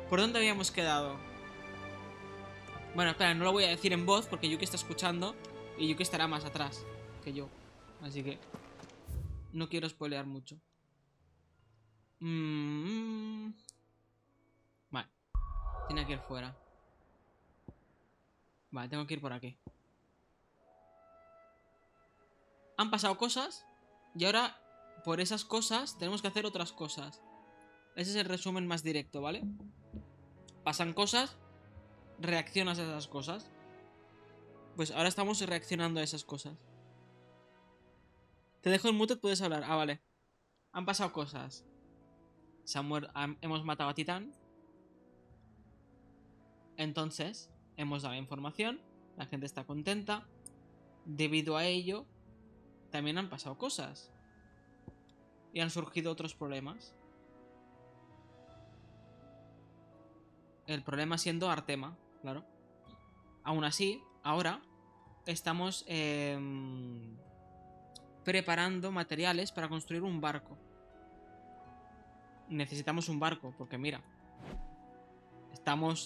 ¿Por dónde habíamos quedado? Bueno, espera, no lo voy a decir en voz porque Yuki está escuchando y Yuki estará más atrás que yo. Así que no quiero spoilear mucho. Vale. Tiene que ir fuera. Vale, tengo que ir por aquí. Han pasado cosas y ahora por esas cosas tenemos que hacer otras cosas. Ese es el resumen más directo, ¿vale? Pasan cosas, reaccionas a esas cosas. Pues ahora estamos reaccionando a esas cosas. Te dejo en mute, puedes hablar. Ah, vale. Han pasado cosas. Hemos matado a Titán. Entonces, hemos dado la información. La gente está contenta. Debido a ello, también han pasado cosas. Y han surgido otros problemas. El problema siendo Artema, claro. Aún así, ahora estamos preparando materiales para construir un barco. Necesitamos un barco, porque mira,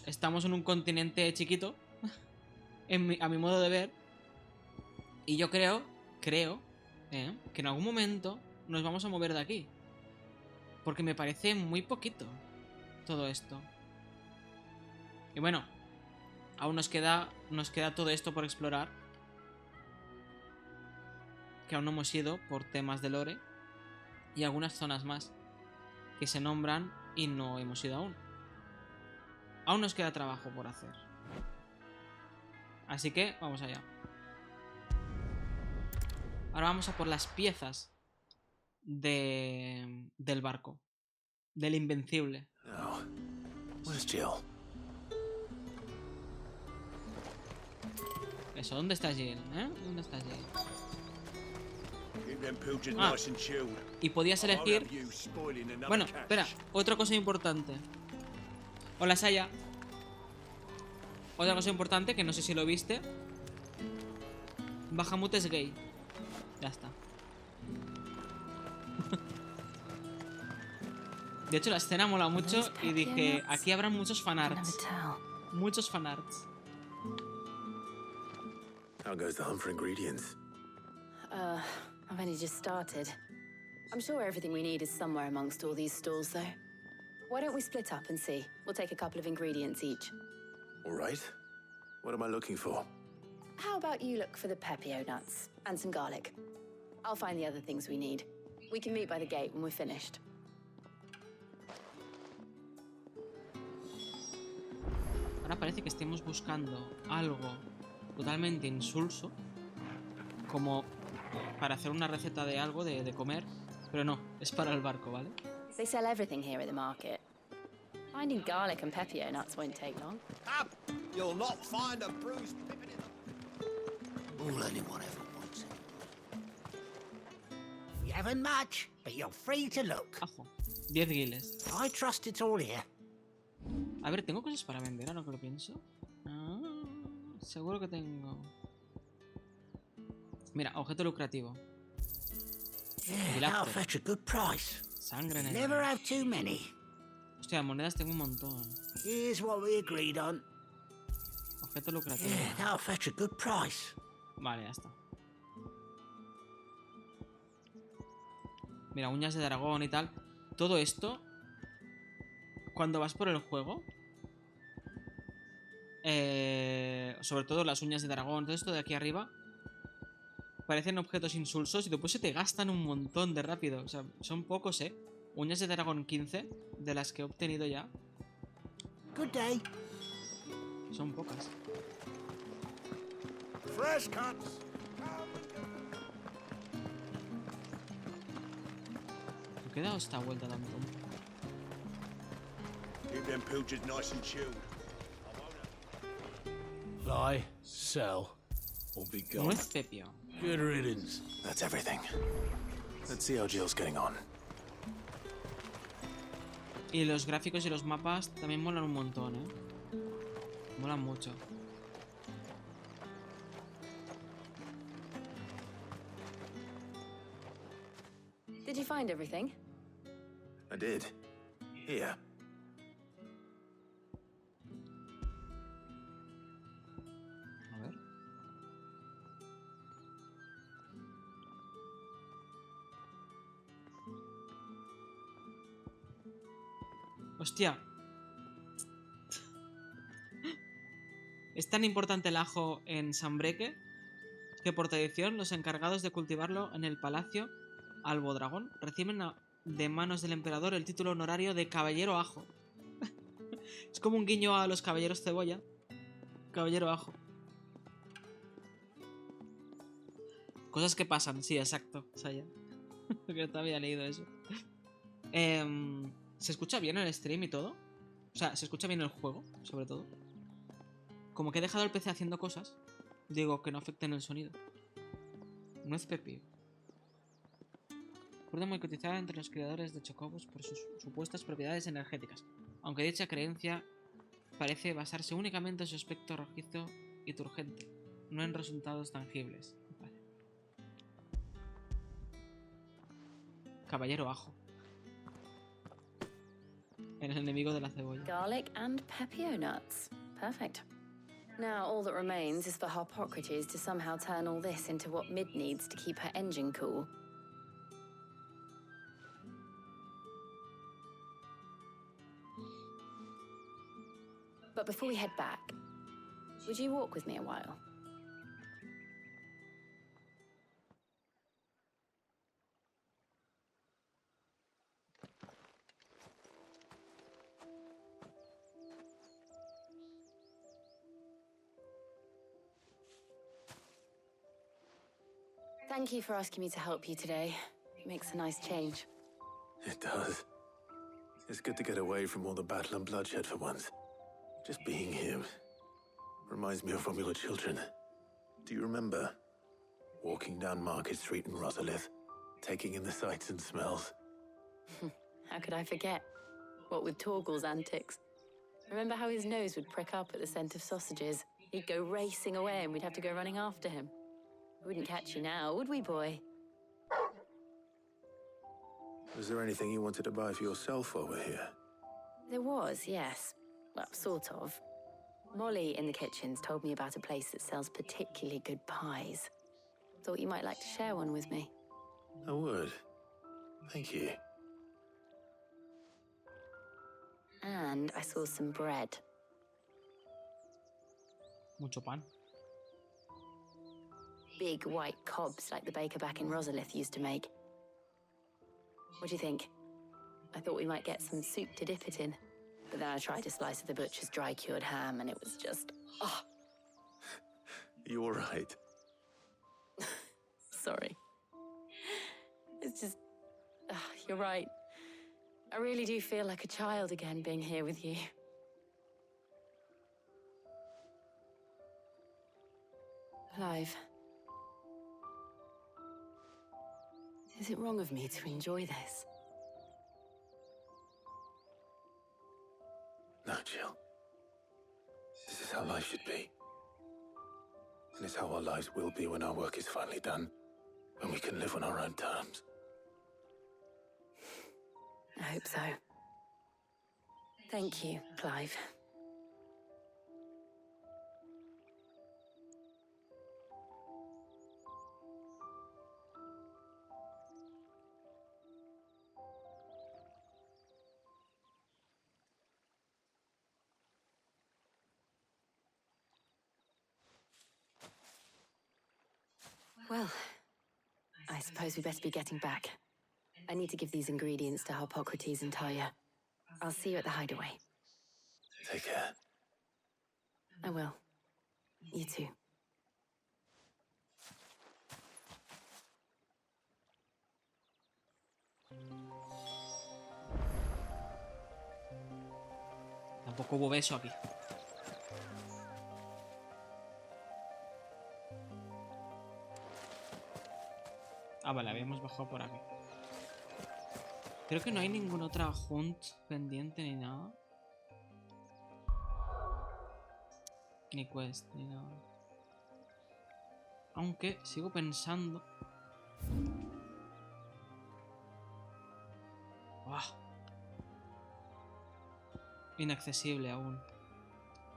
estamos en un continente chiquito, a mi modo de ver, y yo creo que en algún momento nos vamos a mover de aquí. Porque me parece muy poquito todo esto. Y bueno, aún nos queda todo esto por explorar. Que aún no hemos ido por temas de lore. Y algunas zonas más que se nombran y no hemos ido aún. Aún nos queda trabajo por hacer. Así que vamos allá. Ahora vamos a por las piezas del barco. Del invencible. Oh, where's Jill? Eso, ¿dónde está Jill? ¿Dónde está Jill? Ah, y podías elegir... Bueno, espera, otra cosa importante. Hola, Saya. Otra cosa importante, que no sé si lo viste. Bahamut es gay. Ya está. De hecho, la escena mola mucho y dije, aquí habrá muchos fanarts. Muchos fanarts. How goes the hunt for ingredients? I've only just started. I'm sure everything we need is somewhere amongst all these stalls, though. Why don't we split up and see? We'll take a couple of ingredients each. All right. What am I looking for? How about you look for the pepio nuts and some garlic? I'll find the other things we need. We can meet by the gate when we're finished. Ahora parece que estemos buscando algo totalmente insulso, como para hacer una receta de algo de comer, pero no, es para el barco, ¿vale? They sell everything here at the market. Finding garlic and pepio nuts won't take long. You'll not find a bruised pippin in the... All anyone ever wants. We haven't much, but you're free to look. Ajo, 10 guiles. I trust it's all here. A ver, ¿tengo cosas para vender ahora que lo pienso? Ah, seguro que tengo. Mira, objeto lucrativo. Yeah, that'll fetch a good price. Sangre negra. Never have too many. Hostia, monedas tengo un montón. Here's what we agreed on. Objeto lucrativo. Yeah, that'll fetch a good price. Vale, ya está. Mira, uñas de dragón y tal. Todo esto, cuando vas por el juego, sobre todo las uñas de dragón, todo esto de aquí arriba, parecen objetos insulsos y después se te gastan un montón de rápido. O sea, son pocos, Uñas de dragón 15, de las que he obtenido ya. Good day. Son pocas. Fresh cuts. ¿Por qué he dado esta vuelta tanto? Keep them pilchards nice and chilled. Buy, sell, or be No gone. es pepio. Good riddance. That's everything. Let's see how Jill's getting on. Y los gráficos y los mapas también molan un montón, Molan mucho. Did you find everything? I did. Here. Hostia. Es tan importante el ajo en Sambreque que por tradición los encargados de cultivarlo en el palacio Albodragón reciben de manos del emperador el título honorario de caballero ajo. Es como un guiño a los caballeros cebolla. Caballero ajo. Cosas que pasan, sí, exacto, Saya. Que no había leído eso. ¿Se escucha bien el stream y todo? O sea, ¿se escucha bien el juego, sobre todo? Como que he dejado el PC haciendo cosas. Digo, que no afecten el sonido. No es pepío. Recuerda muy cotizada entre los creadores de chocobos por sus supuestas propiedades energéticas. Aunque dicha creencia parece basarse únicamente en su aspecto rojizo y turgente, no en resultados tangibles. Vale. Caballero ajo. El enemigo de la cebolla. Garlic and pepio nuts. Perfect. Now all that remains is for Harpocrates to somehow turn all this into what Mid needs to keep her engine cool. But before we head back, would you walk with me a while? Thank you for asking me to help you today. It makes a nice change. It does. It's good to get away from all the battle and bloodshed for once. Just being here reminds me of when we were children. Do you remember? Walking down Market Street in Rosalith, taking in the sights and smells. How could I forget? What with Torgal's antics. Remember how his nose would prick up at the scent of sausages? He'd go racing away and we'd have to go running after him. We wouldn't catch you now, would we, boy? Was there anything you wanted to buy for yourself while we're here? There was, yes. Well, sort of. Molly in the kitchens told me about a place that sells particularly good pies. Thought you might like to share one with me. I would. Thank you. And I saw some bread. Mucho pan. Big white cobs like the baker back in Rosalith used to make. What do you think? I thought we might get some soup to dip it in. But then I tried a slice of the butcher's dry-cured ham and it was just... oh. You're right. Sorry. It's just... you're right. I really do feel like a child again being here with you. Clive. Is it wrong of me to enjoy this? No, Jill. This is how life should be. And it's how our lives will be when our work is finally done. When we can live on our own terms. I hope so. Thank you, Clive. Well, I suppose we better be getting back. I need to give these ingredients to Harpocrates and Talia. I'll see you at the hideaway. Take care. I will. You too. Tampoco hubo beso aquí. Ah, vale, habíamos bajado por aquí. Creo que no hay ninguna otra hunt pendiente ni nada. Ni quest, ni nada. Aunque sigo pensando... ¡Buah! Inaccesible aún.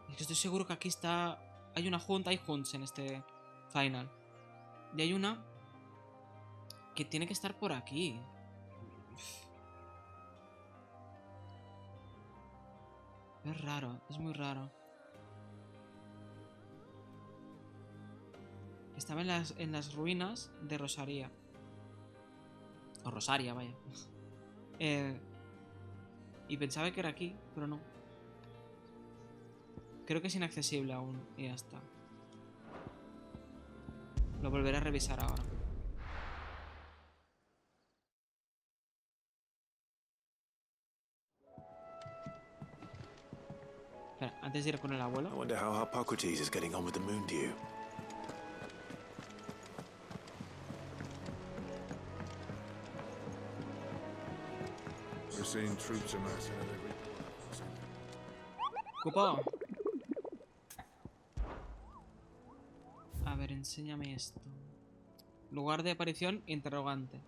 Es que estoy seguro que aquí está... Hay una hunt, hay hunts en este final. Y hay una... que tiene que estar por aquí. Es raro, es muy raro. Estaba en las ruinas de Rosaria. O Rosaria, vaya. Y pensaba que era aquí, pero no. Creo que es inaccesible aún. Y ya está. Lo volveré a revisar ahora. Espera, antes de ir con el abuelo. I wonder how Hippocrates is getting on with the moon dew. We're seeing troops amassing at every... ¡Cupo! A ver, enséñame esto. Lugar de aparición, interrogante.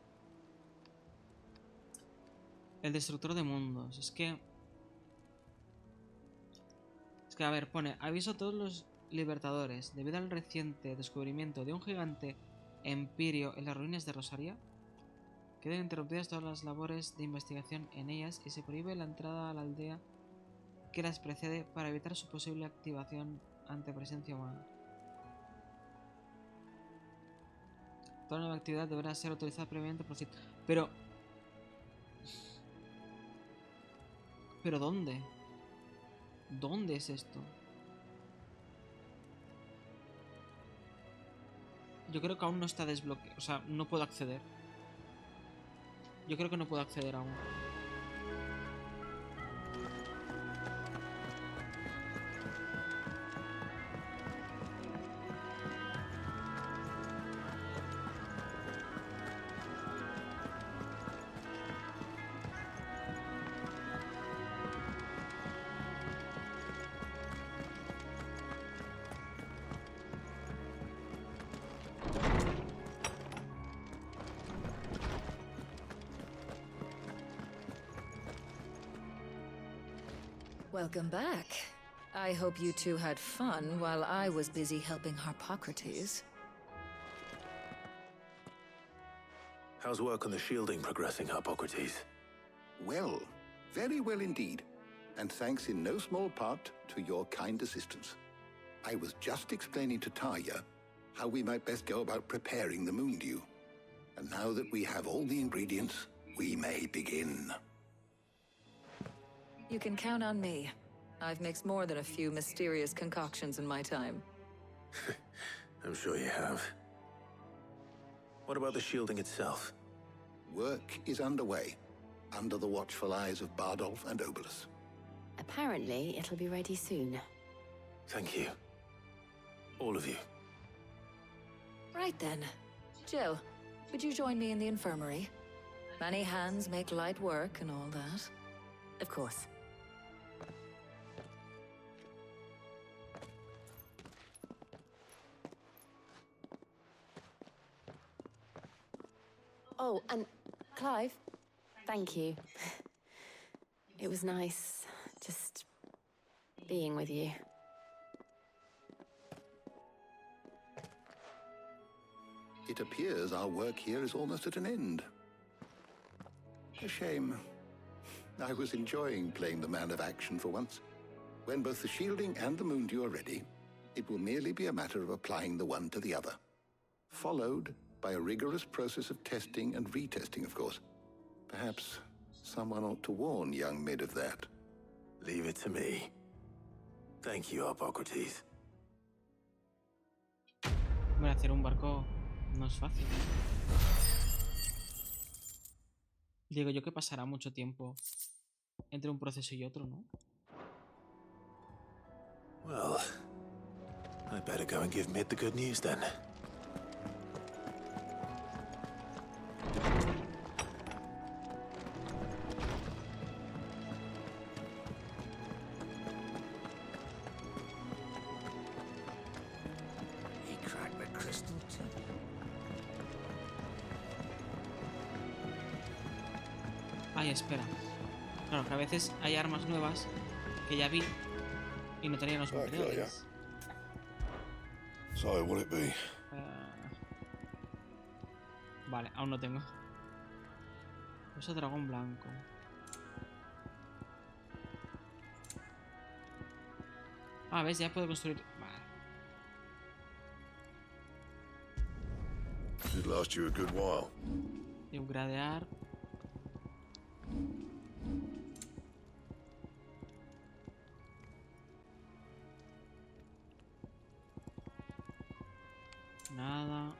El destructor de mundos. Es que, a ver, pone... Aviso a todos los libertadores. Debido al reciente descubrimiento de un gigante empirio en las ruinas de Rosaria, quedan interrumpidas todas las labores de investigación en ellas y se prohíbe la entrada a la aldea que las precede para evitar su posible activación ante presencia humana. Toda nueva actividad deberá ser autorizada previamente por cierto. Pero ¿dónde? ¿Dónde es esto? Yo creo que aún no está desbloqueado. O sea, no puedo acceder. Yo creo que no puedo acceder aún. Welcome back. I hope you two had fun while I was busy helping Hippocrates. How's work on the shielding progressing, Hippocrates? Well, very well indeed. And thanks in no small part to your kind assistance. I was just explaining to Tarja how we might best go about preparing the moon dew. And now that we have all the ingredients, we may begin. You can count on me. I've mixed more than a few mysterious concoctions in my time. I'm sure you have. What about the shielding itself? Work is underway, under the watchful eyes of Bardolph and Obolus. Apparently, it'll be ready soon. Thank you. All of you. Right then. Jill, would you join me in the infirmary? Many hands make light work and all that. Of course. Oh, and Clive, thank you. It was nice just being with you. It appears our work here is almost at an end. A shame. I was enjoying playing the man of action for once. When both the shielding and the moon dew are ready, it will merely be a matter of applying the one to the other. Followed by a rigorous process of testing and retesting, of course. Perhaps someone ought to warn young Mid of that. Leave it to me. Thank you, Hippocrates. Bueno, hacer un barco no es fácil. Digo yo que pasará mucho tiempo entre un proceso y otro, ¿no? Well, I better go and give Mid the good news then. He cracked the crystal too. Ay, espera. Claro, que a veces hay armas nuevas que ya vi y no tenían los materiales. So, will it be? Vale, aún no tengo. Eso dragón blanco. Ah, ves, ya puedo construir. Vale. Should last you a good while. Y upgradear. Nada.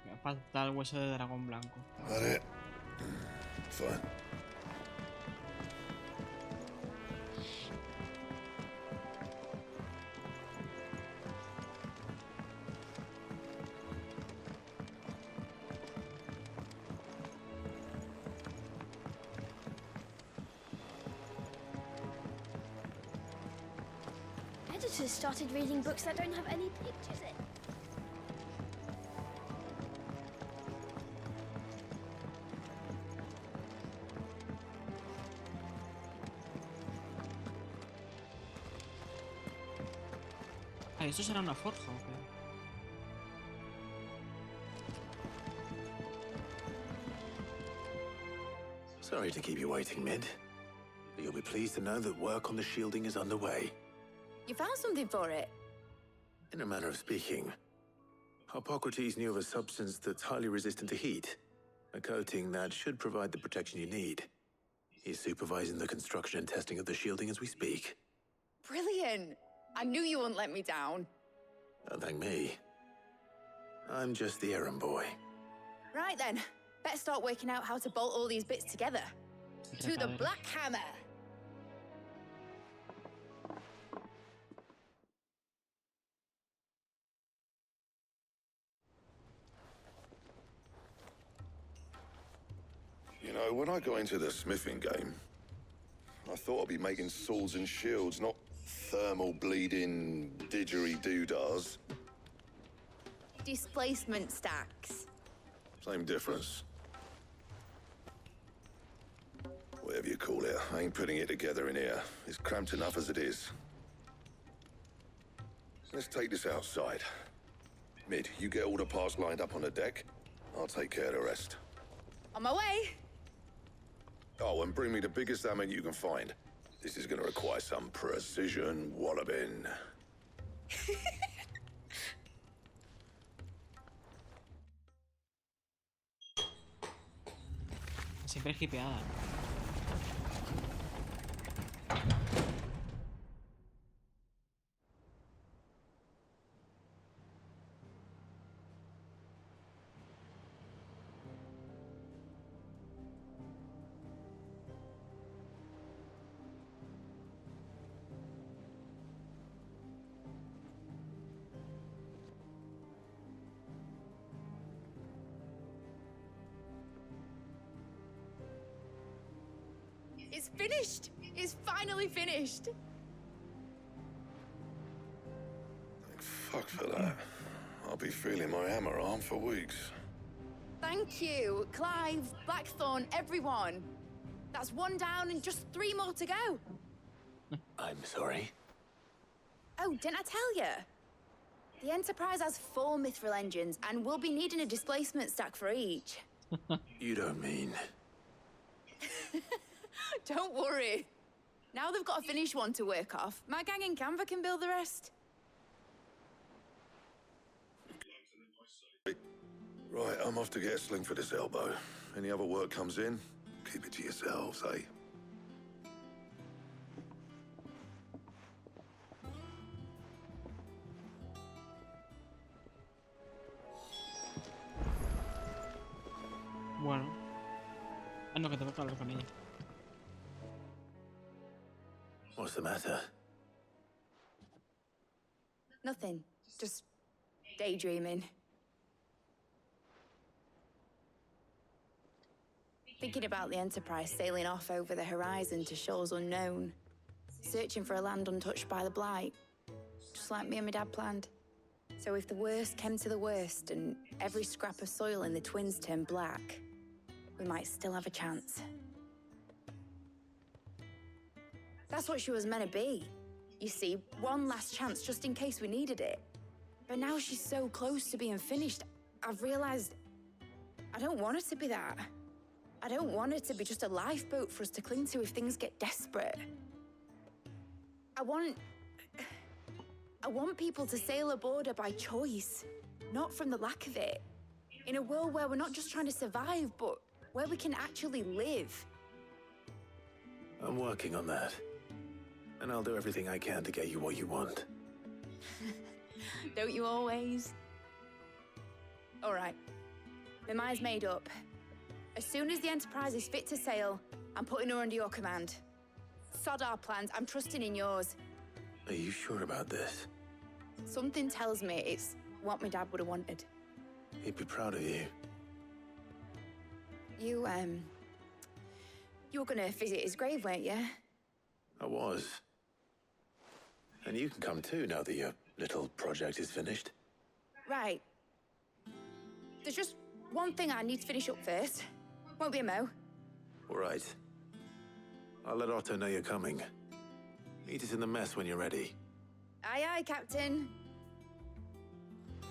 Me falta el hueso de dragón blanco. That it? Fine. Editors started reading books that don't have any pictures in. Ah, ¿esto será una forja o qué? Sorry to keep you waiting, Mid. But you'll be pleased to know that work on the shielding is underway. You found something for it? In a manner of speaking, Hippocrates knew of a substance that's highly resistant to heat, a coating that should provide the protection you need. He's supervising the construction and testing of the shielding as we speak. Brilliant! I knew you wouldn't let me down. Don't thank me. I'm just the errand boy. Right then, better start working out how to bolt all these bits together. To the Black Hammer! You know, when I got into the smithing game, I thought I'd be making swords and shields, not thermal bleeding didgeridoo-dahs. Displacement stacks. Same difference. Whatever you call it, I ain't putting it together in here. It's cramped enough as it is. Let's take this outside. Mid, you get all the parts lined up on the deck. I'll take care of the rest. On my way! Oh, and bring me the biggest hammer you can find. This is gonna require some precision walloping. Siempre hipeada. It's finished! It's finally finished! Thank fuck for that. I'll be feeling my hammer arm for weeks. Thank you, Clive, Blackthorn, everyone. That's one down and just 3 more to go. I'm sorry. Oh, didn't I tell you? The Enterprise has 4 mithril engines, and we'll be needing a displacement stack for each. You don't mean... Don't worry. Now they've got a finished one to work off. My gang in Canva can build the rest. Right, I'm off to get a sling for this elbow. Any other work comes in, keep it to yourselves, eh? Bueno. Ah, no, que tengo que hablar con ella. What's the matter? Nothing. Just daydreaming. Thinking about the Enterprise sailing off over the horizon to shores unknown. Searching for a land untouched by the Blight. Just like me and my dad planned. So if the worst came to the worst and every scrap of soil in the Twins turned black, we might still have a chance. That's what she was meant to be. You see, one last chance just in case we needed it. But now she's so close to being finished, I've realized I don't want her to be that. I don't want it to be just a lifeboat for us to cling to if things get desperate. I want people to sail aboard her by choice, not from the lack of it. In a world where we're not just trying to survive, but where we can actually live. I'm working on that. And I'll do everything I can to get you what you want. Don't you always? All right. My mind's made up. As soon as the Enterprise is fit to sail, I'm putting her under your command. Sod our plans, I'm trusting in yours. Are you sure about this? Something tells me it's what my dad would have wanted. He'd be proud of you. You were gonna visit his grave, weren't you? I was. And you can come too now that your little project is finished. Right. There's just one thing I need to finish up first. Won't be a mo. All right. I'll let Otto know you're coming. Meet us in the mess when you're ready. Aye, aye, Captain.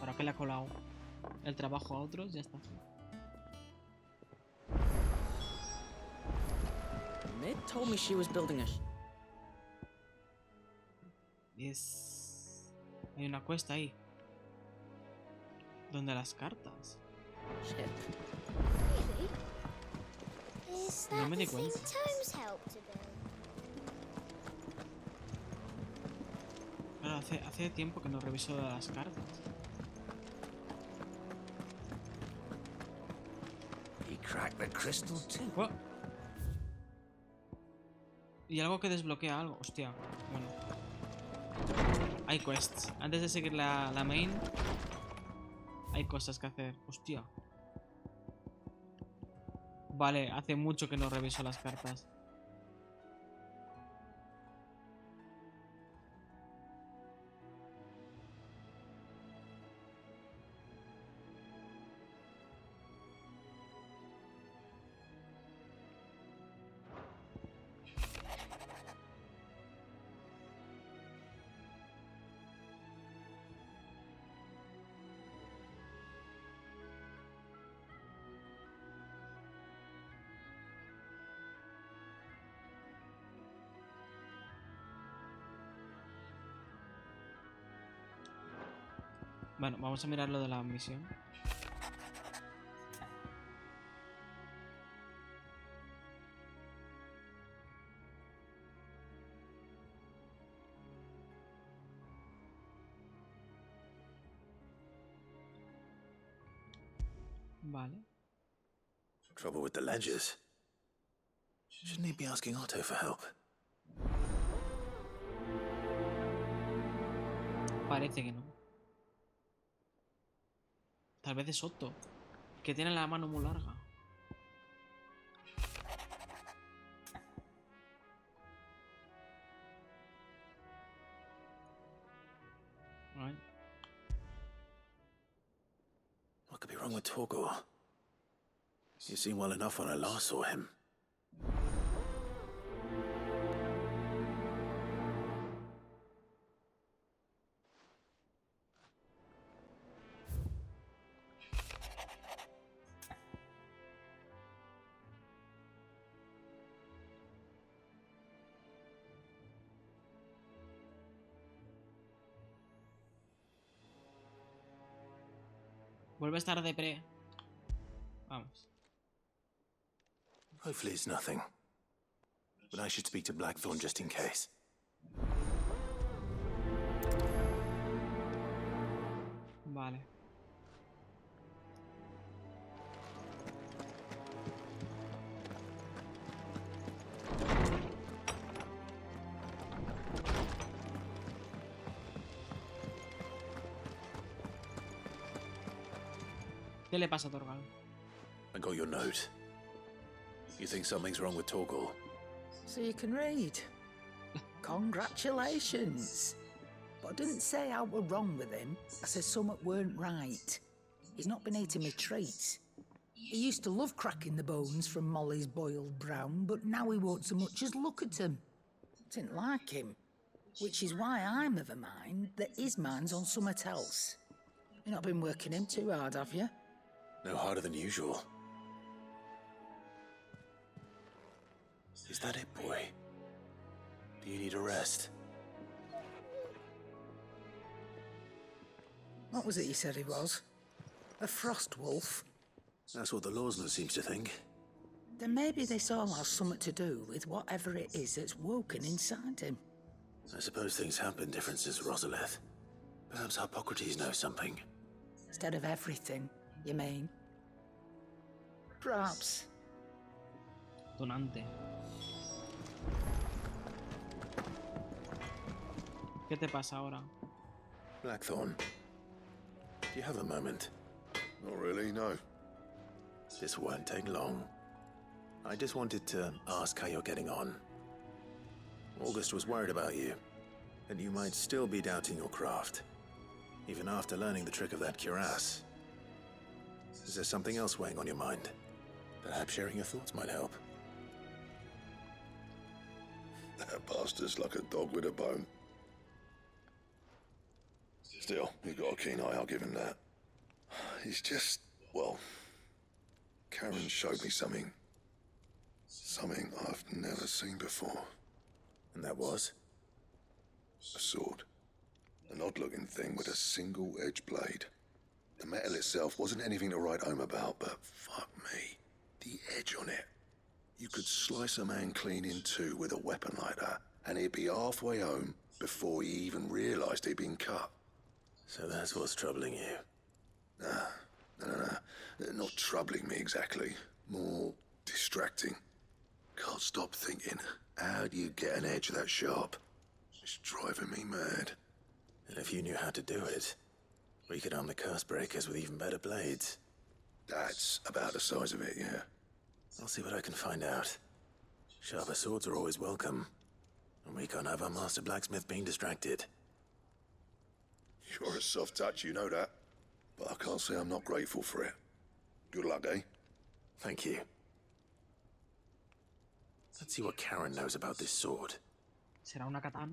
Ahora que le ha colado el trabajo a otros, ya está. Mid told me she was building a... Yes. Hay una cuesta ahí. ¿Dónde las cartas? Shit. Really? Is No that me the di thing cuenta. Tomes helped to build? Claro, hace tiempo que no reviso las cartas. He cracked the crystal too. Oh. Y algo que desbloquea algo. Hostia, bueno. Hay quests. Antes de seguir la main, hay cosas que hacer. Hostia. Vale, hace mucho que no reviso las cartas. Bueno, vamos a mirar lo de la misión. Vale. Trouble with the ledgers. Shouldn't he be asking Otto for help? Parece que no. Tal vez es Otto, que tiene la mano muy larga. Right. What could be wrong with Torgor? You seemed well enough when I last saw him. Vuelve a estar de pre. Vamos. Hopefully it's nothing. But I should speak to Blackthorn just in case. Vale. ¿Qué le pasa a Torgal? I got your note. You think something's wrong with Torgor? So you can read. Congratulations. But I didn't say I were wrong with him. I said something weren't right. He's not been eating me treats. He used to love cracking the bones from Molly's boiled brown, but now he won't so much as look at them. Didn't like him. Which is why I'm of a mind that his mind's on something else. You've not been working him too hard, have you? No harder than usual. Is that it, boy? Do you need a rest? What was it you said he was? A frost wolf? That's what the lawsman seems to think. Then maybe this all has something to do with whatever it is that's woken inside him. I suppose things have been different since Rosalith. Perhaps Hippocrates knows something. Instead of everything, you mean? Perhaps. Donante. ¿Qué te pasa ahora? Blackthorn, do you have a moment? Not really, no. This won't take long. I just wanted to ask how you're getting on. August was worried about you, and you might still be doubting your craft, even after learning the trick of that cuirass. Is there something else weighing on your mind? Perhaps sharing your thoughts might help. That bastard's like a dog with a bone. Still, you've got a keen eye, I'll give him that. He's just, well, Karen showed me something. Something I've never seen before. And that was? A sword. An odd-looking thing with a single-edged blade. The metal itself wasn't anything to write home about, but fuck me, the edge on it. You could slice a man clean in two with a weapon like that, and he'd be halfway home before he even realised he'd been cut. So that's what's troubling you? Nah. Not troubling me exactly. More distracting. Can't stop thinking, how do you get an edge that sharp? It's driving me mad. And if you knew how to do it, we could arm the curse breakers with even better blades. That's about the size of it, yeah. I'll see what I can find out. Sharper swords are always welcome. And we can't have our master blacksmith being distracted. You're a soft touch, you know that. But I can't say I'm not grateful for it. Good luck, eh? Thank you. Let's see what Karen knows about this sword. ¿Será una katana?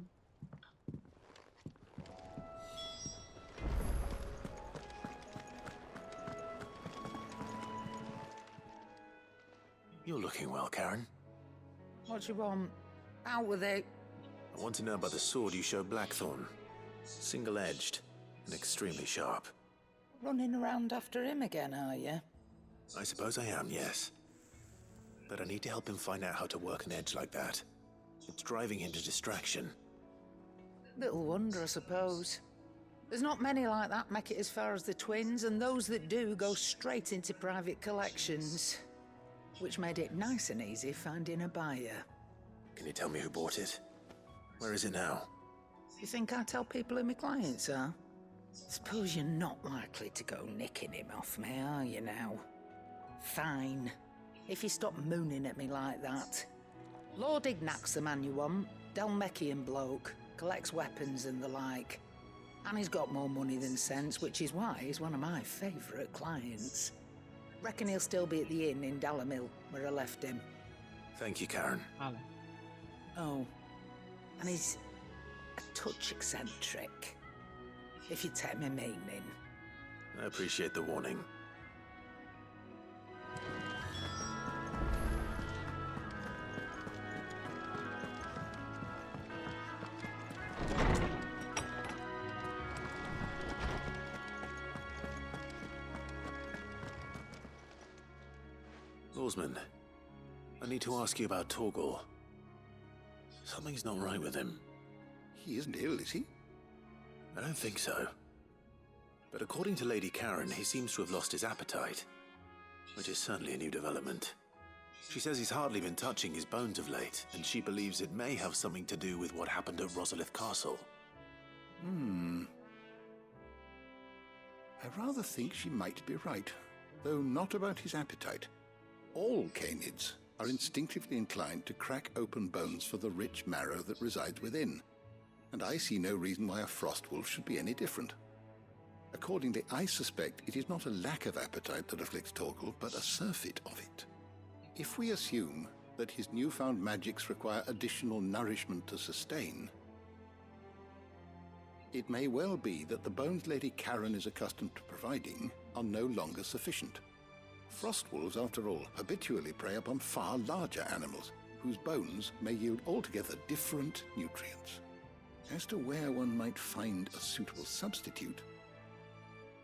You're looking well, Karen. What do you want? Out with it. I want to know about the sword you showed Blackthorn. Single-edged and extremely sharp. Running around after him again, are you? I suppose I am, yes. But I need to help him find out how to work an edge like that. It's driving him to distraction. Little wonder, I suppose. There's not many like that make it as far as the twins, and those that do go straight into private collections. Which made it nice and easy finding a buyer. Can you tell me who bought it? Where is it now? You think I tell people who my clients are? Suppose you're not likely to go nicking him off me, are you now? Fine. If you stop mooning at me like that. Lord Ignac's the man you want. Dalmekian bloke. Collects weapons and the like. And he's got more money than sense, which is why he's one of my favourite clients. Reckon he'll still be at the inn in Dalamil, where I left him. Thank you, Karen. Vale. Oh. And he's a touch eccentric. If you take my meaning. I appreciate the warning. Lawsman, I need to ask you about Torgal. Something's not right with him. He isn't ill, is he? I don't think so. But according to Lady Karen, he seems to have lost his appetite, which is certainly a new development. She says he's hardly been touching his bones of late, and she believes it may have something to do with what happened at Rosalith Castle. I rather think she might be right, though not about his appetite. All canids are instinctively inclined to crack open bones for the rich marrow that resides within, and I see no reason why a frost wolf should be any different. Accordingly, I suspect it is not a lack of appetite that afflicts Torgal, but a surfeit of it. If we assume that his newfound magics require additional nourishment to sustain, it may well be that the bones Lady Karen is accustomed to providing are no longer sufficient. Frost wolves, after all, habitually prey upon far larger animals, whose bones may yield altogether different nutrients. As to where one might find a suitable substitute,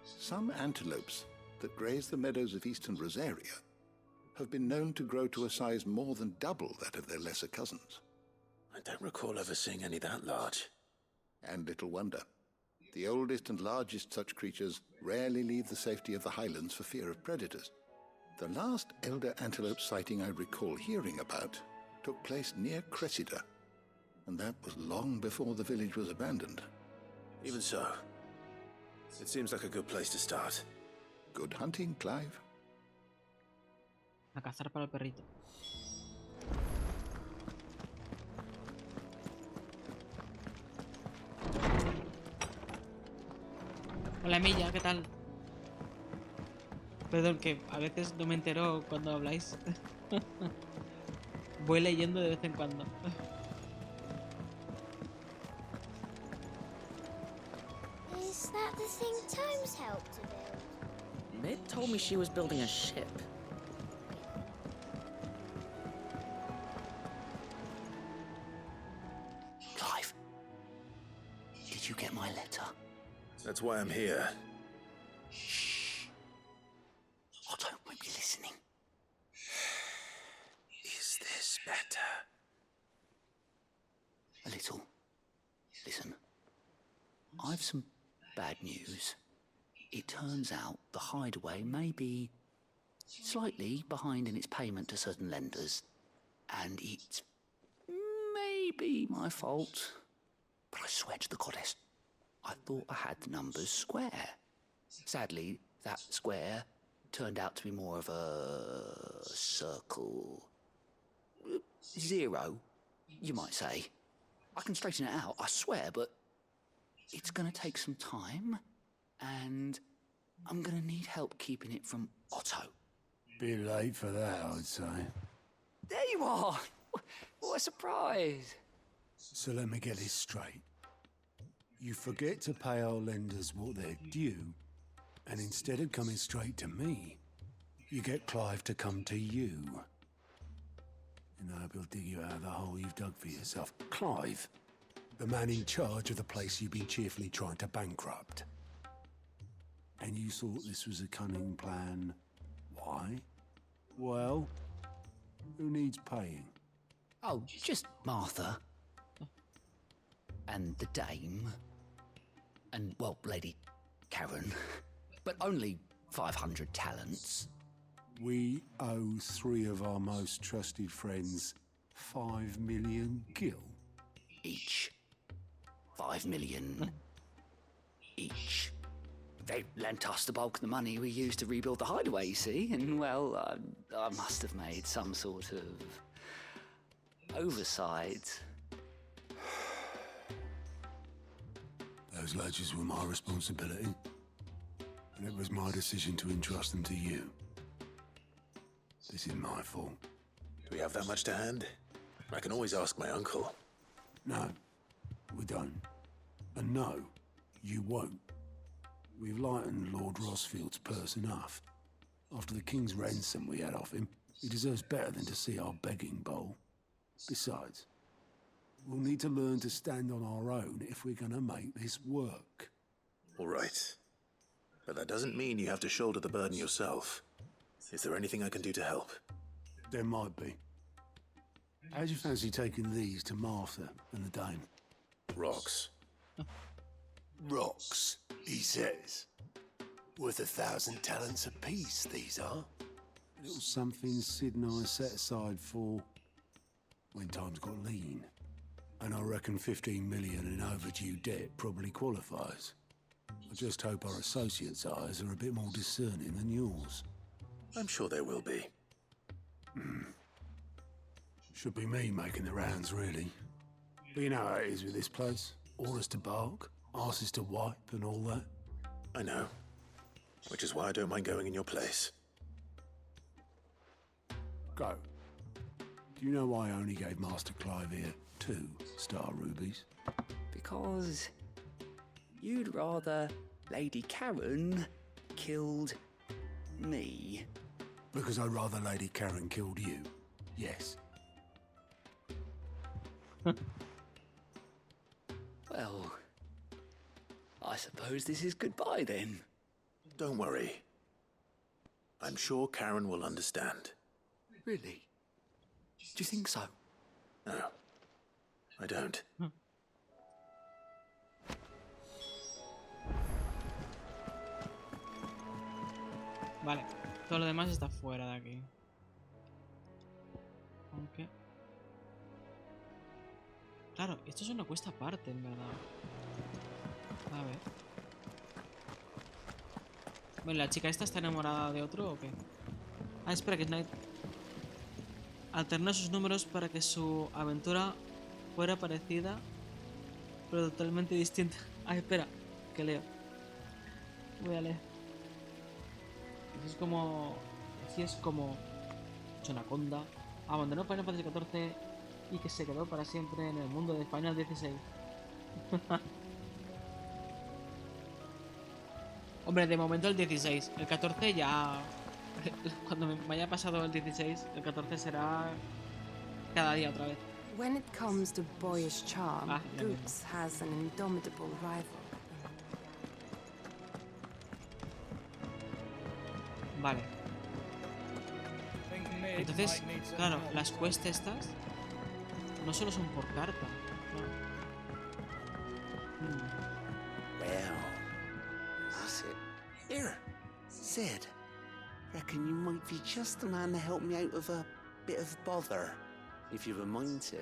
some antelopes that graze the meadows of eastern Rosaria have been known to grow to a size more than double that of their lesser cousins. I don't recall ever seeing any that large. And little wonder. The oldest and largest such creatures rarely leave the safety of the highlands for fear of predators. The last elder antelope sighting I recall hearing about took place near Cressida, and that was long before the village was abandoned. Even so, it seems like a good place to start. Good hunting, Clive. A cazar para el perrito. Hola Emilia, ¿qué tal? Perdón, que a veces no me entero cuando habláis. Voy leyendo de vez en cuando. Is that the thing Tomes helped to build? Mid told me she was building a ship. Clive, did you get my letter? That's why I'm here. Shh. Otto won't be listening. Is this better? A little. Listen, I've some bad news. It turns out the hideaway may be slightly behind in its payment to certain lenders, and it may be my fault. But I swear to the goddess, I thought I had the numbers square. Sadly, that square turned out to be more of a circle. 0, you might say. I can straighten it out, I swear, but it's gonna take some time, and I'm gonna need help keeping it from Otto. Bit late for that, I'd say. There you are! What a surprise! So let me get this straight. You forget to pay our lenders what they're due, and instead of coming straight to me, you get Clive to come to you. And I hope he'll dig you out of the hole you've dug for yourself. Clive, the man in charge of the place you've been cheerfully trying to bankrupt. And you thought this was a cunning plan. Why? Well, who needs paying? Oh, just Martha. And the dame. And, well, Lady Karen. But only 500 talents. We owe 3 of our most trusted friends 5 million gil. Each. 5 million each. They lent us the bulk of the money we used to rebuild the hideaway, you see, and, well, I must have made some sort of oversight. Those ledgers were my responsibility, and it was my decision to entrust them to you. This is my fault. Do we have that much to hand? I can always ask my uncle. No, we don't. And no, you won't. We've lightened Lord Rosfield's purse enough. After the king's ransom we had off him, he deserves better than to see our begging bowl. Besides, we'll need to learn to stand on our own if we're gonna make this work. All right. But that doesn't mean you have to shoulder the burden yourself. Is there anything I can do to help? There might be. How'd you fancy taking these to Martha and the dame? Rocks. Rocks, he says. Worth 1,000 talents apiece, these are. A little something Sid and I set aside for when times got lean. And I reckon 15 million in overdue debt probably qualifies. I just hope our associates' eyes are a bit more discerning than yours. I'm sure they will be. Should be me making the rounds, really. But you know how it is with this place. Orders to bark, asses to wipe and all that. I know. Which is why I don't mind going in your place. Go. Do you know why I only gave Master Clive here 2 star rubies? Because you'd rather Lady Karen killed me. Because I'd rather Lady Karen killed you. Yes. Well, I suppose this is goodbye then. Don't worry. I'm sure Karen will understand. Really? Do you think so? No, I don't. Vale, todo lo demás está fuera de aquí. Aunque... Claro, esto es una cuesta aparte, en verdad. A ver. Bueno, ¿la chica esta está enamorada de otro o qué? Ah, espera, que Knight alternó sus números para que su aventura fuera parecida, pero totalmente distinta. Ah, espera, que leo. Voy a leer. Así es como... Así es como... Chonaconda abandonó Final Fantasy XIV y que se quedó para siempre en el mundo de Final XVI. Hombre, de momento el 16. El 14 ya... Cuando me haya pasado el 16, el 14 será cada día otra vez. When it comes to boyish charm, Ah, ya mismo. Boots has an indomitable rival. Vale. Entonces, claro, las quests estas no solo son por carta. Well, that's it. Here, Sid. Reckon you might be just the man to help me out of a bit of bother, if you've a mind to.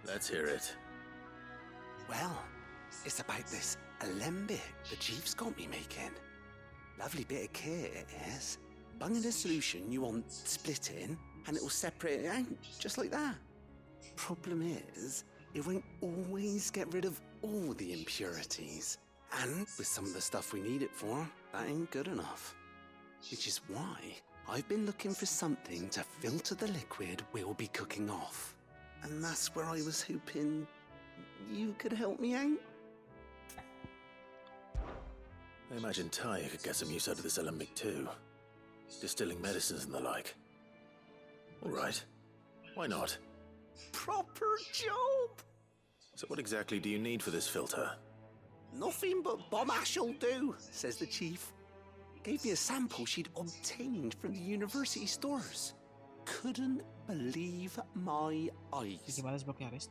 Let's hear it. Well, it's about this alembic the chief's got me making. Lovely bit of kit it is. Bung in a solution you want splitting, and it'll separate it out, just like that. Problem is, it won't always get rid of all the impurities. And with some of the stuff we need it for, that ain't good enough. Which is why I've been looking for something to filter the liquid we'll be cooking off. And that's where I was hoping you could help me out. I imagine Ty could get some use out of this alembic too. Distilling medicines and the like. All right. Why not? Proper job! So what exactly do you need for this filter? Nothing but bomb ash'll do, says the chief. Gave me a sample she'd obtained from the university stores. Couldn't believe my eyes.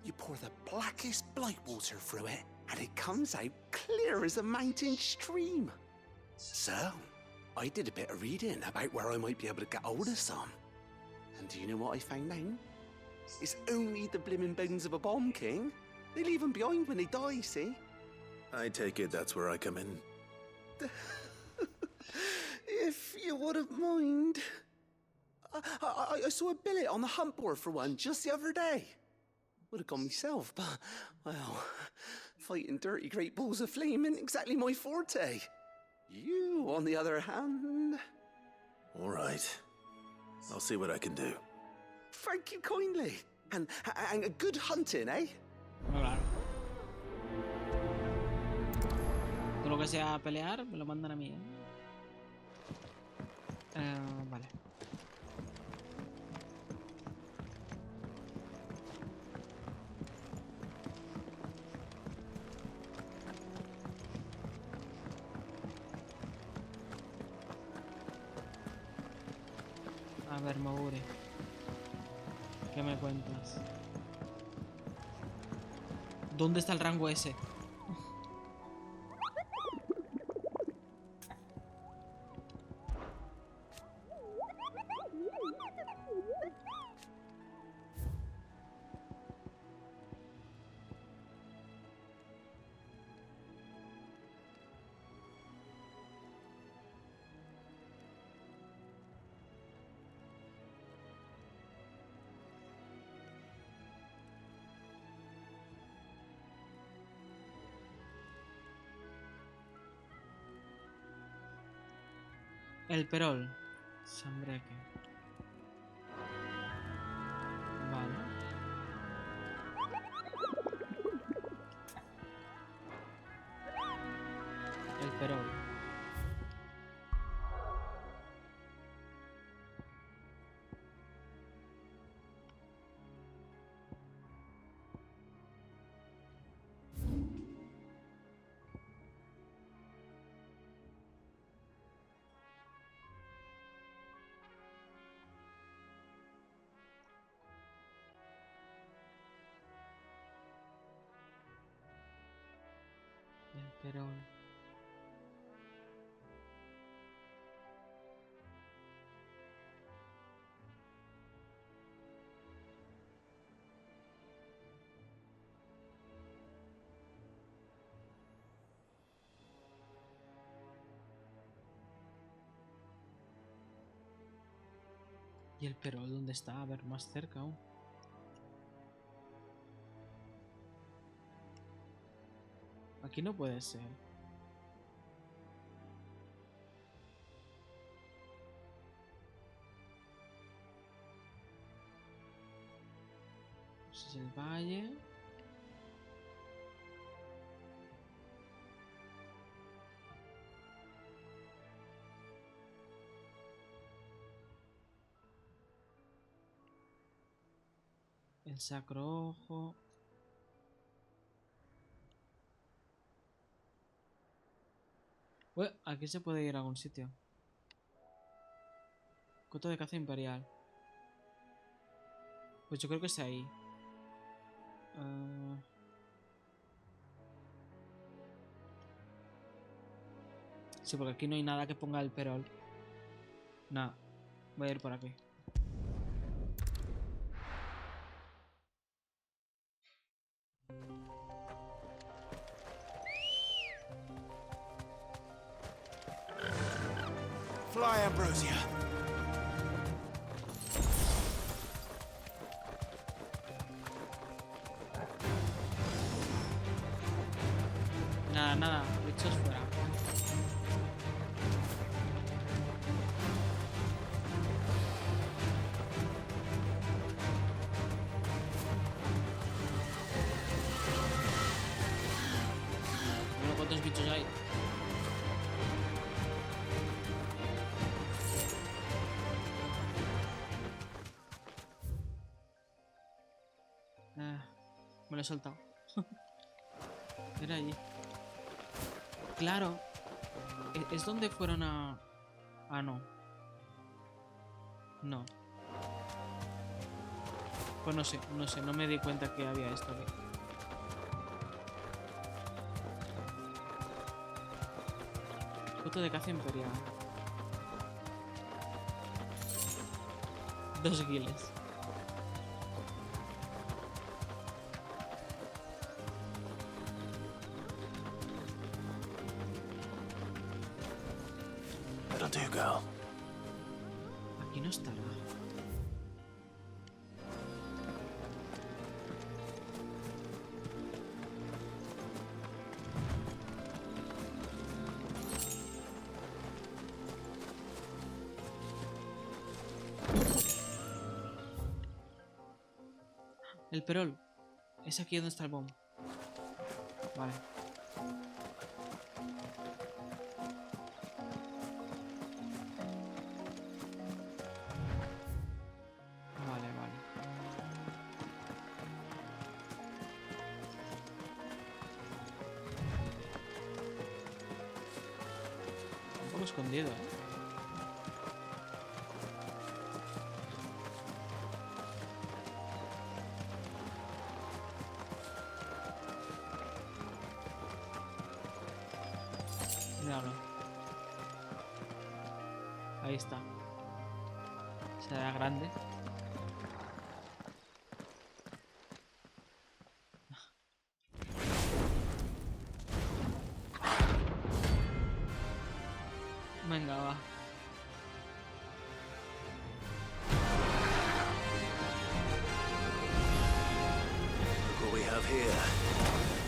You pour the blackest blight water through it, and it comes out clear as a mountain stream. So, I did a bit of reading about where I might be able to get hold of some. And do you know what I found out? It's only the blimmin' bones of a bomb king. They leave them behind when they die, see? I take it that's where I come in. If you wouldn't mind. I saw a billet on the hunt board for one just the other day. Would have gone myself, but, well, fighting dirty great balls of flame isn't exactly my forte. You, on the other hand... All right. I'll see what I can do. Thank you kindly. And a good hunting, eh? Claro. Todo lo que sea pelear, me lo mandan a mí, vale. A ver, Moguri, ¿qué me cuentas? ¿Dónde está el rango ese? El perol. Sambreque. Vale. El perol. Pero... ¿Y el perol dónde está? A ver, más cerca aún. Aquí no puede ser. Ese es el valle. El sacro ojo. Ué, aquí se puede ir a algún sitio. Coto de caza imperial. Pues yo creo que es ahí. Sí, porque aquí no hay nada que ponga el perol. Nada. Voy a ir por aquí. Fly, Ambrosia. Nada, nada. Bichos fuera. Bueno, ¿cuántos bichos hay? Me lo he soltado. Era allí. Claro. Es donde fueron a... Ah, no. No. Pues no sé, no me di cuenta que había esto aquí. Foto de caza imperial. 2 guiles. That'll do, girl. Aquí no estará. El perol. Es aquí donde está el bomb. Vale. Vale, vale. Un poco escondido, ¿eh? Míralo. Ahí está. Será grande. Venga, va. Look what we have here.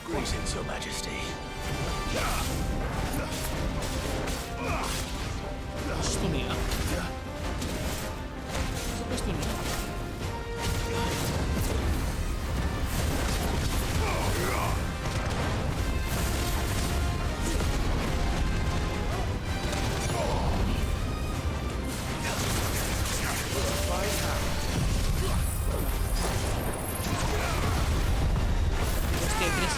Greetings, Your Majesty. Stunea. Super stunea. Hostia, tres.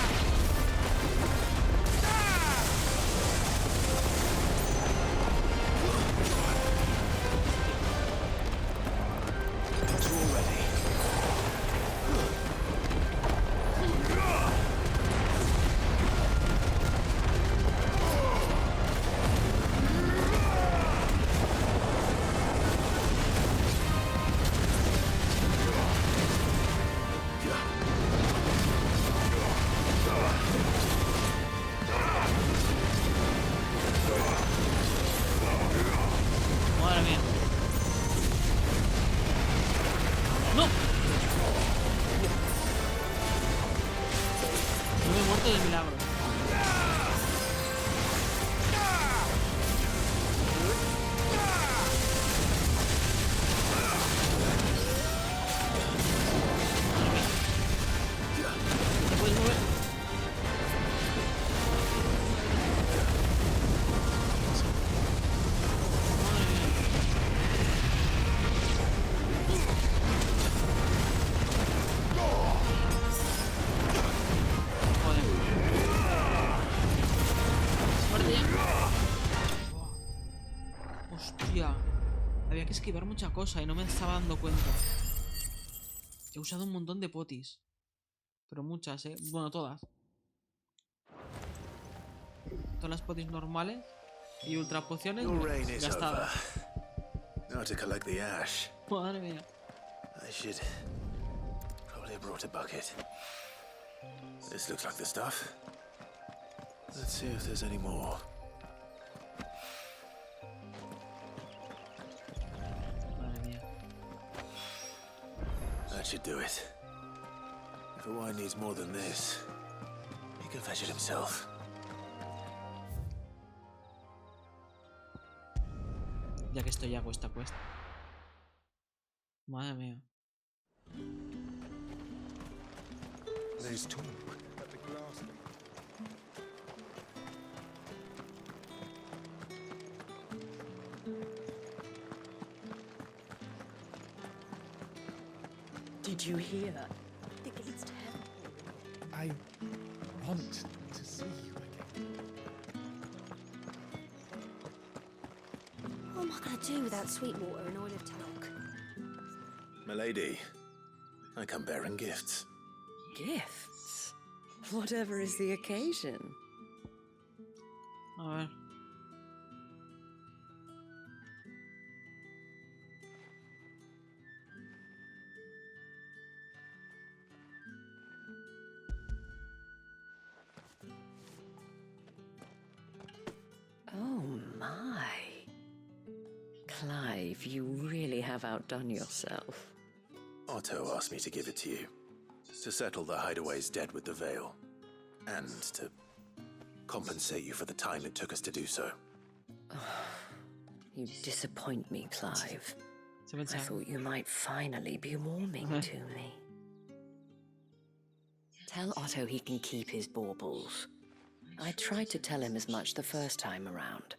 fruto del milagro. ¿Te puedes mover? Hostia, había que esquivar mucha cosa y no me estaba dando cuenta. He usado un montón de potis. Pero muchas, bueno, todas. Todas las potis normales y ultra pociones Your reign is over. gastadas. Now to collect the ash. Madre mía. I should probably have brought a bucket. This looks like the stuff. Let's see if there's any more. Madre mía. That should do it. If the wine needs more than this, he can fetch it himself. Ya que estoy hago esta cuesta. Madre mía. There's talk. Did you hear? The gates to heaven. I want to see you again. What am I going to do without sweet water and oil of talc? Milady, I come bearing gifts. Gifts? Whatever is the occasion. A ver. Oh my. Clive, you really have outdone yourself. Otto asked me to give it to you. To settle the hideaway's debt with the Veil. And to compensate you for the time it took us to do so. You disappoint me, Clive. I thought you might finally be warming to me. Tell Otto he can keep his baubles. I tried to tell him as much the first time around.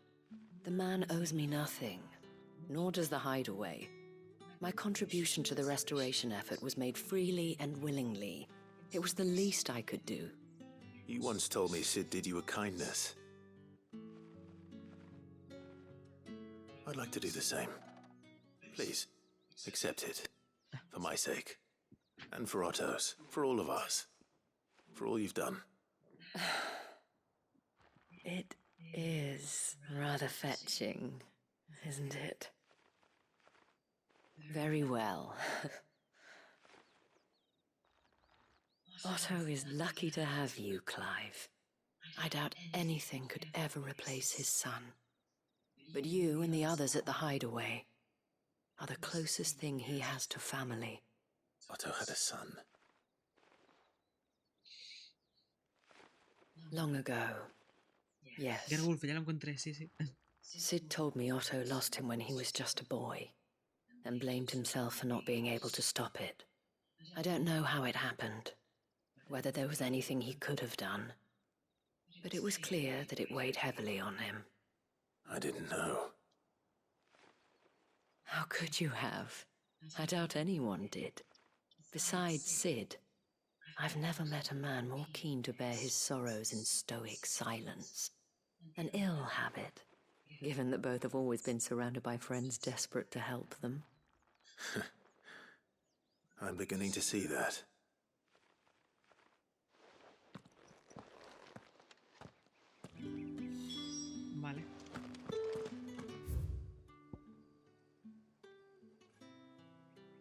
The man owes me nothing, nor does the hideaway. My contribution to the restoration effort was made freely and willingly. It was the least I could do. You once told me Sid did you a kindness. I'd like to do the same. Please, accept it. For my sake. And for Otto's. For all of us. For all you've done. It is rather fetching, isn't it? Very well. Otto is lucky to have you, Clive. I doubt anything could ever replace his son. But you and the others at the hideaway are the closest thing he has to family. Otto had a son. Long ago. Yes. Gerwolf, ya lo encontré, sí, sí. Sid told me Otto lost him when he was just a boy, and blamed himself for not being able to stop it. I don't know how it happened, whether there was anything he could have done, but it was clear that it weighed heavily on him. I didn't know. How could you have? I doubt anyone did. Besides Sid, I've never met a man more keen to bear his sorrows in stoic silence. An ill habit, given that both have always been surrounded by friends desperate to help them. I'm beginning to see that. Vale.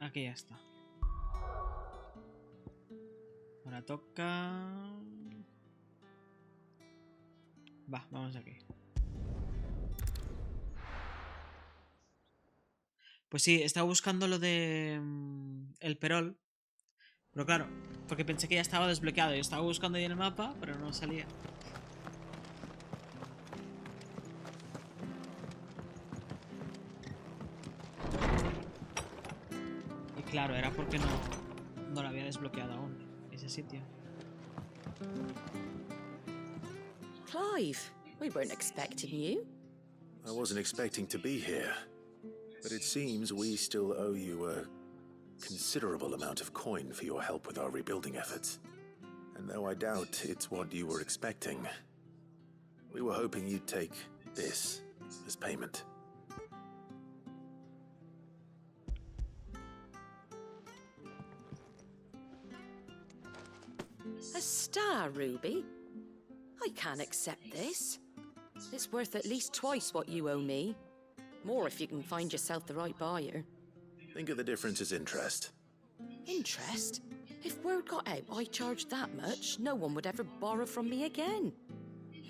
Aquí ya está. Ahora toca... Va, vamos aquí. Pues sí, estaba buscando lo de el perol, Pero claro, porque pensé que ya estaba desbloqueado. Yo estaba buscando ahí en el mapa, pero no salía. Y claro, era porque no lo había desbloqueado aún, ese sitio. Clive, we weren't expecting you. I wasn't expecting to be here, but it seems we still owe you a considerable amount of coin for your help with our rebuilding efforts. And though I doubt it's what you were expecting, we were hoping you'd take this as payment. A star, Ruby? I can't accept this. It's worth at least twice what you owe me. More if you can find yourself the right buyer. Think of the difference as interest. Interest? If word got out I charged that much, no one would ever borrow from me again.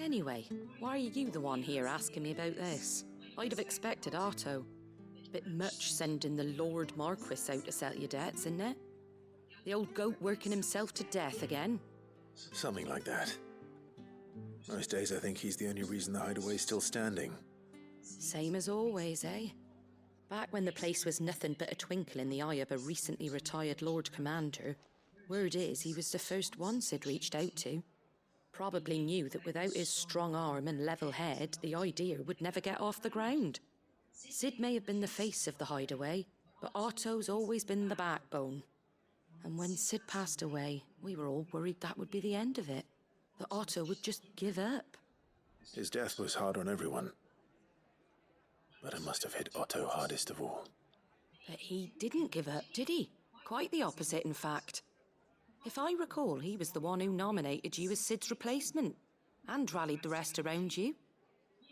Anyway, why are you the one here asking me about this? I'd have expected Otto. Bit much sending the Lord Marquis out to settle your debts, isn't it? The old goat working himself to death again? Something like that. Most days I think he's the only reason the hideaway's still standing. Same as always, eh? Back when the place was nothing but a twinkle in the eye of a recently retired Lord Commander, word is he was the first one Sid reached out to. Probably knew that without his strong arm and level head, the idea would never get off the ground. Sid may have been the face of the hideaway, but Otto's always been the backbone. And when Sid passed away, we were all worried that would be the end of it. That Otto would just give up. His death was hard on everyone. But it must have hit Otto hardest of all. But he didn't give up, did he? Quite the opposite, in fact. If I recall, he was the one who nominated you as Sid's replacement, and rallied the rest around you.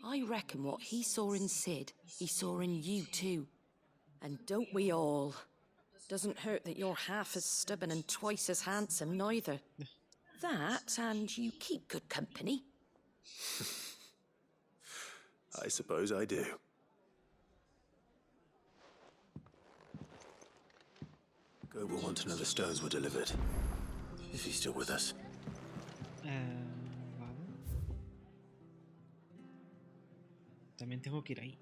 I reckon what he saw in Sid, he saw in you too. And don't we all? Doesn't hurt that you're half as stubborn and twice as handsome, neither. That, and you keep good company. I suppose I do. Go will want to know the stones were delivered. If he's still with us. Vale. También tengo que ir ahí.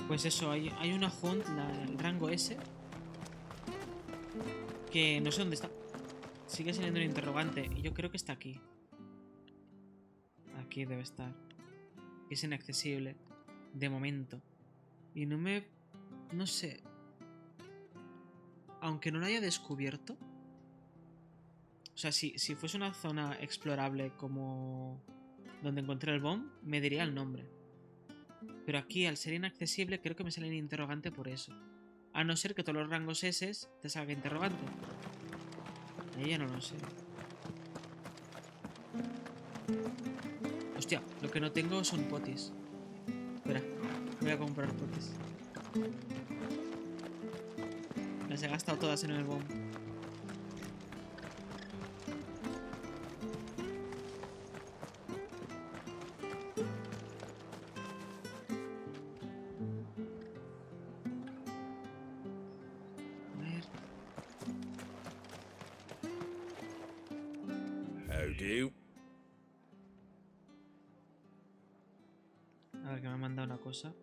Pues eso, hay una hunt, el rango S, que no sé dónde está. Sigue saliendo un interrogante y yo creo que está aquí. Aquí debe estar. Es inaccesible de momento. Y no sé. Aunque no lo haya descubierto. O sea, si fuese una zona explorable como donde encontré el bomb, me diría el nombre. Pero aquí, al ser inaccesible, creo que me sale un interrogante por eso. A no ser que todos los rangos S te salga interrogante. Ahí ya no lo sé. Hostia, lo que no tengo son potis. Espera, voy a comprar potis. Las he gastado todas en el bomb. A ver, que me ha mandado una cosa.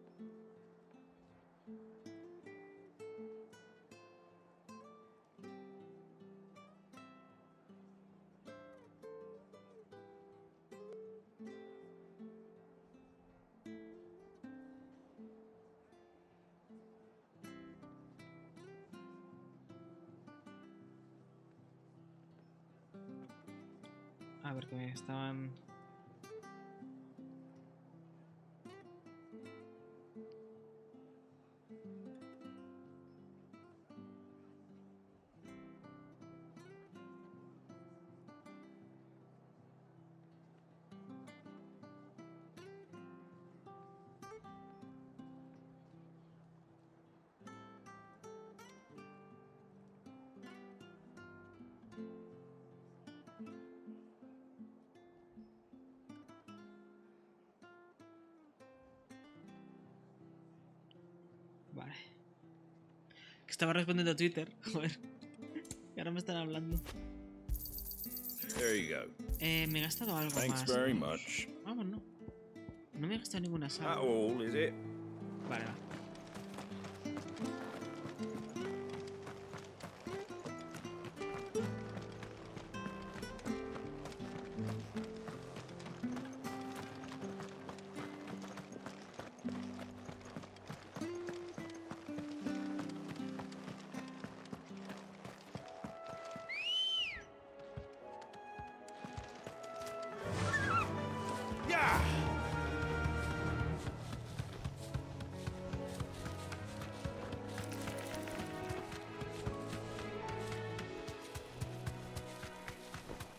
A ver, que me estaban... Vale. Que estaba respondiendo a Twitter. Joder. Y ahora me están hablando. There you go. Me he gastado algo Thanks más. very much. Vamos, no. No me he gastado ninguna sal. That all, is it? Vale, va.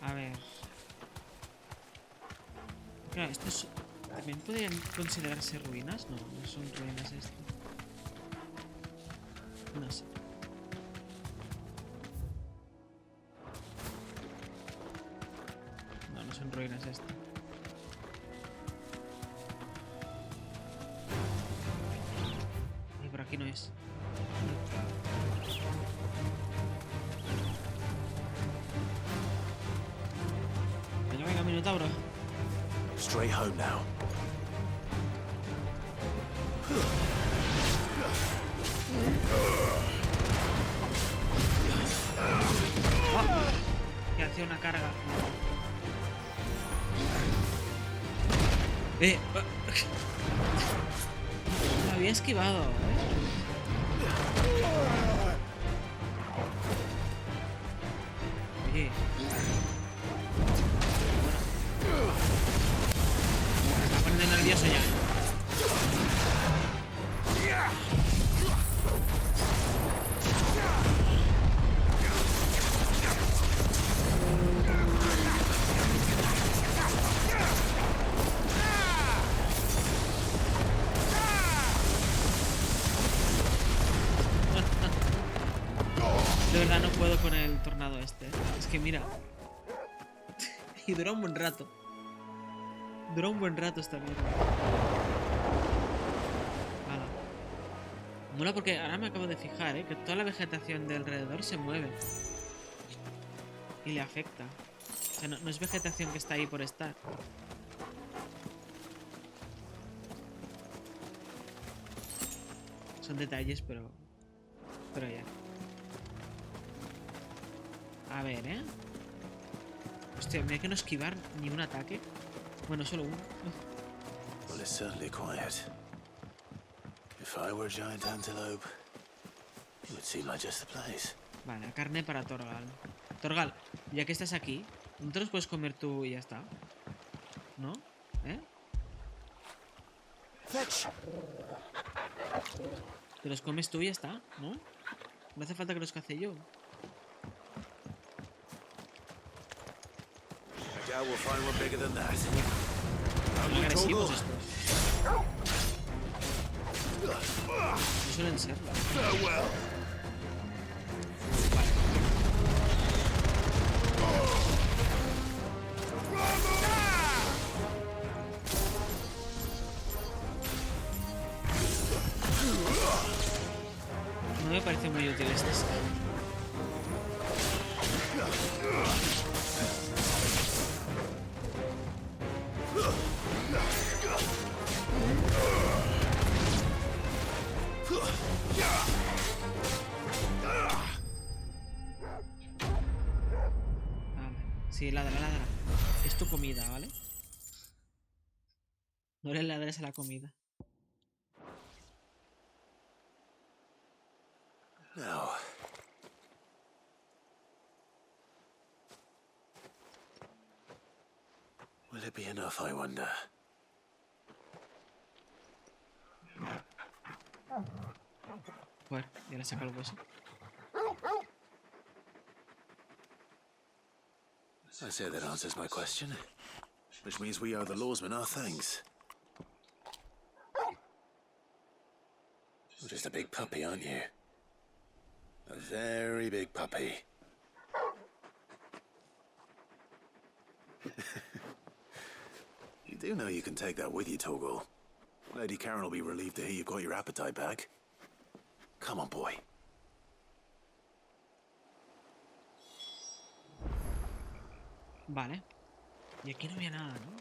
A ver. Claro, estos también podrían considerarse ruinas. No, no son ruinas esto. No sé. No, no son ruinas esto. Y por aquí no es. Venga, venga, Minotauro. Straight home now. ¡Oh! Que hacía una carga. Me había esquivado, Oye. Me está poniendo nervioso ya. De verdad no puedo con el tornado este. Es que mira. Y dura un buen rato. Dura un buen rato esta mierda. Hala. Mola porque ahora me acabo de fijar, que toda la vegetación de alrededor se mueve. Y le afecta. O sea, no es vegetación que está ahí por estar. Son detalles, pero ya. A ver, Hostia, mira que no esquivar ni un ataque. Bueno, solo uno. Well, it's certainly quiet. If I were a giant antelope, it would seem like just the place. Vale, carne para Torgal. Torgal, ya que estás aquí, ¿no te los puedes comer tú y ya está? ¿No? Fetch. Te los comes tú y ya está, ¿no? No hace falta que los cace yo. I doubt we'll find one bigger than that. Son agresivos estos. No suelen serlo. No me parece muy útil este. Sí, ladra. Es tu comida, ¿vale? No le ladres a la comida. Now. Will it be enough, I wonder? Bueno, ya le saca el hueso. I say that answers my question. Which means we owe the lawsman our thanks. You're just a big puppy, aren't you? A very big puppy. You do know you can take that with you, Torgal. Lady Karen will be relieved to hear you got your appetite back. Come on, boy. Vale. Y aquí no había nada, ¿no?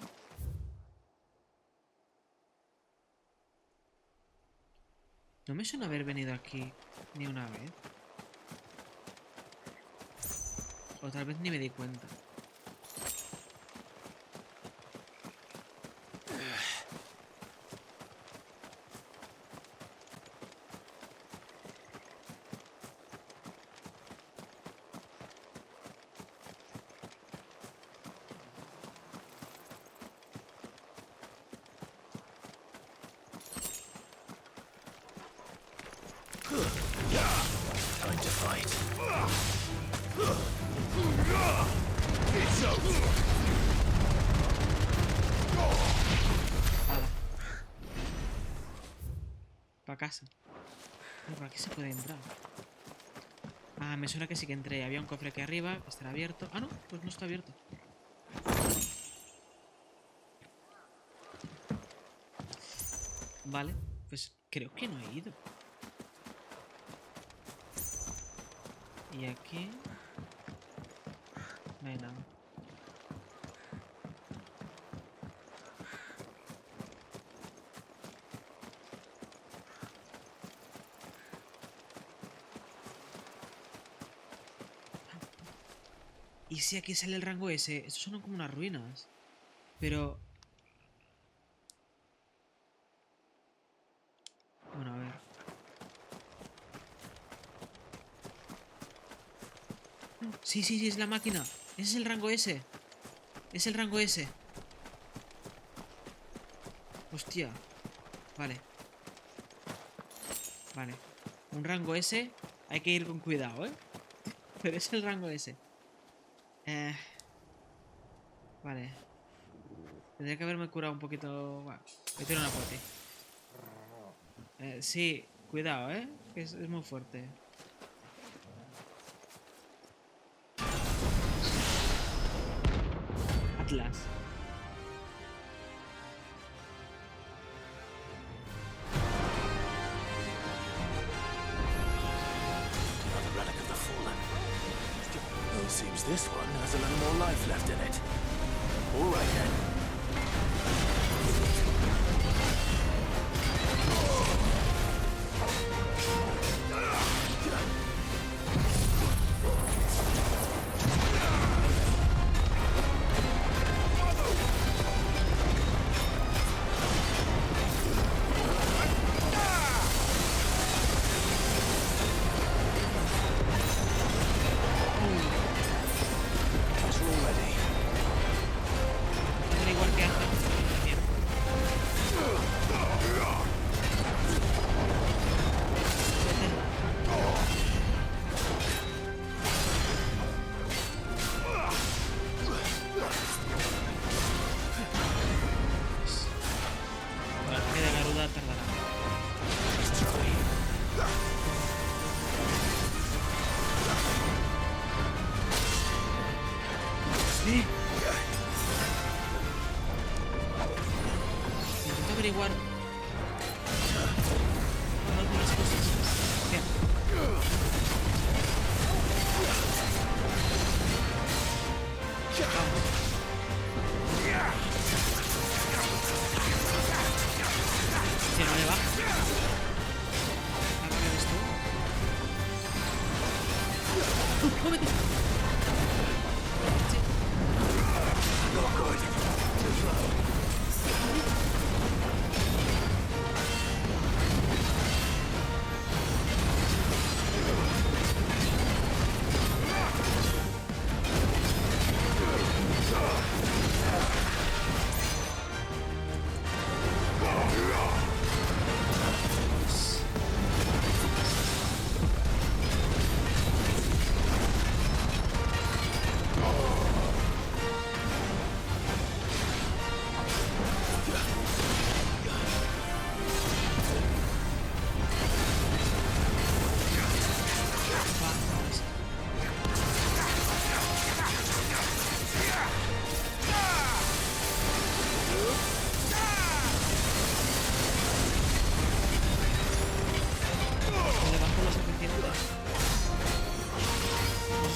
No me suena haber venido aquí ni una vez. O tal vez ni me di cuenta. Time to fight. Pa' casa. Por aquí se puede entrar. Ah, me suena que sí que entré. Había un cofre aquí arriba. Estará abierto. Ah, no, pues no está abierto. Vale, pues creo que no he ido. Y aquí no hay nada. ¿Y si aquí sale el rango ese? Estos son como unas ruinas. Pero... bueno, a ver. Sí, sí, sí, es la máquina. Ese es el rango S. Es el rango S. Hostia. Vale. Vale. Un rango S. Hay que ir con cuidado, ¿eh? Pero es el rango S. Vale. Tendría que haberme curado un poquito. Bueno, voy a tirar una pote. Sí, cuidado, ¿eh? Que es muy fuerte. Atlas. Another relic of the fallen. Well, it seems this one has a little more life left in it. All right then.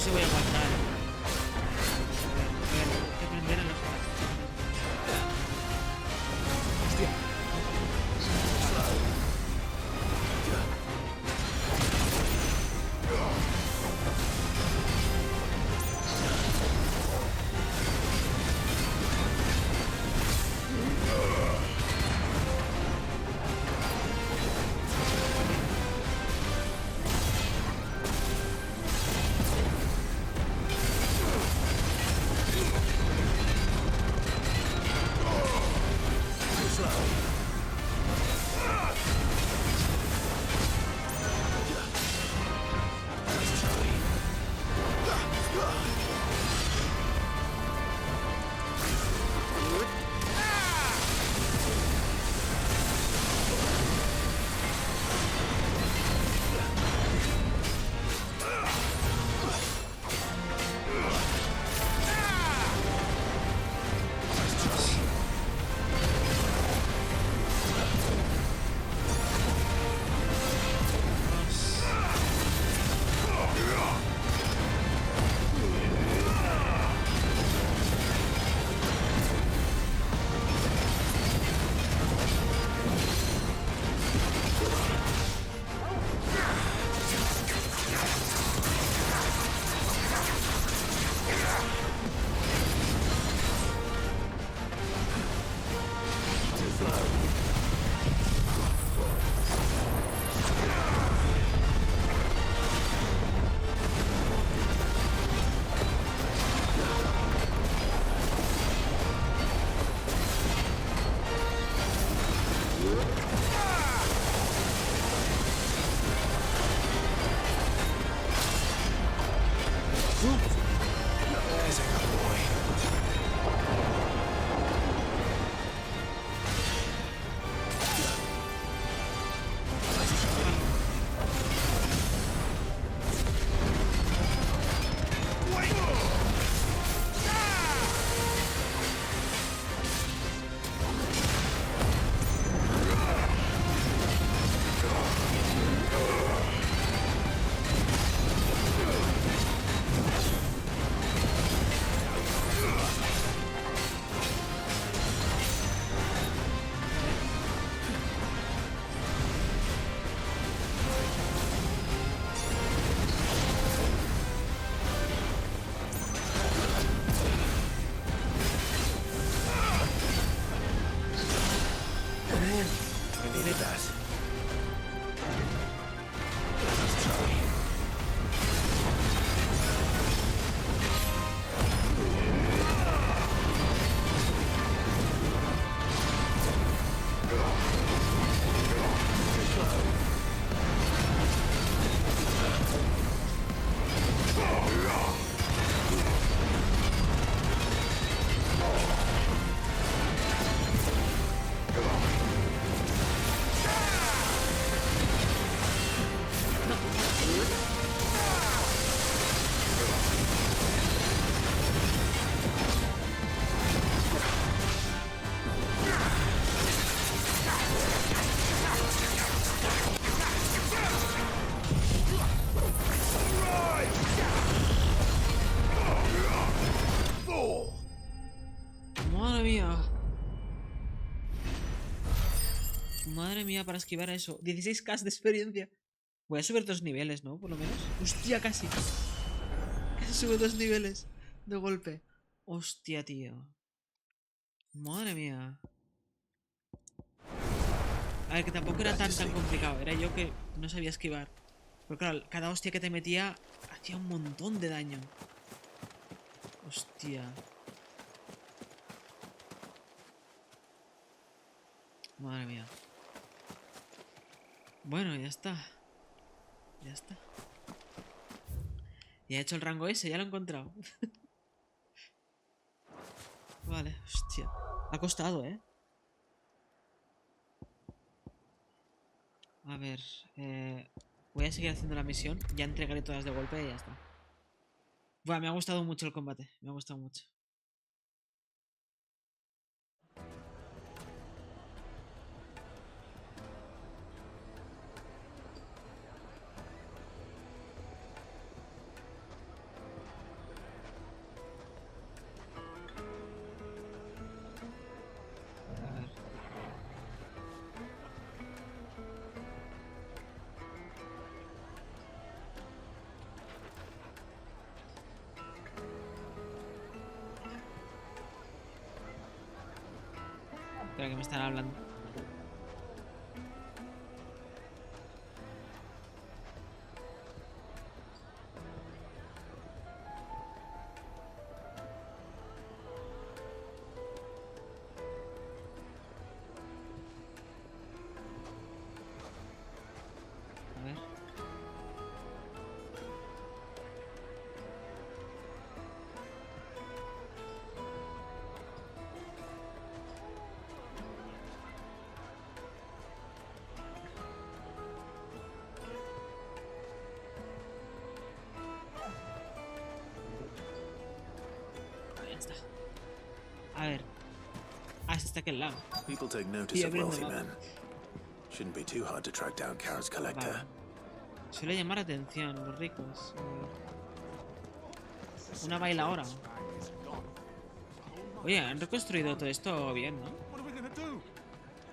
si voy a aguantar. A ver, hay que aprender a los... Hostia. Madre mía, para esquivar eso. 16k de experiencia. Voy a subir 2 niveles, ¿no? Por lo menos. Hostia, casi. Casi sube 2 niveles de golpe. Hostia, tío. Madre mía. A ver, que tampoco era tan complicado. Era yo que no sabía esquivar. Pero claro, cada hostia que te metía hacía un montón de daño. Hostia. Madre mía. Bueno, ya está. Ya está. Ya he hecho el rango ese, ya lo he encontrado. Vale, hostia. Ha costado, ¿eh? A ver, voy a seguir haciendo la misión. Ya entregaré todas de golpe y ya está. Bueno, me ha gustado mucho el combate. Me ha gustado mucho. Espera, que me están hablando. A ver. Ya está. A ver. Ah, este está aquí al lado. People take notice of wealthy men. Shouldn't be too hard to track down Kara's collector. Vale. Suele llamar atención los ricos. Una bailaora. Oye, han reconstruido todo esto bien, ¿no?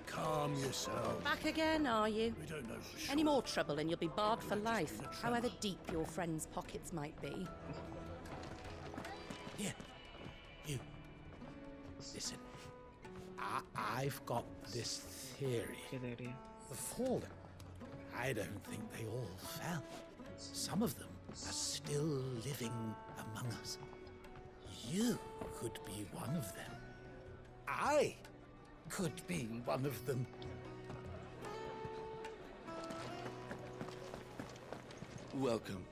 Calm yourself. Back again, are you? We don't know for sure. Any more trouble and you'll be barred for life, however deep your friends' pockets might be. Here, you. Listen, I've got this theory. ¿Qué teoría? The fallen. I don't think they all fell. Some of them are still living among us. You could be one of them. I could be one of them. Welcome.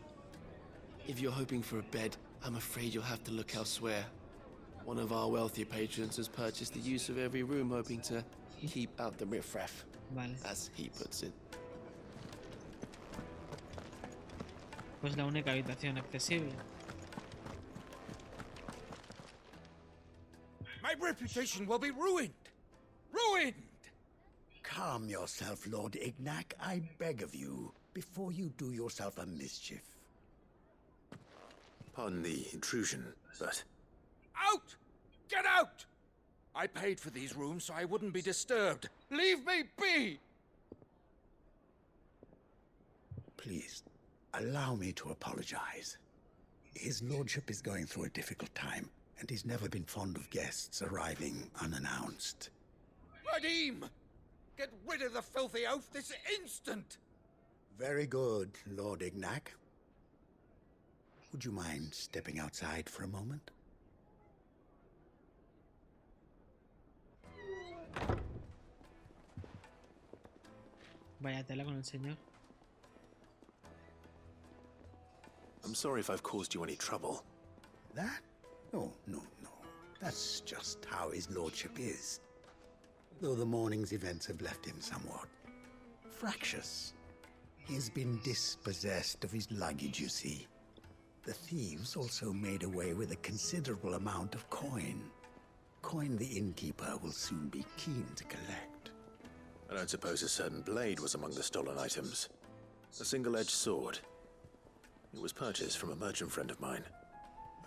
If you're hoping for a bed, I'm afraid you'll have to look elsewhere. One of our wealthier patrons has purchased the use of every room, hoping to keep out the riffraff, Vale. as he puts it. Pues la única habitación accesible. My reputation will be ruined! Ruined! Calm yourself, Lord Ignac, I beg of you, before you do yourself a mischief. Pardon the intrusion, but Out! Get out! I paid for these rooms so I wouldn't be disturbed. Leave me be! Please, allow me to apologize. His lordship is going through a difficult time, and he's never been fond of guests arriving unannounced. Radim! Get rid of the filthy oaf this instant! Very good, Lord Ignac. Would you mind stepping outside for a moment? Vaya tela con el señor. I'm sorry if I've caused you any trouble. That? No. That's just how his lordship is. Though the morning's events have left him somewhat fractious. He's been dispossessed of his luggage, you see. The thieves also made away with a considerable amount of coin. Coin the innkeeper will soon be keen to collect. I don't suppose a certain blade was among the stolen items. A single-edged sword. It was purchased from a merchant friend of mine.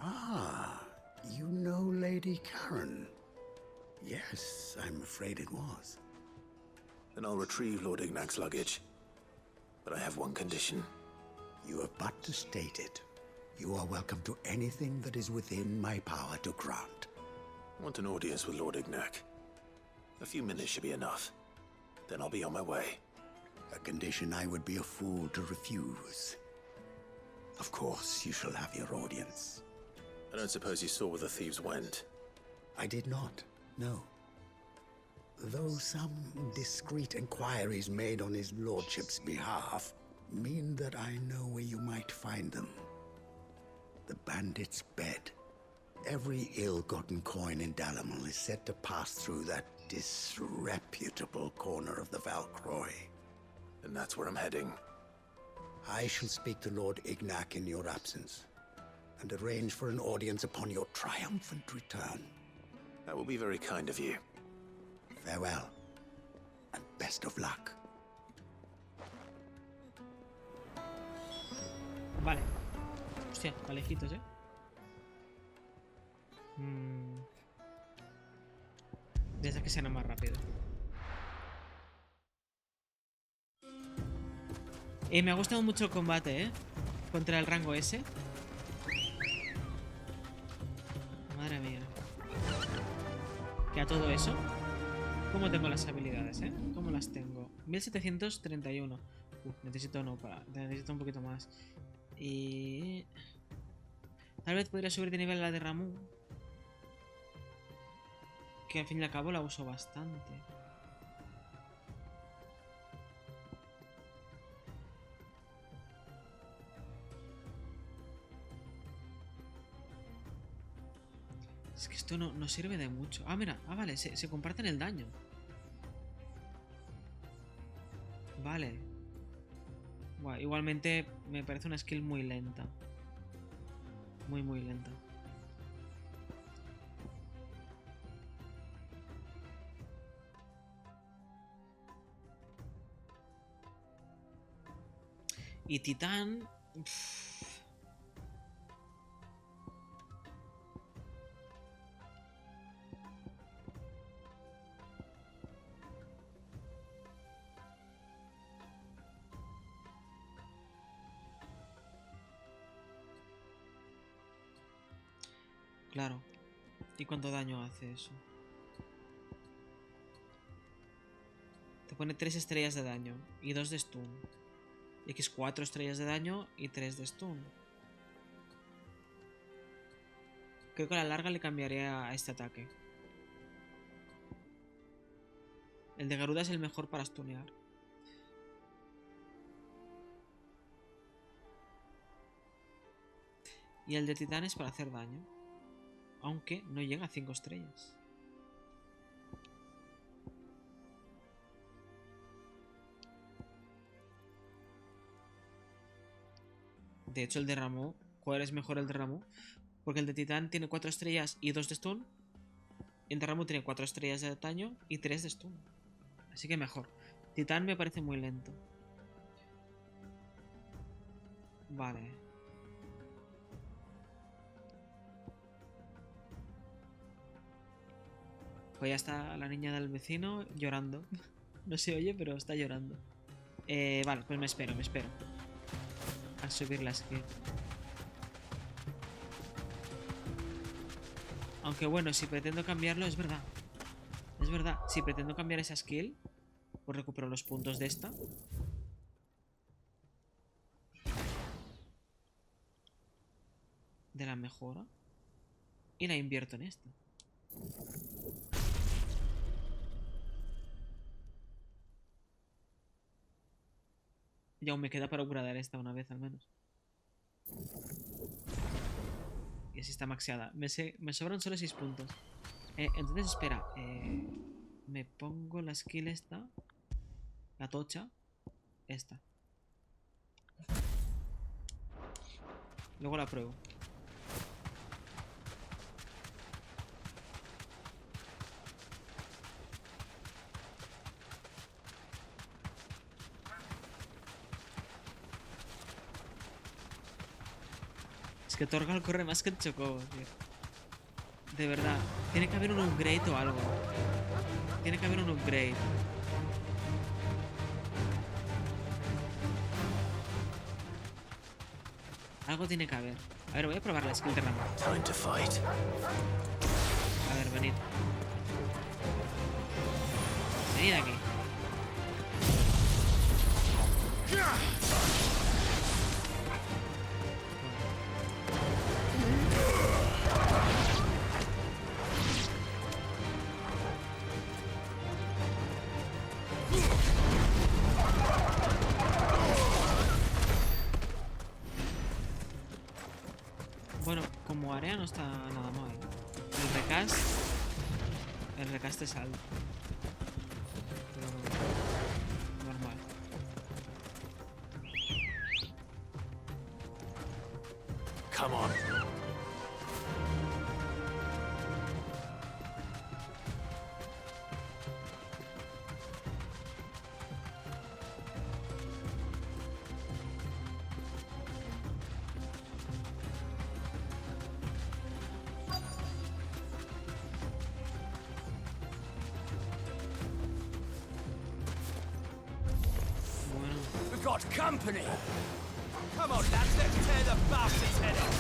Ah, you know Lady Karen. Yes, I'm afraid it was. Then I'll retrieve Lord Ignac's luggage. But I have one condition. You have but to state it. You are welcome to anything that is within my power to grant. I want an audience with Lord Ignac. A few minutes should be enough. Then I'll be on my way. A condition I would be a fool to refuse. Of course, you shall have your audience. I don't suppose you saw where the thieves went. I did not, no. Though some discreet inquiries made on his lordship's behalf mean that I know where you might find them. The bandit's bed. Every ill-gotten coin in Dalamal is said to pass through that disreputable corner of the Valcroy. And that's where I'm heading. I shall speak to Lord Ignac in your absence, and arrange for an audience upon your triumphant return. That will be very kind of you. Farewell, and best of luck. Vale. Hostia, va lejitos, ¿eh? De esas que sean más rápido. Me ha gustado mucho el combate, ¿eh? Contra el rango S. Madre mía. ¿Qué a todo eso? cómo tengo las habilidades, ¿eh? ¿Cómo las tengo? 1731. Necesito necesito un poquito más. Y... tal vez podría subir de nivel la de Ramu. Que al fin y al cabo la uso bastante. Es que esto no sirve de mucho. Ah, mira. Ah, vale. Se comparten el daño. Vale. Buah, igualmente me parece una skill muy lenta. Muy lenta. Y Titán... Claro. ¿Y cuánto daño hace eso? Te pone 3 estrellas de daño y 2 de stun. Y aquí es 4 estrellas de daño y 3 de stun. Creo que a la larga le cambiaría a este ataque. El de Garuda es el mejor para stunear. Y el de Titán es para hacer daño. Aunque no llega a 5 estrellas. De hecho, el de Ramu, ¿cuál es mejor el de Ramu? Porque el de Titán tiene 4 estrellas y 2 de stun. Y el de Ramu tiene 4 estrellas de daño y 3 de stun. Así que mejor. Titán me parece muy lento. Vale. Pues ya está la niña del vecino llorando. No se oye, pero está llorando. Vale, pues me espero. A subir la skill. Aunque bueno, si pretendo cambiarlo, es verdad. Es verdad, si pretendo cambiar esa skill, pues recupero los puntos de esta. De la mejora. Y la invierto en esta. Y aún me queda para upgradear esta una vez al menos. Y así está maxeada. Me sobran solo 6 puntos. Entonces espera. Me pongo la skill esta. La tocha. Esta. Luego la pruebo. Es que Torgal corre más que el Chocobo, tío. De verdad. Tiene que haber un upgrade o algo. Tiene que haber un upgrade. Algo tiene que haber. A ver, voy a probar la skill de Ramón. A ver, venid. Venid aquí. Bueno, como área no está nada mal. El recast es alto. Pero normal. Come on. We've got company. Come on, lads, let's tear the bastard's head off.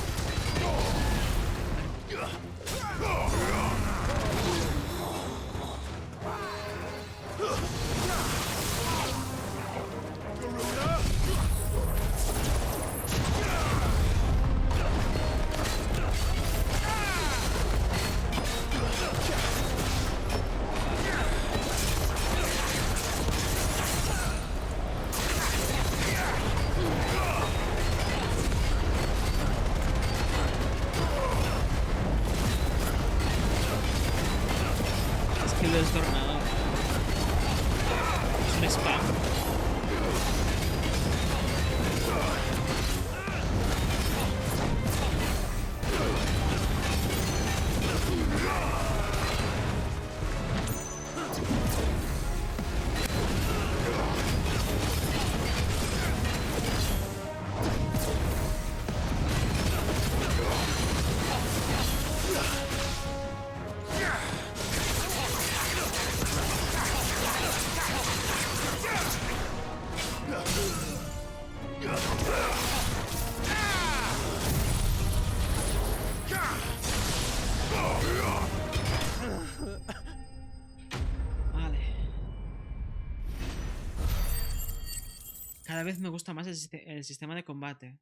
cada vez me gusta más el sistema de combate.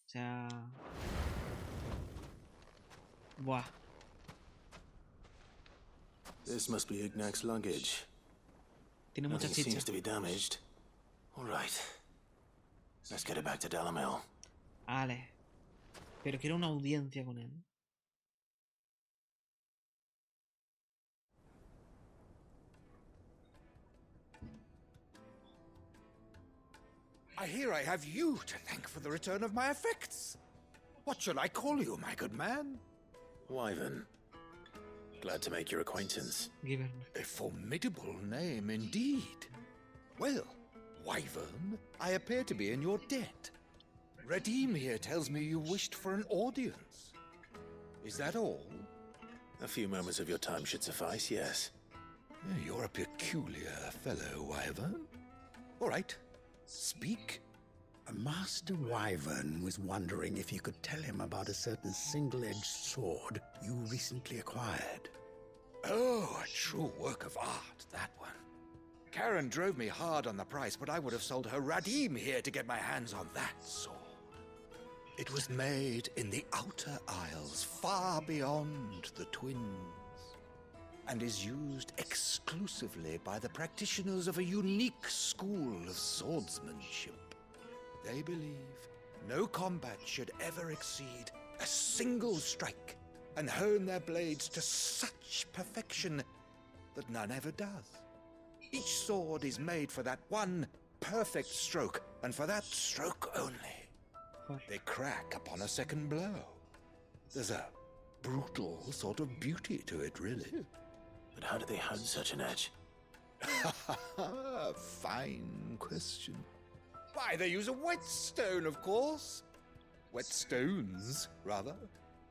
O sea... Buah. This must be Ignac's luggage. Tiene mucha Nothing chicha. seems to be damaged. All right. Let's get it back to Dalamil. Vale. Pero quiero una audiencia con él. I hear I have you to thank for the return of my effects. What shall I call you, my good man? Wyvern. Glad to make your acquaintance. Given. A formidable name indeed. Well, Wyvern, I appear to be in your debt. Redeem here tells me you wished for an audience. Is that all? A few moments of your time should suffice, yes. You're a peculiar fellow, Wyvern. All right, speak. Master Wyvern was wondering if you could tell him about a certain single-edged sword you recently acquired. Oh, a true work of art, that one. Karen drove me hard on the price, but I would have sold her Radim here to get my hands on that sword. It was made in the Outer Isles, far beyond the Twins, and is used exclusively by the practitioners of a unique school of swordsmanship. They believe no combat should ever exceed a single strike, and hone their blades to such perfection that none ever does. Each sword is made for that one perfect stroke, and for that stroke only. They crack upon a second blow. There's a brutal sort of beauty to it, really. But how do they hone such an edge? Fine question. Why, they use a whetstone, of course. Whetstones, rather.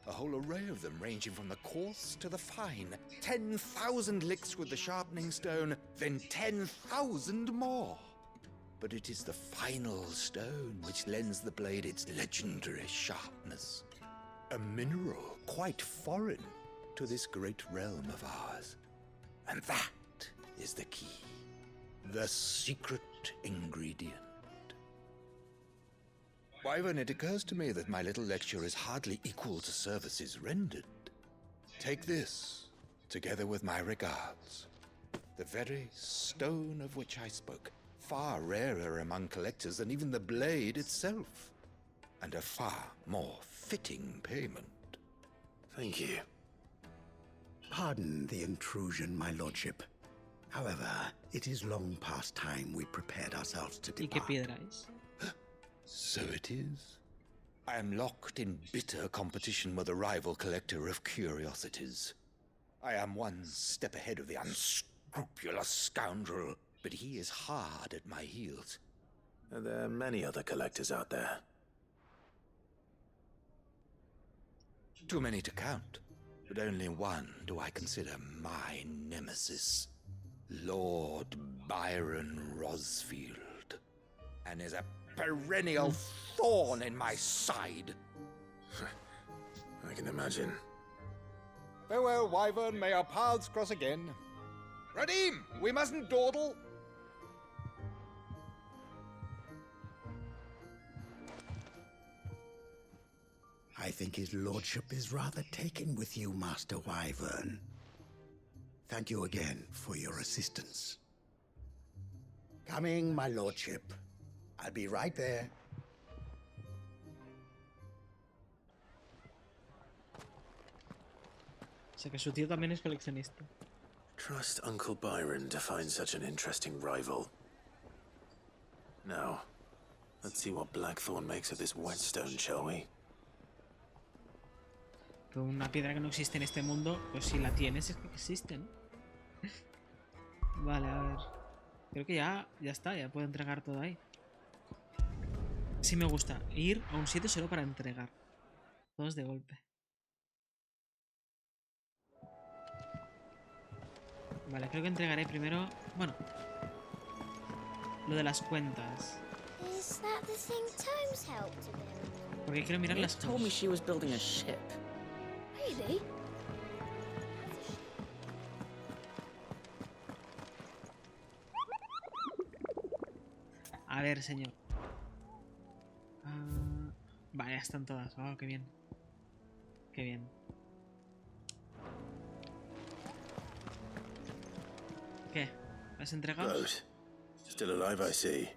A whole array of them, ranging from the coarse to the fine. 10,000 licks with the sharpening stone, then 10,000 more. But it is the final stone which lends the blade its legendary sharpness. A mineral quite foreign to this great realm of ours. And that is the key. The secret ingredient. Wyvern, it occurs to me that my little lecture is hardly equal to services rendered. Take this, together with my regards. The very stone of which I spoke, far rarer among collectors than even the blade itself, and a far more fitting payment. Thank you. Pardon the intrusion, my lordship. However, it is long past time we prepared ourselves to ¿Y qué depart. piedra es? So it is. I am locked in bitter competition with a rival collector of curiosities. I am one step ahead of the unscrupulous scoundrel, but he is hard at my heels. Are there many other collectors out there? Too many to count, but only one do I consider my nemesis. Lord Byron Rosfield. And is a perennial thorn in my side. I can imagine. Farewell, Wyvern. May our paths cross again. Radim, we mustn't dawdle. I think his lordship is rather taken with you, Master Wyvern. Thank you again for your assistance. Coming, my lordship. I'll be right there. O sea que su tío también es coleccionista. Trust Uncle Byron to find such an interesting rival. Now, let's see what Blackthorn makes of this whetstone, shall we? Pero una piedra que no existe en este mundo, pues si la tienes es que existe, ¿no? Vale, a ver. Creo que ya está, ya puedo entregar todo ahí. Sí me gusta ir a un sitio solo para entregar. Todos de golpe. Vale, creo que entregaré primero... Bueno. Lo de las cuentas. Is that the thing Tomes helped to build? Porque quiero mirar las told me cosas. she was building a ship. Really? A ver, señor. Vale, ya están todas. Oh, qué bien. Qué bien. ¿Qué? ¿Has entregado? Rose. Still alive, I see.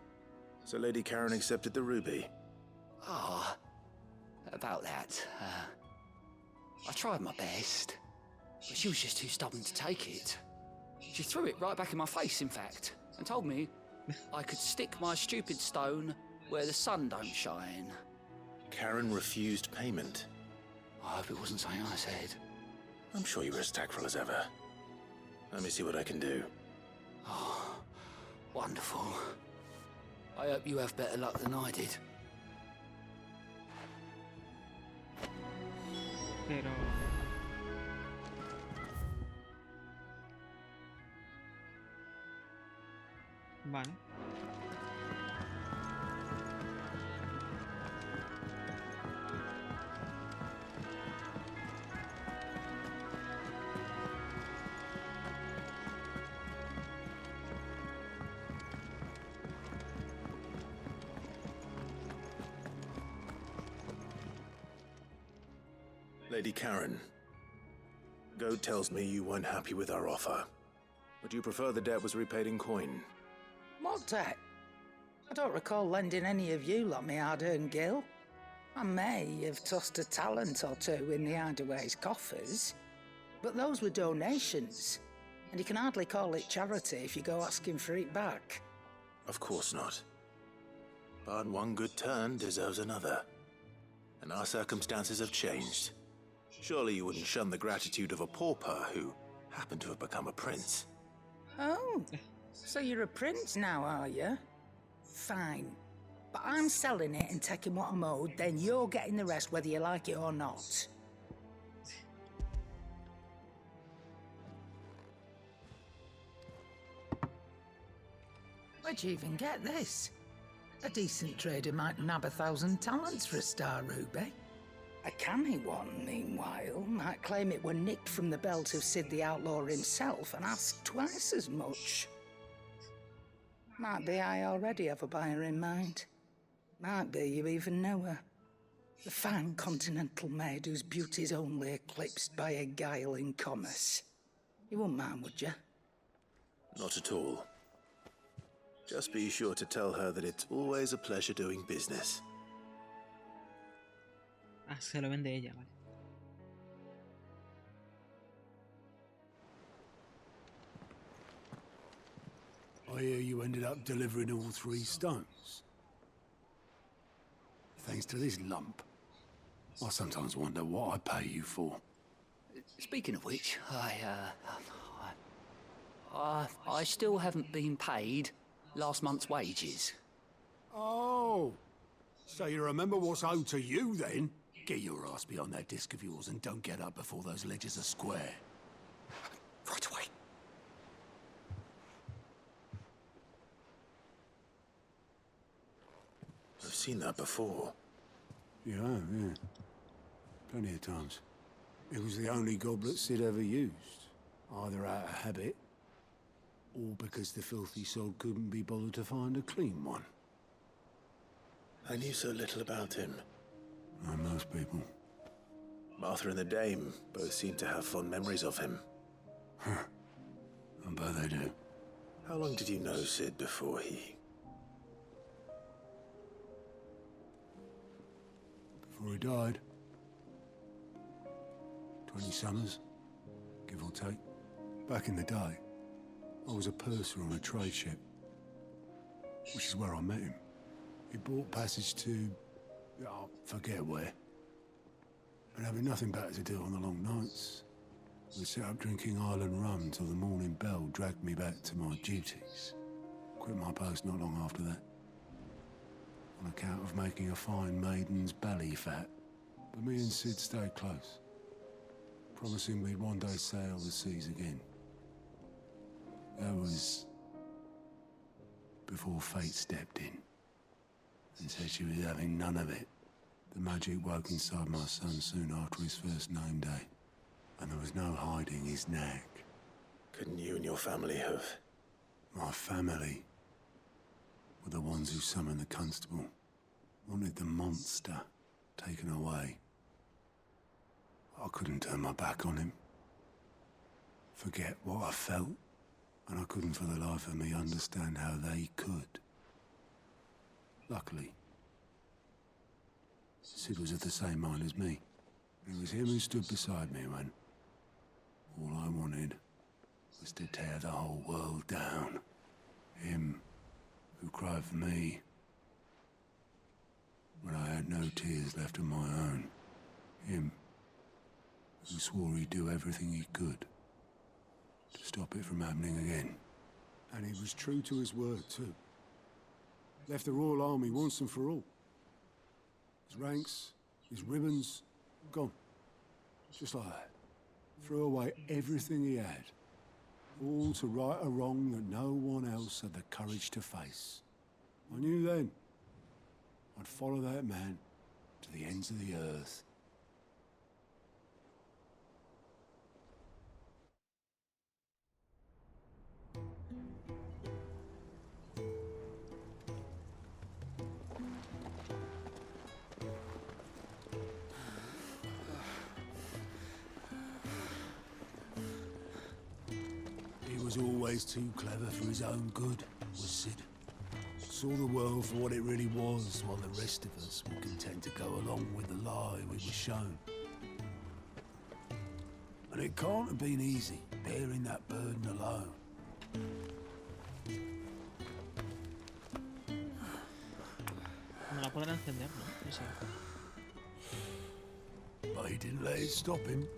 So Lady Karen accepted the ruby. Ah, about that. I tried my best, but she was just too stubborn to take it. She threw it right back in my face, in fact, and told me I could stick my stupid stone where the sun don't shine. Karen refused payment. I hope it wasn't something I said. I'm sure you were as tactful as ever. Let me see what I can do. Oh, wonderful. I hope you have better luck than I did. Pero... Vale. Lady Karen, Goat tells me you weren't happy with our offer. Would you prefer the debt was repaid in coin? What debt? I don't recall lending any of you lot me hard-earned gil. I may have tossed a talent or two in the Hideaway's coffers, but those were donations, and you can hardly call it charity if you go asking for it back. Of course not. But one good turn deserves another. And our circumstances have changed. Surely you wouldn't shun the gratitude of a pauper who happened to have become a prince. Oh, so you're a prince now, are you? Fine. But I'm selling it and taking what I'm owed, then you're getting the rest whether you like it or not. Where'd you even get this? A decent trader might nab 1,000 talents for a star ruby. A canny one, meanwhile, might claim it were nicked from the belt of Sid the Outlaw himself and ask twice as much. Might be I already have a buyer in mind. Might be you even know her. The fine continental maid whose beauty's only eclipsed by a guile in commerce. You wouldn't mind, would you? Not at all. Just be sure to tell her that it's always a pleasure doing business. Ah, se lo vende ella, vale. I hear you ended up delivering all 3 stones. Thanks to this lump. I sometimes wonder what I pay you for. Speaking of which, I still haven't been paid last month's wages. Oh, so you remember what's owed to you then? Get your ass behind that disc of yours and don't get up before those ledgers are square. Right away. I've seen that before. Yeah, yeah. Plenty of times. It was the only goblet Sid ever used. Either out of habit, or because the filthy soul couldn't be bothered to find a clean one. I knew so little about him. Like most people. Martha and the Dame both seem to have fond memories of him. Huh. I bet they do. How long did you know Sid before he... Before he died. 20 summers, give or take. Back in the day, I was a purser on a trade ship, which is where I met him. He bought passage to... oh, forget where. But having nothing better to do on the long nights, we set up drinking island rum till the morning bell dragged me back to my duties. Quit my post not long after that. On account of making a fine maiden's belly fat. But me and Sid stayed close, promising we'd one day sail the seas again. That was before fate stepped in and said she was having none of it. The magic woke inside my son soon after his first name day, and there was no hiding his knack. Couldn't you and your family have... My family were the ones who summoned the constable Wanted the monster taken away. I couldn't turn my back on him. Forget what I felt, and I couldn't for the life of me understand how they could. Luckily, Sid was of the same mind as me. It was him who stood beside me when all I wanted was to tear the whole world down. Him who cried for me when I had no tears left of my own. Him who swore he'd do everything he could to stop it from happening again. And he was true to his word, too. Left the Royal Army once and for all. His ranks, his ribbons, gone. Just like that. Threw away everything he had. All to right a wrong that no one else had the courage to face. I knew then I'd follow that man to the ends of the earth. He was always too clever for his own good, was Sid. Saw the world for what it really was, while the rest of us were content to go along with the lie we were shown. And it can't have been easy, bearing that burden alone. No la podrá encender, ¿no? Esa. But he didn't let it stop him.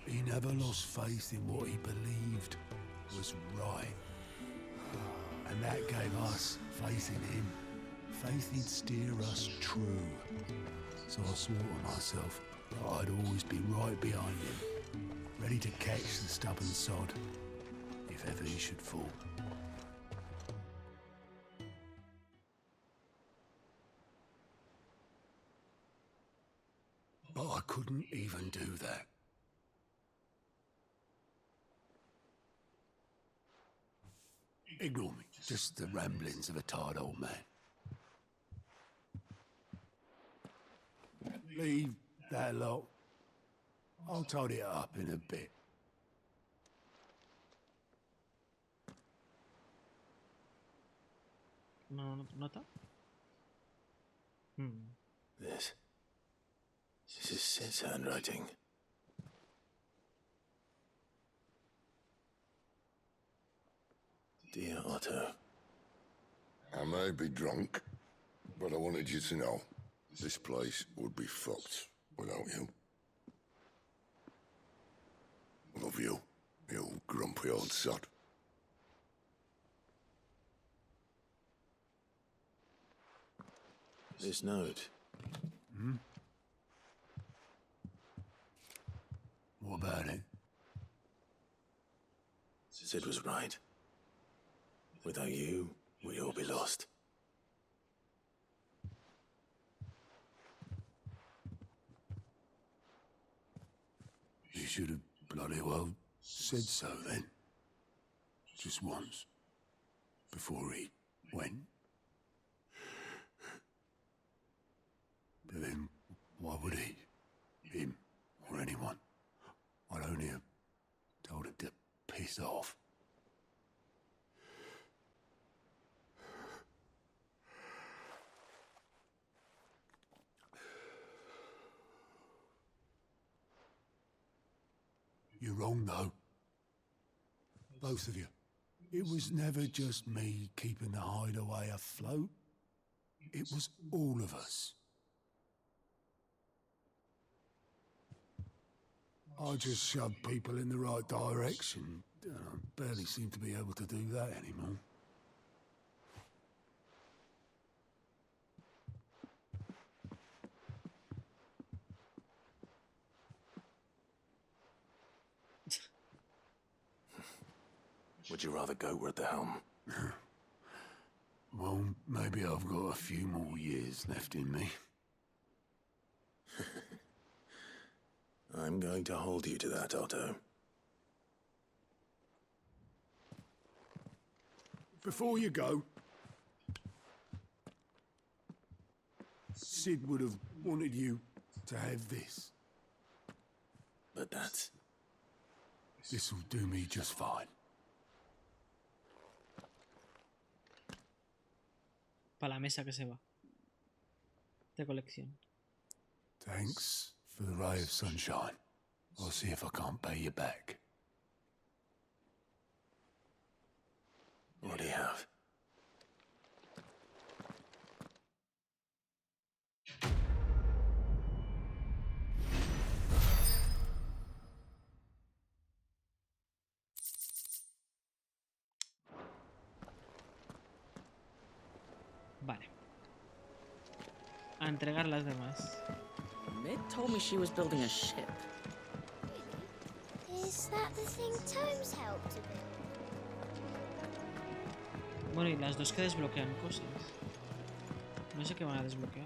He never lost faith in what he believed was right. And that gave us faith in him. Faith he'd steer us true. So I swore to myself that I'd always be right behind him, ready to catch the stubborn sod, if ever he should fall. But I couldn't even do that. Ignore me. Just the ramblings of a tired old man. Leave that lot. I'll tidy it up in a bit. No nota. This is Sid's handwriting. Dear Otto. I may be drunk, but I wanted you to know this place would be fucked without you. Love you, you grumpy old sod. This note. What about it? Sid was right. Without you, we'd all be lost. You should have bloody well said so then. Just once. Before he went. But then, why would he? Him, or anyone? I'd only have told him to piss off. You're wrong, though. Both of you. It was never just me keeping the hideaway afloat. It was all of us. I just shoved people in the right direction. I barely seem to be able to do that anymore. Would you rather go at the helm? Well, maybe I've got a few more years left in me. I'm going to hold you to that, Otto. Before you go, Sid would have wanted you to have this. But that's... This'll do me just fine. Para la mesa que se va. De colección. Thanks for the ray of sunshine. I'll see if I can't pay you back. What do you have? Vale. A entregar las demás. Mid told me she was building a ship. Is that the thing Tomes helped to build? Bueno, y las dos que desbloquean cosas. No sé qué van a desbloquear.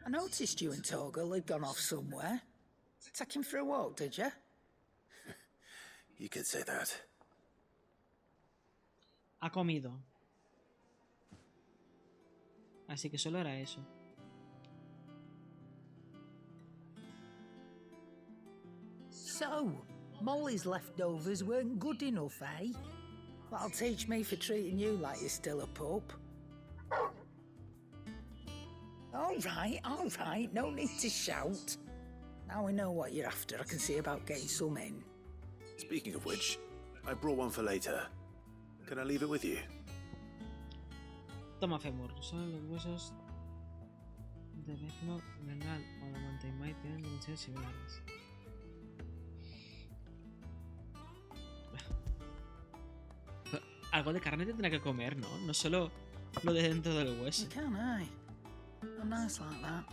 I noticed you and Torgal had gone off somewhere. Take him for a walk, did you? You could say that. Ha comido. Así que solo era eso. So, Molly's leftovers weren't good enough, eh? That'll teach me for treating you like you're still a pup. All right, no need to shout. Now we know what you're after, I can see about getting some in. Speaking of which, I brought one for later. Can I leave it with you? Toma fémur. Son los huesos de Décimo, legal o de Montemay tienen dimensiones similares. Algo de carne tendrá que comer, ¿no? No solo lo de dentro del hueso. You can, aye. Oh, nice like that.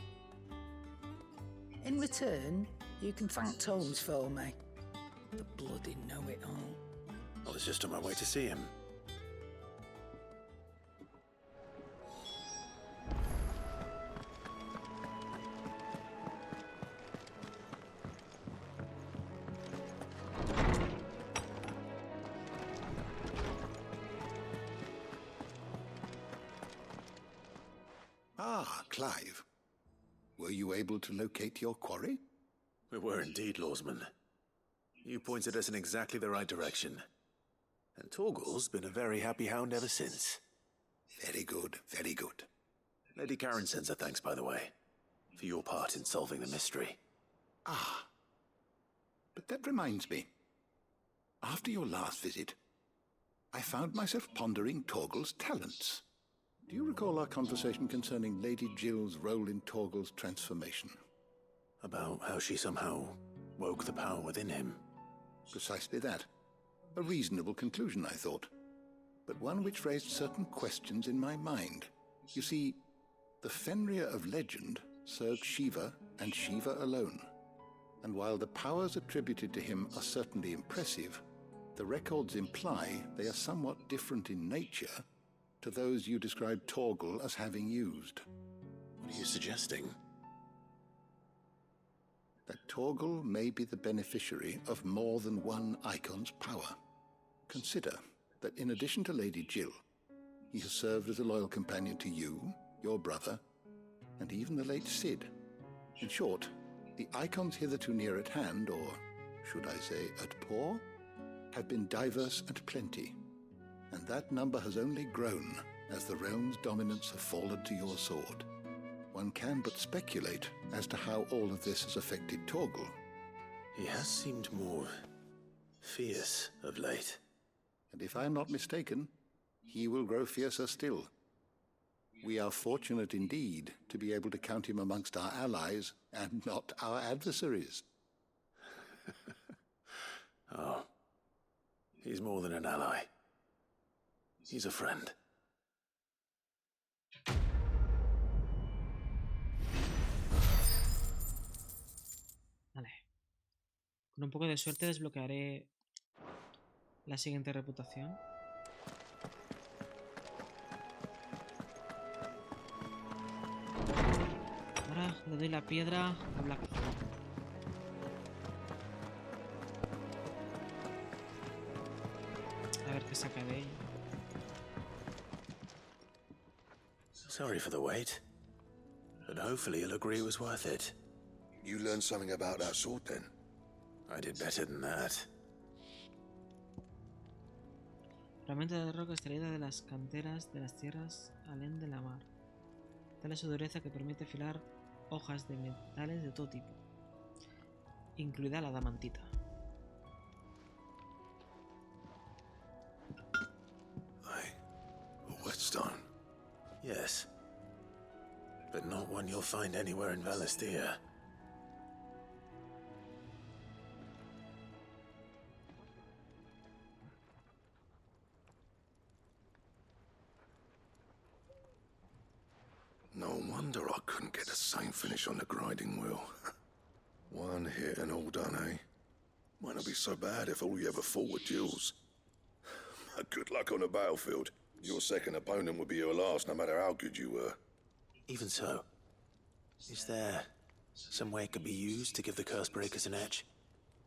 In return, you can thank Tomes for me. The bloody know-it-all. I was just on my way to see him. Ah, Clive. Were you able to locate your quarry? We were indeed, Lawsman. You pointed us in exactly the right direction. And Torgal's been a very happy hound ever since. Very good, very good. Lady Karen sends her thanks, by the way, for your part in solving the mystery. Ah. But that reminds me. After your last visit, I found myself pondering Torgal's talents. Do you recall our conversation concerning Lady Jill's role in Torgal's transformation? About how she somehow woke the power within him. Precisely that. A reasonable conclusion, I thought. But one which raised certain questions in my mind. You see, the Fenrir of legend served Shiva and Shiva alone. And while the powers attributed to him are certainly impressive, the records imply they are somewhat different in nature to those you described Torgal as having used. What are you suggesting? That Torgal may be the beneficiary of more than one icon's power. Consider that in addition to Lady Jill, he has served as a loyal companion to you, your brother, and even the late Sid. In short, the icons hitherto near at hand, or should I say at paw, have been diverse and plenty, and that number has only grown as the realm's dominance have fallen to your sword. One can but speculate as to how all of this has affected Torgal. He has seemed more fierce of late. And if I am not mistaken, he will grow fiercer still. We are fortunate indeed to be able to count him amongst our allies and not our adversaries. Oh, he's more than an ally. He's a friend. Vale. Con un poco de suerte desbloquearé la siguiente reputación. Ahora le doy la piedra a Black. A ver qué saca de ella. Sorry for the wait. But hopefully you'll agree it was worth it. You learned something about that sword then? I did better than that. Fragmento de roca extraída de las canteras de las tierras alén de la mar. Tal es su dureza que permite afilar hojas de metales de todo tipo, incluida la damantita. A whetstone? Yes. But not one you'll find anywhere in Valisthea. No wonder I couldn't get the same finish on the grinding wheel. One hit and all done, eh? Might not be so bad if all you ever fought were duels. Good luck on the battlefield. Your second opponent would be your last, no matter how good you were. Even so, is there some way it could be used to give the curse breakers an edge?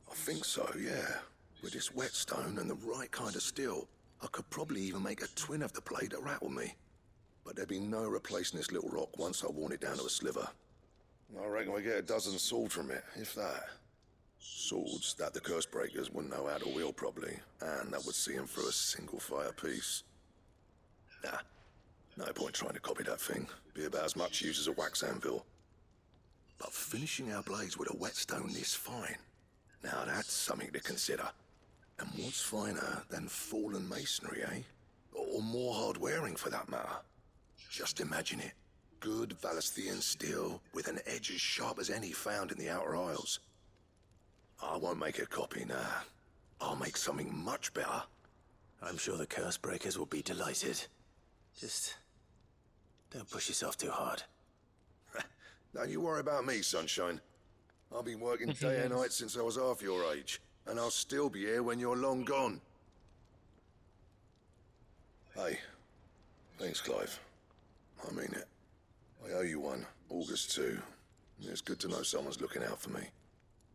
I think so, yeah. With this whetstone and the right kind of steel, I could probably even make a twin of the blade that rattled me. But there'd be no replacing this little rock once I worn it down to a sliver. I reckon we get a dozen swords from it, if that. Swords that the curse breakers wouldn't know how to wield properly, and that would see them through a single fire piece. Nah, no point trying to copy that thing. Be about as much use as a wax anvil. But finishing our blades with a whetstone this fine, now that's something to consider. And what's finer than fallen masonry, eh? Or more hard-wearing, for that matter. Just imagine it. Good Valisthean steel with an edge as sharp as any found in the Outer Isles. I won't make a copy, nah. I'll make something much better. I'm sure the curse breakers will be delighted. Just don't push yourself too hard. Don't you worry about me, sunshine. I've been working day and night since I was half your age, and I'll still be here when you're long gone. Hey, thanks, Clive. I mean it. I owe you one, August too. It's good to know someone's looking out for me.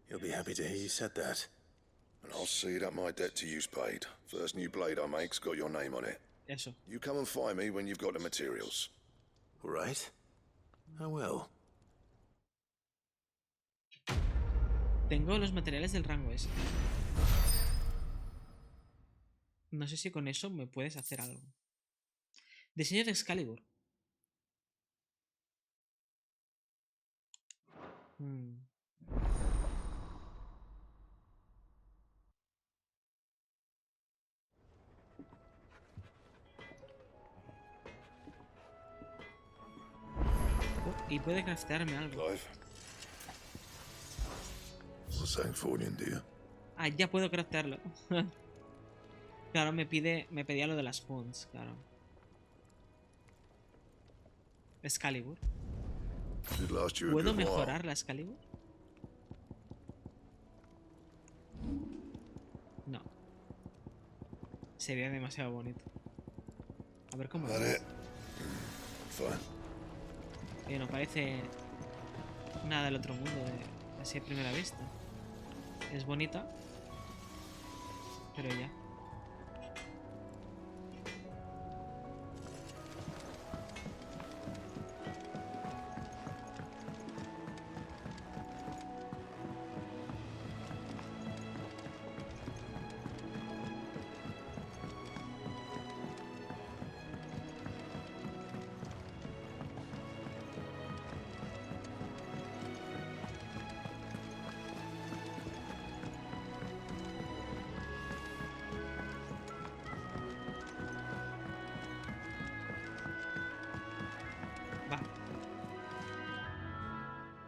You'll be happy to hear you said that. And I'll see that my debt to you's paid. First new blade I make's got your name on it. Eso. You come and find me when you've got the materials. All right. I will. Tengo los materiales del rango ese. No sé si con eso me puedes hacer algo. Diseño de Excalibur. Y puede craftearme algo. Clive. What's that for you, dear? Ah, ya puedo craftearlo. Claro, me pedía lo de las fonts, claro. Excalibur. ¿Puedo mejorar la Excalibur? No. Se ve demasiado bonito. A ver cómo lo ves. No parece nada del otro mundo de así a primera vista. Es bonita, pero ya.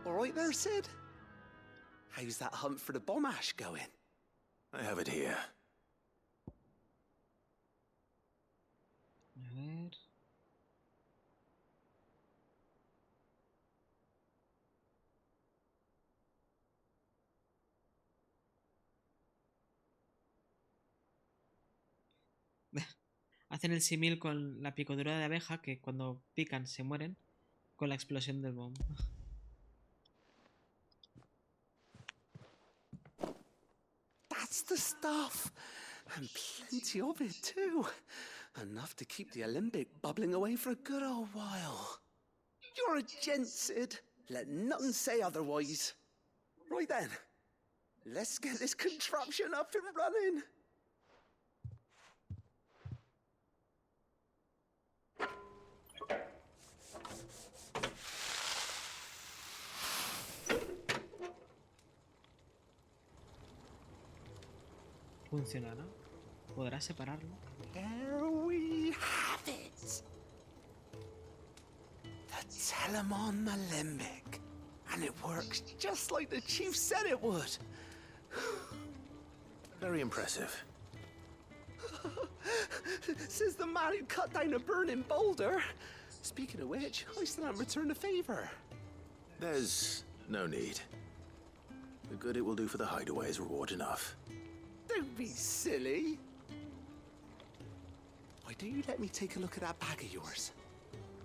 Right there, Sid? How's that hunt for the bomb ash going? I have it here. A ver. Hacen el símil con la picadura de abeja, que cuando pican se mueren, con la explosión del bomb. That's the stuff! And plenty of it, too. Enough to keep the Alembic bubbling away for a good old while. You're a gent, Sid. Let nothing say otherwise. Right then, let's get this contraption up and running. ¿Funcionará? ¿Podrás separarlo? Here we have it. The Telemon Alembic. And it works just like the chief said it would. Very impressive. Says the man who cut down a burning boulder. Speaking of which, I still haven't returned the favor. There's no need. The good it will do for the hideaway is reward enough. Don't be silly. Why don't you let me take a look at that bag of yours?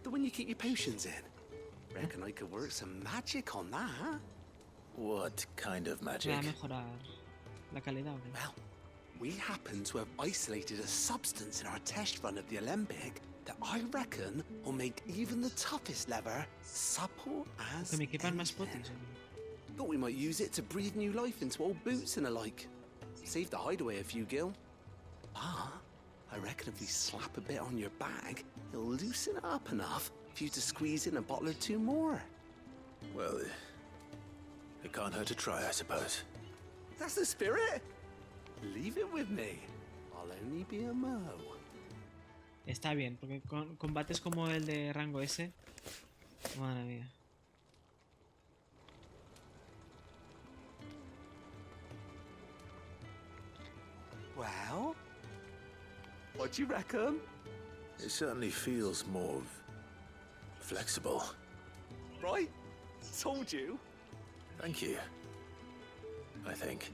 The one you keep your potions in. Reckon I could work some magic on that, huh? What kind of magic? Para mejorar la calidad. Well, we happen to have isolated a substance in our test run of the Alembic that I reckon will make even the toughest leather supple as anything. Thought we might use it to breathe new life into old boots and the like. Save the hideaway a few gil. Ah, I reckon if we slap a bit on your bag, it'll loosen it up enough for you to squeeze in a bottle or two more. Well, it can't hurt to try, I suppose. That's the spirit. Leave it with me. I'll only be a mo. Está bien, porque con combates como el de rango S. Madre mía. Well, what do you reckon? It certainly feels more flexible. Right? Told you. Thank you. I think.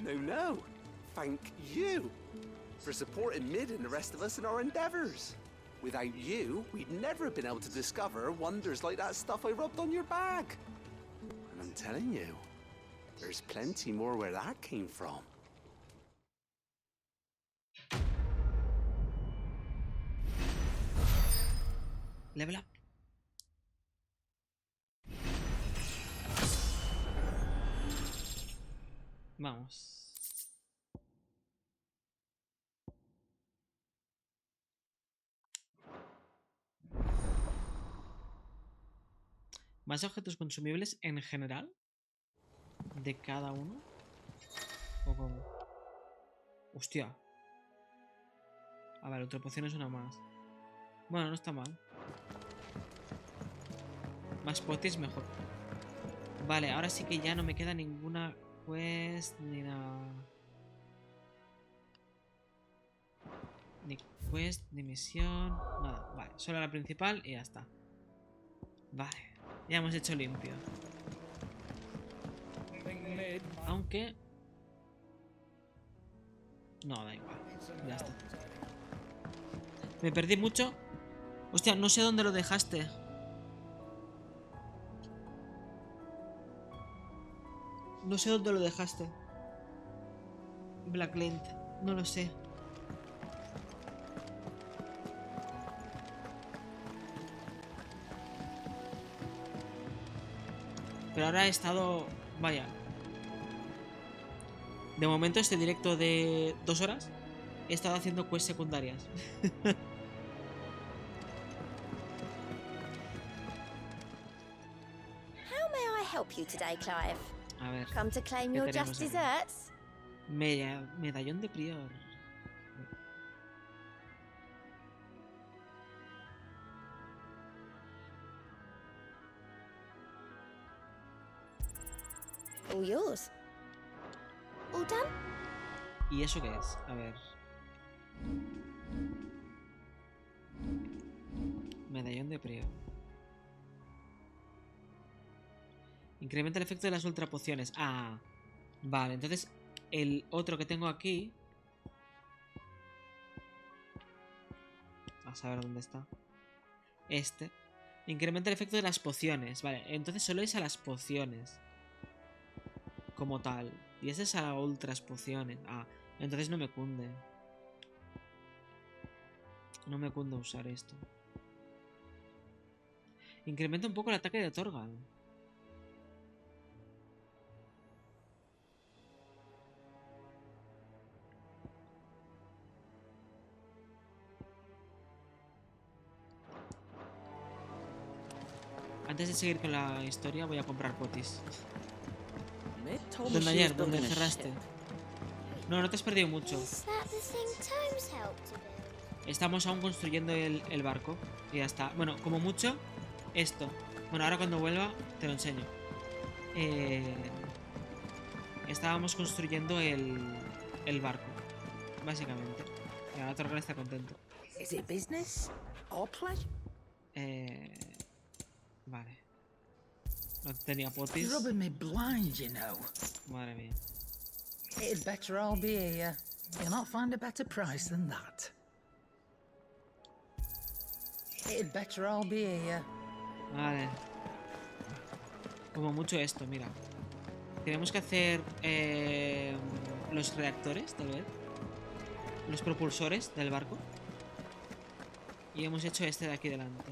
No. Thank you for supporting Mid and the rest of us in our endeavors. Without you, we'd never have been able to discover wonders like that stuff I rubbed on your bag. And I'm telling you, there's plenty more where that came from. Level up. Vamos. ¿Más objetos consumibles en general? ¿De cada uno? ¿O cómo? Hostia. A ver, otra poción es una más. Bueno, no está mal. Más potis mejor. Vale, ahora sí que ya no me queda ninguna quest ni nada. Ni quest, ni misión, nada. Vale, solo la principal y ya está. Vale, ya hemos hecho limpio. Aunque... no, da igual. Ya está. Me perdí mucho. Hostia, no sé dónde lo dejaste. No sé dónde lo dejaste. Blacklint. No lo sé. Pero ahora he estado... vaya. De momento este directo de 2 horas he estado haciendo quests secundarias. How may I help you today, Clive? A ver. Come to claim ¿qué your tenemos just aquí? desserts? Medallón de prior. All yours. All done? ¿Y eso qué es? A ver. Medallón de prior. Incrementa el efecto de las ultrapociones. Ah, vale. Entonces, el otro que tengo aquí... a saber dónde está. Este. Incrementa el efecto de las pociones. Vale, entonces solo es a las pociones. Como tal. Y ese es a las ultras pociones. Ah, entonces no me cunde. No me cunde usar esto. Incrementa un poco el ataque de Torgal. Antes de seguir con la historia voy a comprar potis. Donde ayer, donde cerraste. No, no te has perdido mucho. Estamos aún construyendo el barco. Y ya está. Bueno, como mucho, esto. Bueno, ahora cuando vuelva te lo enseño. Estábamos construyendo el barco. Básicamente. Y ahora Torgal está contento. Is it business or pleasure? Vale. No tenía potis. Rubbing me blind, you know. Madre mía. It'd better all be here. You'll not find a better price than that. It'd better all be here. Vale. Como mucho esto, mira. Tenemos que hacer los reactores, tal vez. Los propulsores del barco. Y hemos hecho este de aquí delante.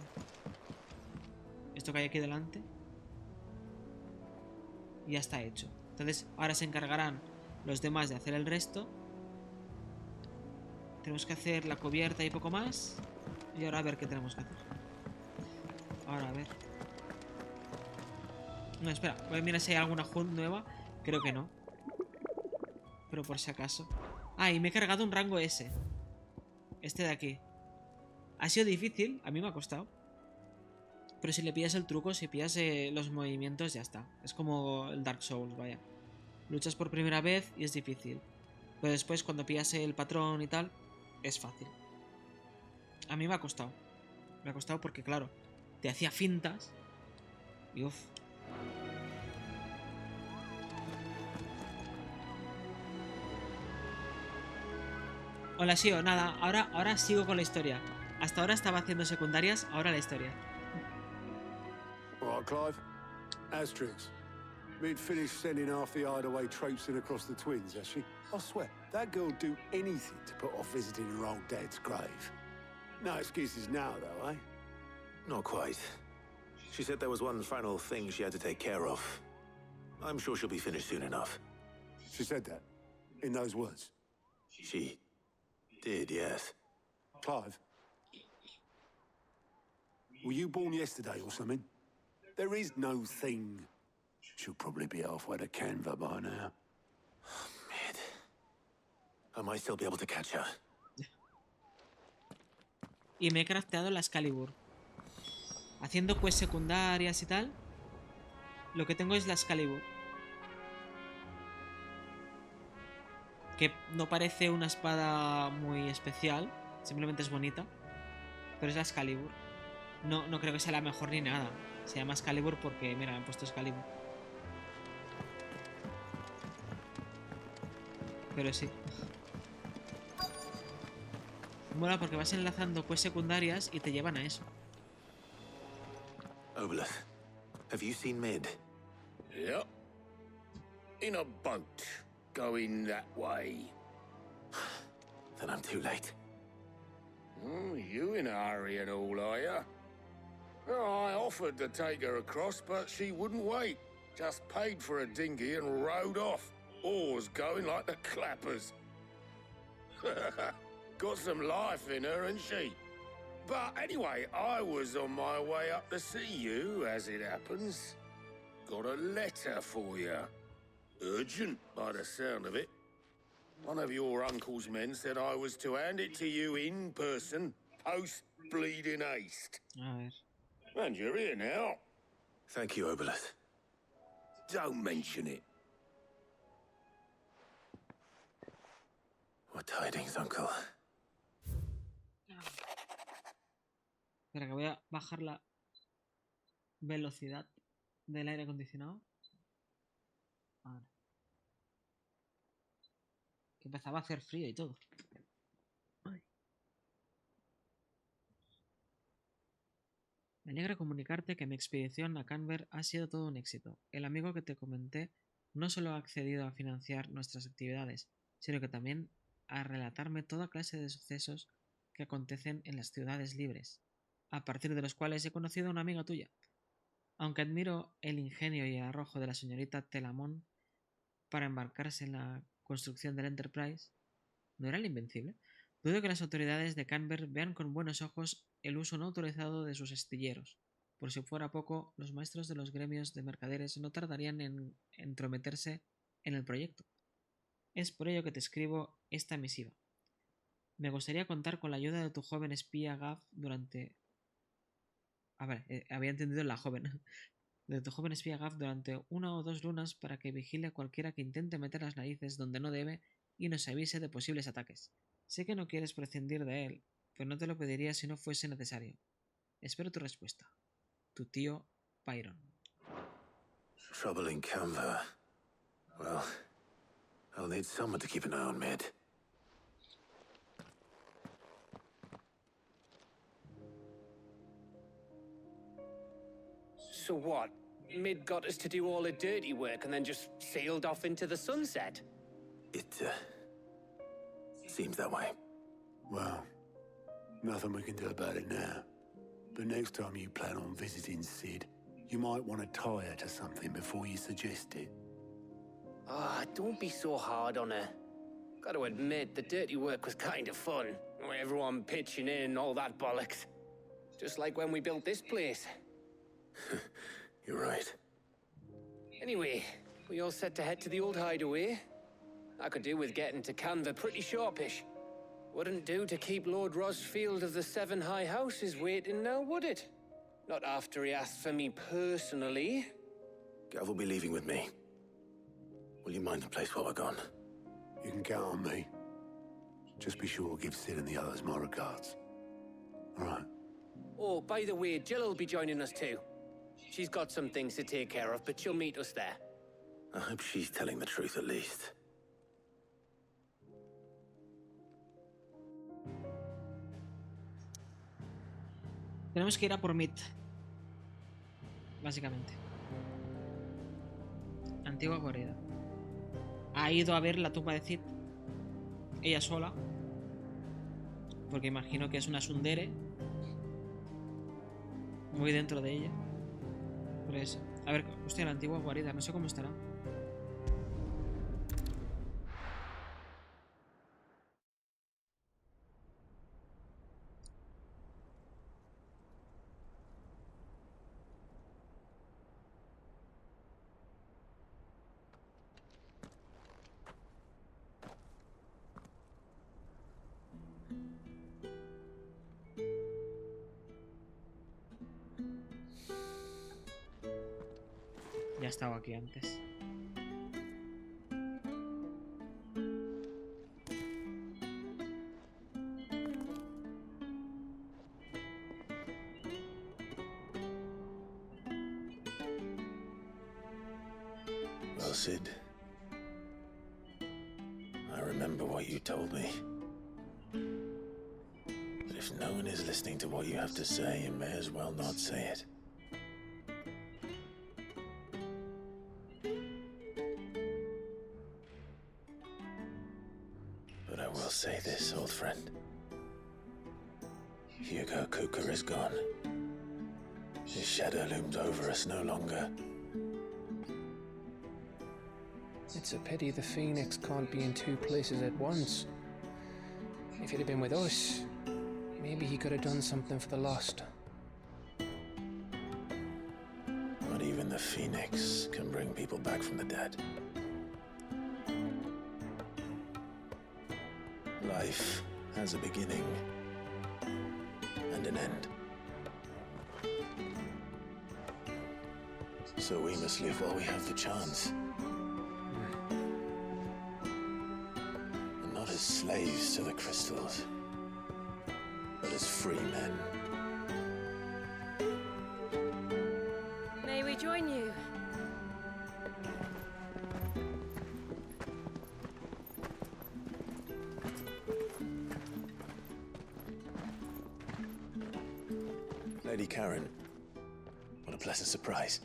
Esto que hay aquí delante. Y ya está hecho. Entonces ahora se encargarán los demás de hacer el resto. Tenemos que hacer la cubierta y poco más. Y ahora a ver qué tenemos que hacer. Ahora a ver. No, espera. Voy a mirar si hay alguna HUD nueva. Creo que no. Pero por si acaso. Ah, y me he cargado un rango S. Este de aquí. Ha sido difícil. A mí me ha costado. Pero si le pillas el truco, si pillas los movimientos, ya está. Es como el Dark Souls, vaya. Luchas por primera vez y es difícil. Pero después, cuando pillas el patrón y tal, es fácil. A mí me ha costado. Me ha costado porque, claro, te hacía fintas. Y uff. Hola, Shio. Nada, ahora sigo con la historia. Hasta ahora estaba haciendo secundarias, ahora la historia. All right, Clive. Asterix. We'd finished sending half the hideaway traipsing across the twins, has she? I swear, that girl'd do anything to put off visiting her old dad's grave. No excuses now, though, eh? Not quite. She said there was one final thing she had to take care of. I'm sure she'll be finished soon enough. She said that? In those words? She did, yes. Clive? Were you born yesterday or something? There is no thing. She'll probably be halfway to Canva by now. Mid. I might still be able to catch her. Y me he crafteado la Excalibur. Haciendo quests secundarias y tal. Lo que tengo es la Excalibur. Que no parece una espada muy especial. Simplemente es bonita. Pero es la Excalibur. No creo que sea la mejor ni nada. Se llama Excalibur porque, mira, me han puesto Excalibur. Pero sí. Mola porque vas enlazando quests secundarias y te llevan a eso. Obelus, have you seen Mid? Yep. In a boat, going that way. Then I'm too late. You in a hurry and all, are ya? Oh, I offered to take her across, but she wouldn't wait. Just paid for a dinghy and rowed off. Oars going like the clappers. Got some life in her, ain't she? But anyway, I was on my way up to see you, as it happens. Got a letter for you. Urgent, by the sound of it. One of your uncle's men said I was to hand it to you in person, post-bleeding haste. A ver. And you're here now. Thank you, Obelus. Don't mention it. What tidings, Uncle? Espera, que voy a bajar la velocidad del aire acondicionado. Ahora. Que empezaba a hacer frío y todo. Ay. Me alegra comunicarte que mi expedición a Canberra ha sido todo un éxito. El amigo que te comenté no solo ha accedido a financiar nuestras actividades, sino que también a relatarme toda clase de sucesos que acontecen en las ciudades libres, a partir de los cuales he conocido a una amiga tuya. Aunque admiro el ingenio y el arrojo de la señorita Telamón para embarcarse en la construcción del Enterprise, ¿no era el invencible? Dudo que las autoridades de Canberra vean con buenos ojos el uso no autorizado de sus astilleros. Por si fuera poco, los maestros de los gremios de mercaderes no tardarían en entrometerse en el proyecto. Es por ello que te escribo esta misiva. Me gustaría contar con la ayuda de tu joven espía Gav durante... había entendido la joven. De tu joven espía Gav durante 1 o 2 lunas para que vigile a cualquiera que intente meter las narices donde no debe y nos avise de posibles ataques. Sé que no quieres prescindir de él, pero no te lo pediría si no fuese necesario. Espero tu respuesta. Tu tío Byron. Trouble in Canva. Well, I'll need someone to keep an eye on Mid. So what? Mid got us to do all the dirty work and then just sailed off into the sunset? It, seems that way. Well, nothing we can do about it now. But next time you plan on visiting Sid, you might want to tie her to something before you suggest it. Ah, don't be so hard on her. Gotta admit, the dirty work was kind of fun. Everyone pitching in, all that bollocks. Just like when we built this place. You're right. Anyway, we all set to head to the old hideaway. I could do with getting to Canva pretty sharpish. Wouldn't do to keep Lord Rosfield of the Seven High Houses waiting now, would it? Not after he asked for me personally. Gav will be leaving with me. Will you mind the place while we're gone? You can count on me. Just be sure to give Sid and the others my regards. All right. Oh, by the way, Jill will be joining us too. She's got some things to take care of, but she'll meet us there. I hope she's telling the truth at least. Tenemos que ir a por Mit, básicamente. Antigua guarida. Ha ido a ver la tumba de Cid, ella sola, porque imagino que es una tsundere muy dentro de ella. Pues, a ver, hostia, la antigua guarida, no sé cómo estará. Ya he estado aquí antes. Well, Sid, I remember what you told me. But if no one is listening to what you have to say, you may as well not say it. But I will say this, old friend. Hugo Kuka is gone. His shadow looms over us no longer. It's a pity the Phoenix can't be in 2 places at once. If he'd have been with us, maybe he could have done something for the lost. Not even the Phoenix can bring people back from the dead. Life has a beginning and an end. So we must live while we have the chance. And not as slaves to the crystals, but as free men. May we join you? Lady Karen, what a pleasant surprise.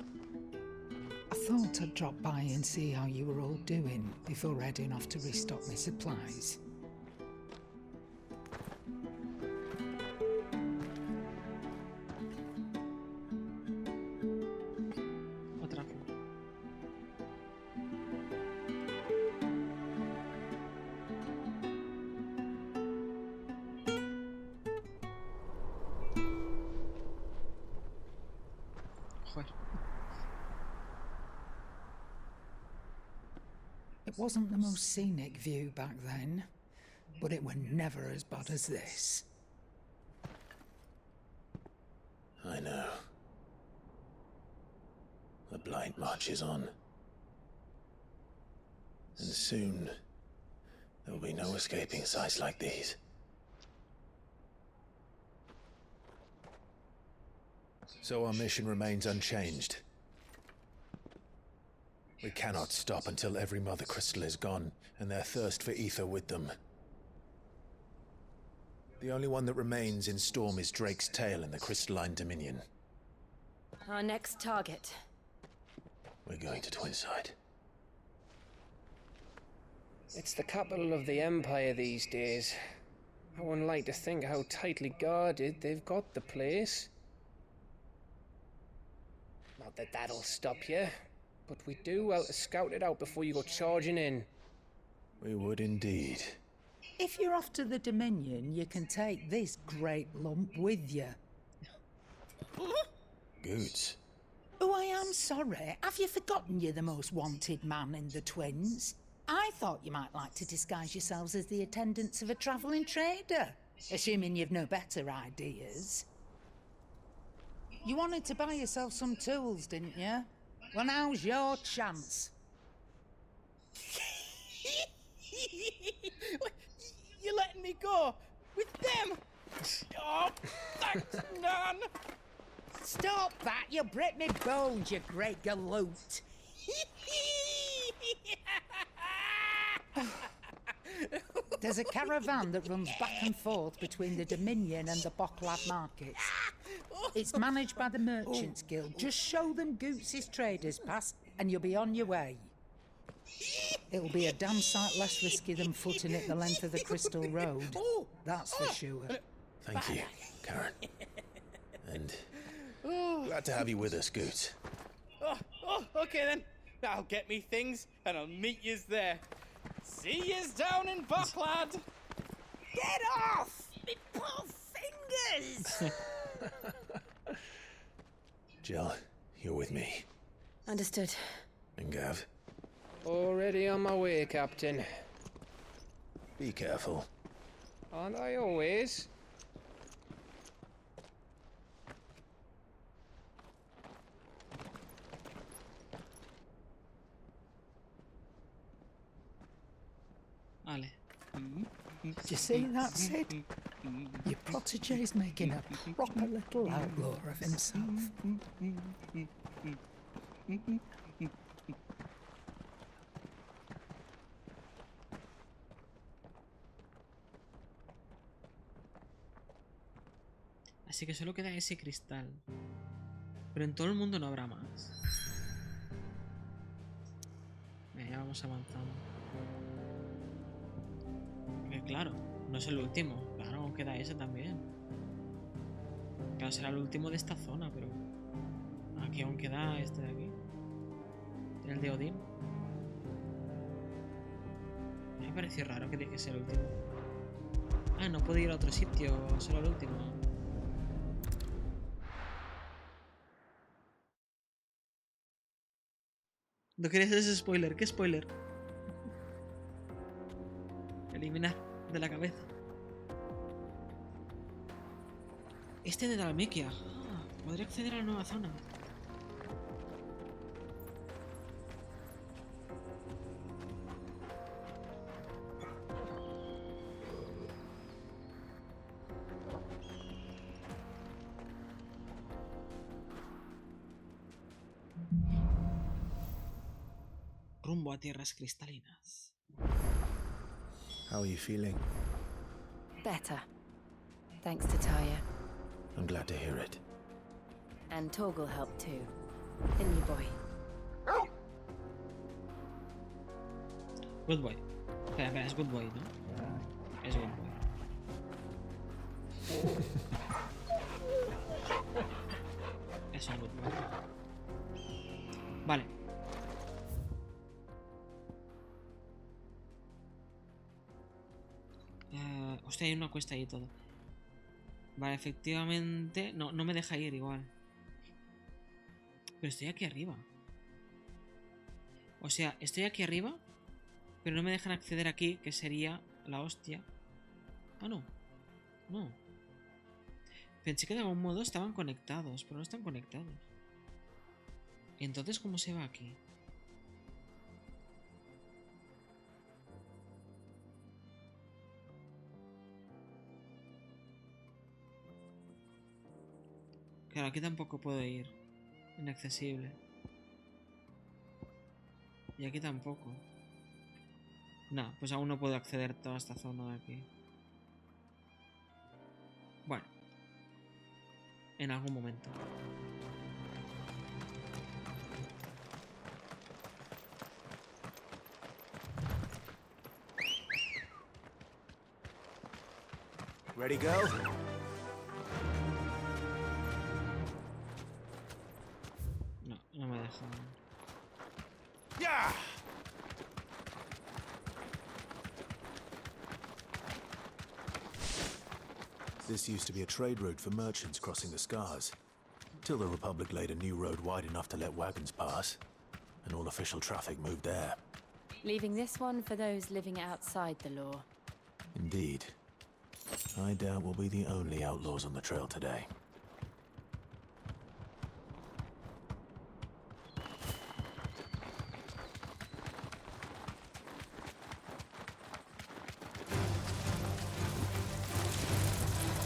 I thought I'd drop by and see how you were all doing before heading off to restock my supplies. Joder. It wasn't the most scenic view back then, but it were never as bad as this. I know. The blight marches on. And soon, there will be no escaping sights like these. So our mission remains unchanged. We cannot stop until every Mother Crystal is gone, and their thirst for ether with them. The only one that remains in Storm is Drake's tail in the Crystalline Dominion. Our next target. We're going to Twinside. It's the capital of the Empire these days. I wouldn't like to think how tightly guarded they've got the place. Not that that'll stop you, but we do well to scout it out before you go charging in. We would indeed. If you're off to the Dominion, you can take this great lump with you. Goods. Oh, I am sorry. Have you forgotten you're the most wanted man in the Twins? I thought you might like to disguise yourselves as the attendants of a travelling trader, assuming you've no better ideas. You wanted to buy yourself some tools, didn't you? Well, now's your chance. You're letting me go with them? Oh, thanks, Nan. Stop that! You'll break me bones, you great galoot. There's a caravan that runs back and forth between the Dominion and the Bocklad markets. It's managed by the Merchants Guild. Just show them Goots' traders pass and you'll be on your way. It'll be a damn sight less risky than footing it the length of the Crystal Road. That's for sure. Thank you, Karen. And glad to have you with us, Goots. Okay then. I'll get me things and I'll meet yous there. See yous down in Bocklad. Get off! Me poor fingers! Jill, you're with me. Understood. And Gav. Already on my way, Captain. Be careful. Aren't I always? Vale. Do you see that, Sid? Your protege's making a proper little outlaw of himself. Así que solo queda ese cristal. Pero en todo el mundo no habrá más. Ya vamos avanzando. Porque claro, no es el último. Claro, aún queda ese también. Claro, será el último de esta zona, pero... Aquí aún queda este de aquí. El de Odín. Me pareció raro que dijese el último. Ah, no puedo ir a otro sitio, solo el último. No querías ese spoiler. ¿Qué spoiler? Eliminar de la cabeza. Este de Dalmequia. Ah, podría acceder a la nueva zona. Rumbo a tierras cristalinas. How are you feeling? Better. Thanks to Taya. I'm glad to hear it. And Torgal helped too. Didn't you, boy? Good boy. Espera, es good boy, ¿no? Es good boy. Es un good boy. Vale. Hostia, hay una cuesta ahí y todo. Vale, efectivamente... No me deja ir igual. Pero estoy aquí arriba. O sea, estoy aquí arriba, pero no me dejan acceder aquí, que sería la hostia. Ah, no. No. Pensé que de algún modo estaban conectados, pero no están conectados. Entonces, ¿cómo se va aquí? Claro, aquí tampoco puedo ir. Inaccesible. Y aquí tampoco. Nah, pues aún no puedo acceder a toda esta zona de aquí. Bueno. En algún momento. Ready, go? No, no me dejan. Yeah! This used to be a trade route for merchants crossing the Scars. Till the Republic laid a new road wide enough to let wagons pass, and all official traffic moved there. Leaving this one for those living outside the law. Indeed. I doubt we'll be the only outlaws on the trail today.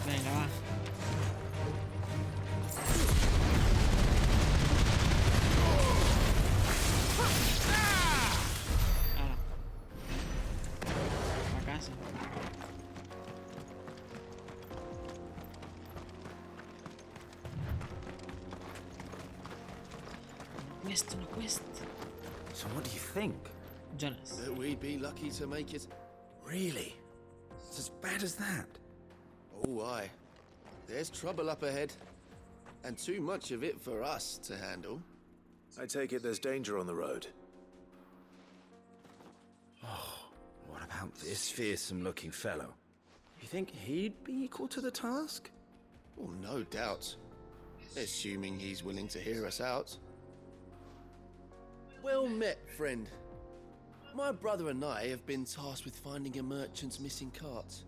Venga, va. Ahora. A casa. No cuesta. So what do you think? Jonas. That we'd be lucky to make it. Really? It's as bad as that? Oh, aye. There's trouble up ahead. And too much of it for us to handle. I take it there's danger on the road. Oh, what about this fearsome-looking fellow? You think he'd be equal to the task? Well, no doubt. Assuming he's willing to hear us out. Well met, friend. My brother and I have been tasked with finding a merchant's missing cart.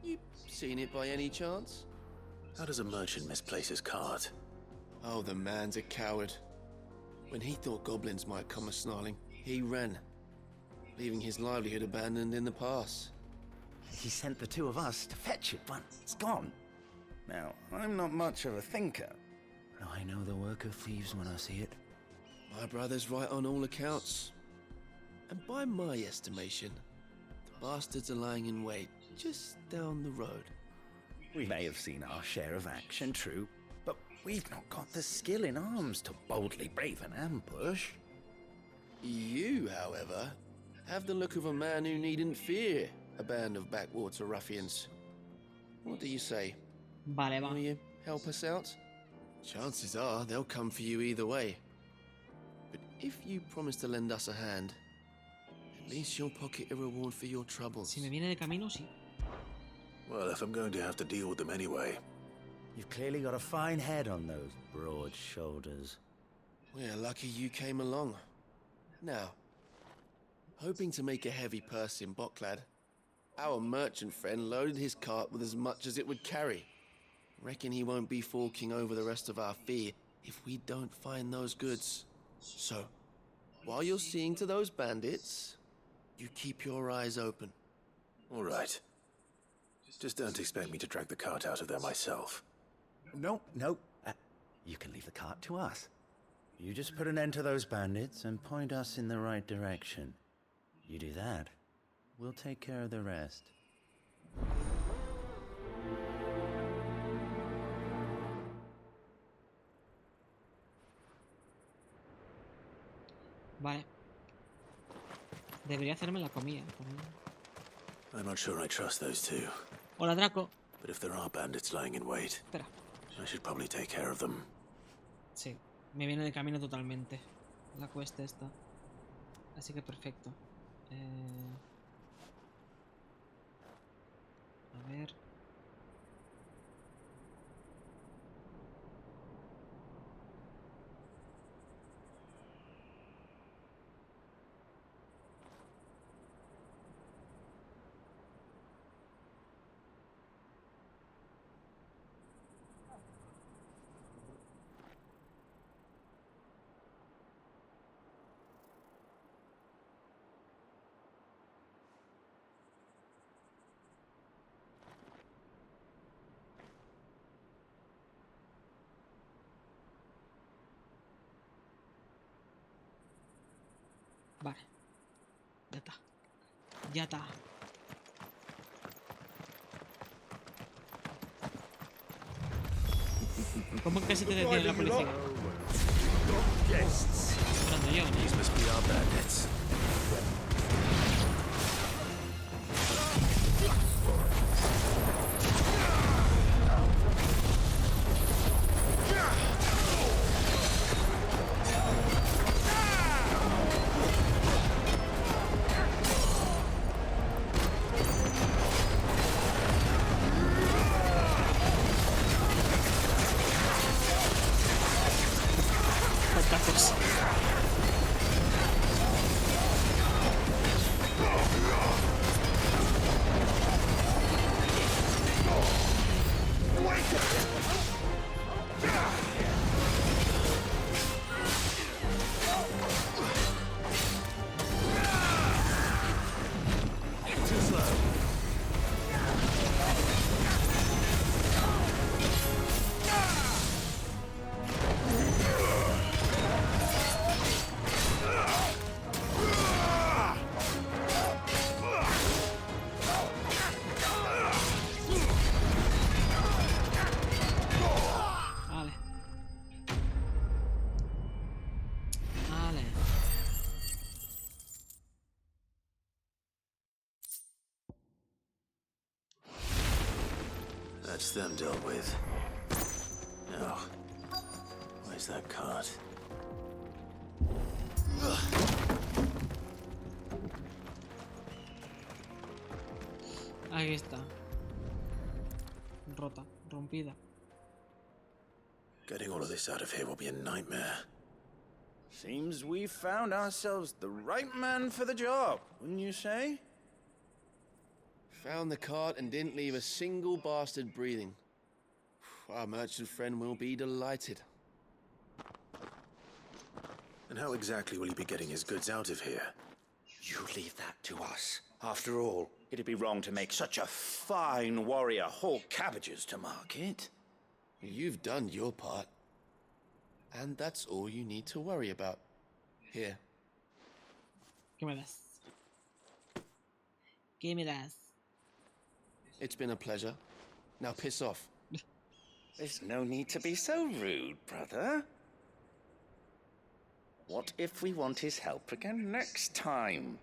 You seen it by any chance? How does a merchant misplace his cart? Oh, the man's a coward. When he thought goblins might come a-snarling, he ran, leaving his livelihood abandoned in the pass. He sent the two of us to fetch it, but it's gone. Now, I'm not much of a thinker, but I know the work of thieves when I see it. My brother's right on all accounts. And by my estimation, the bastards are lying in wait just down the road. We may have seen our share of action, true, but we've not got the skill in arms to boldly brave an ambush. You, however, have the look of a man who needn't fear a band of backwater ruffians. What do you say? Vale, va. Will you help us out? Chances are they'll come for you either way. But if you promise to lend us a hand, at least you'll pocket a reward for your troubles. Si me viene de camino, sí. Well, if I'm going to have to deal with them anyway. You've clearly got a fine head on those broad shoulders. We're lucky you came along. Now, hoping to make a heavy purse in Boklad, our merchant friend loaded his cart with as much as it would carry. Reckon he won't be forking over the rest of our fee if we don't find those goods. So, while you're seeing to those bandits, you keep your eyes open. All right. Just don't expect me to drag the cart out of there myself. No. You can leave the cart to us. You just put an end to those bandits and point us in the right direction. You do that, we'll take care of the rest. Vale. Debería hacerme la comida también. I'm not sure I trust those two. Hola, Draco. But if there are bandits lying in wait, Espera. I should probably take care of them. Sí, me viene de camino totalmente la cuesta esta. Así que perfecto. A ver. Vale. Ya está. Ya está. ¿Cómo que casi te detiene la policía? Hablando yo, ¿no? That's them dealt with. Now, where's that cart? Ahí está. Rota, rompida. Getting all of this out of here will be a nightmare. Seems we found ourselves the right man for the job, wouldn't you say? Found the cart and didn't leave a single bastard breathing. Our merchant friend will be delighted. And how exactly will he be getting his goods out of here? You leave that to us. After all, it'd be wrong to make such a fine warrior haul cabbages to market. You've done your part. And that's all you need to worry about. Here. ¿Qué me das? ¿Qué me das? It's been a pleasure. Now piss off. There's no need to be so rude, brother. What if we want his help again next time?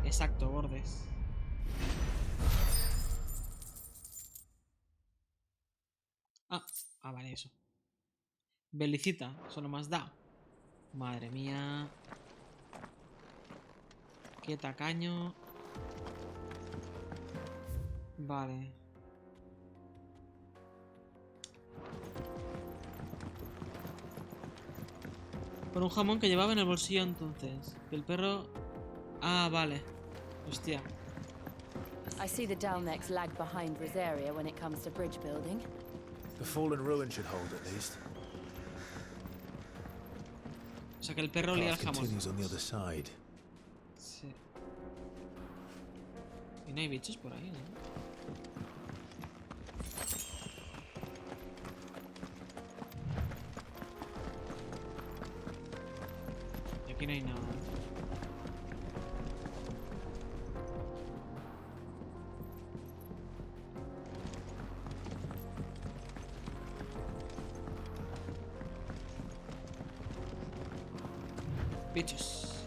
Exacto, bordes. Ah, vale, eso. Belicita, eso no más da. Madre mía. Qué tacaño. Vale. Por un jamón que llevaba en el bolsillo entonces. El perro... Ah, vale. Hostia. I see the Dalnecs lag behind Rosaria when it comes to bridge building. The fallen ruin should hold at least. O sea que el perro lía el jamón. Continues on the other side. Sí. Y no hay bichos por ahí, ¿no? Y aquí no hay nada. Bichos.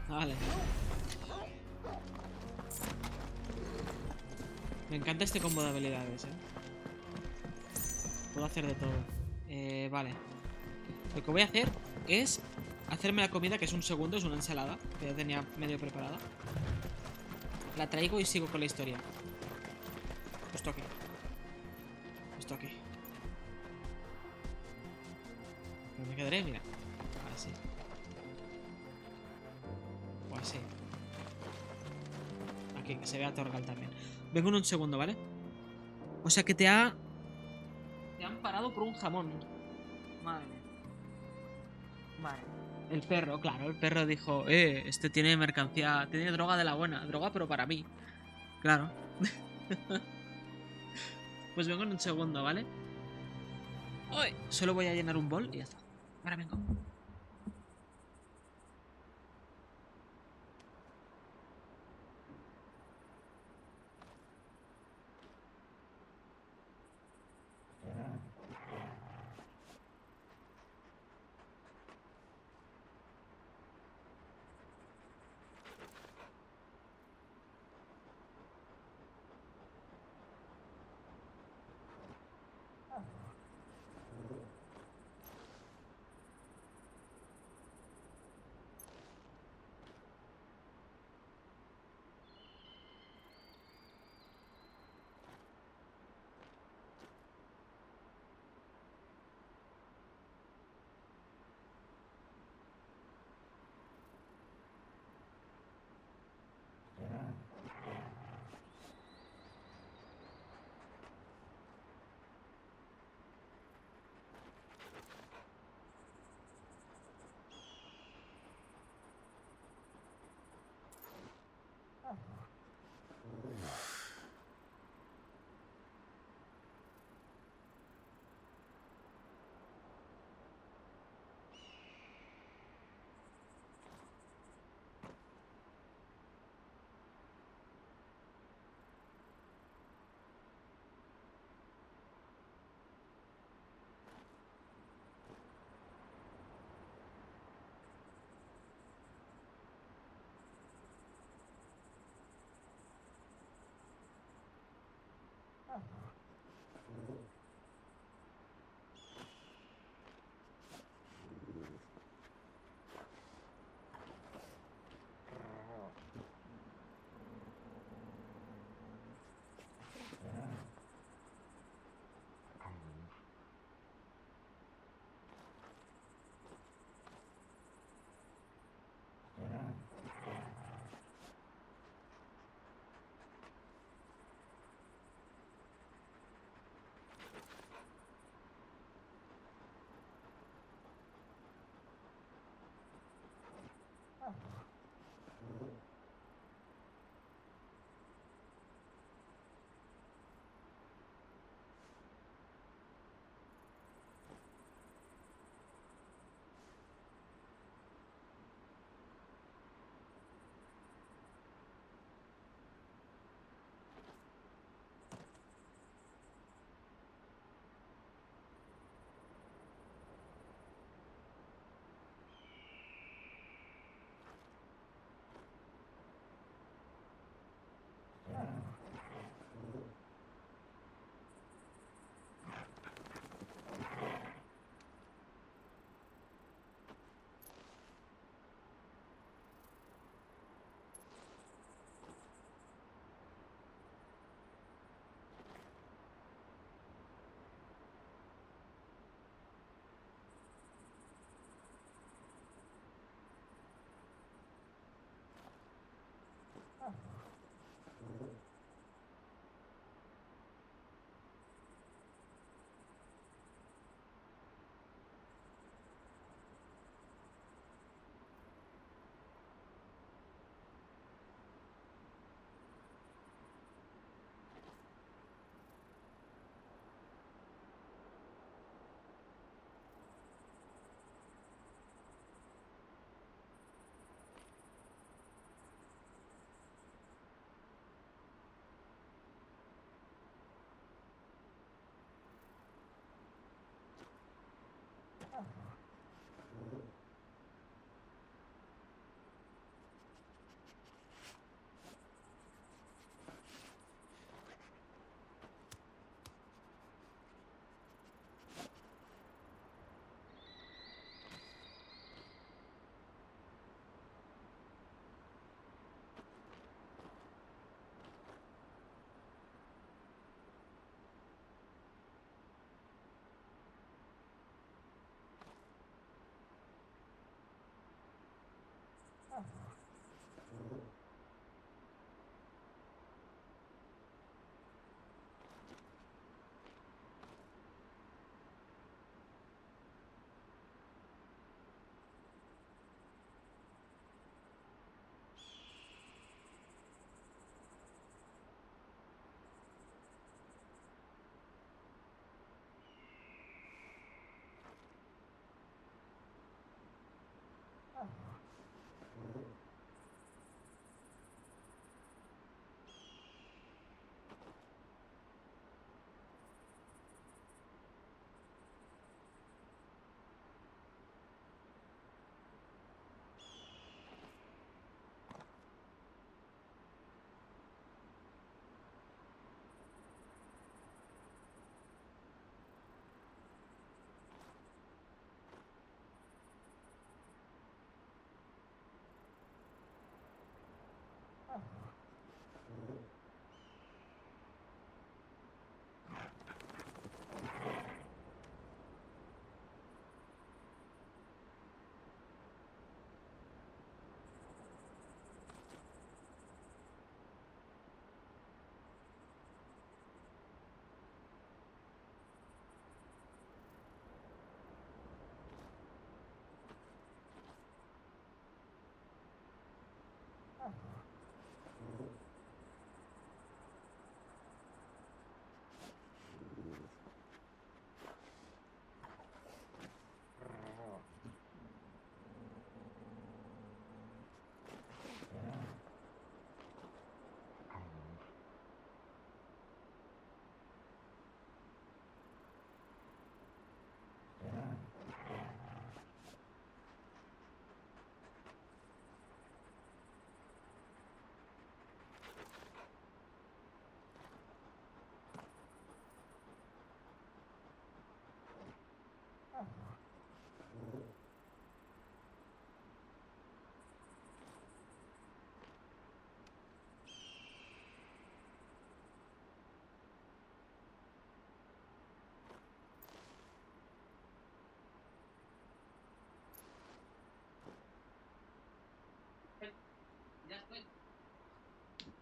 Vale. Me encanta este combo de habilidades, Puedo hacer de todo. Vale. Lo que voy a hacer es hacerme la comida, que es un segundo, es una ensalada, que ya tenía medio preparada. La traigo y sigo con la historia. Esto aquí. Esto aquí. Pero me quedaré, mira. Así. O así. Aquí, que se vea Torgal también. Vengo en un segundo, ¿vale? O sea que te han parado por un jamón. Madre mía. Vale. El perro, claro, el perro dijo, este tiene mercancía, tiene droga de la buena, droga pero para mí. Claro. Pues vengo en un segundo, ¿vale? ¡Ay! Solo voy a llenar un bol y ya está. Ahora vengo.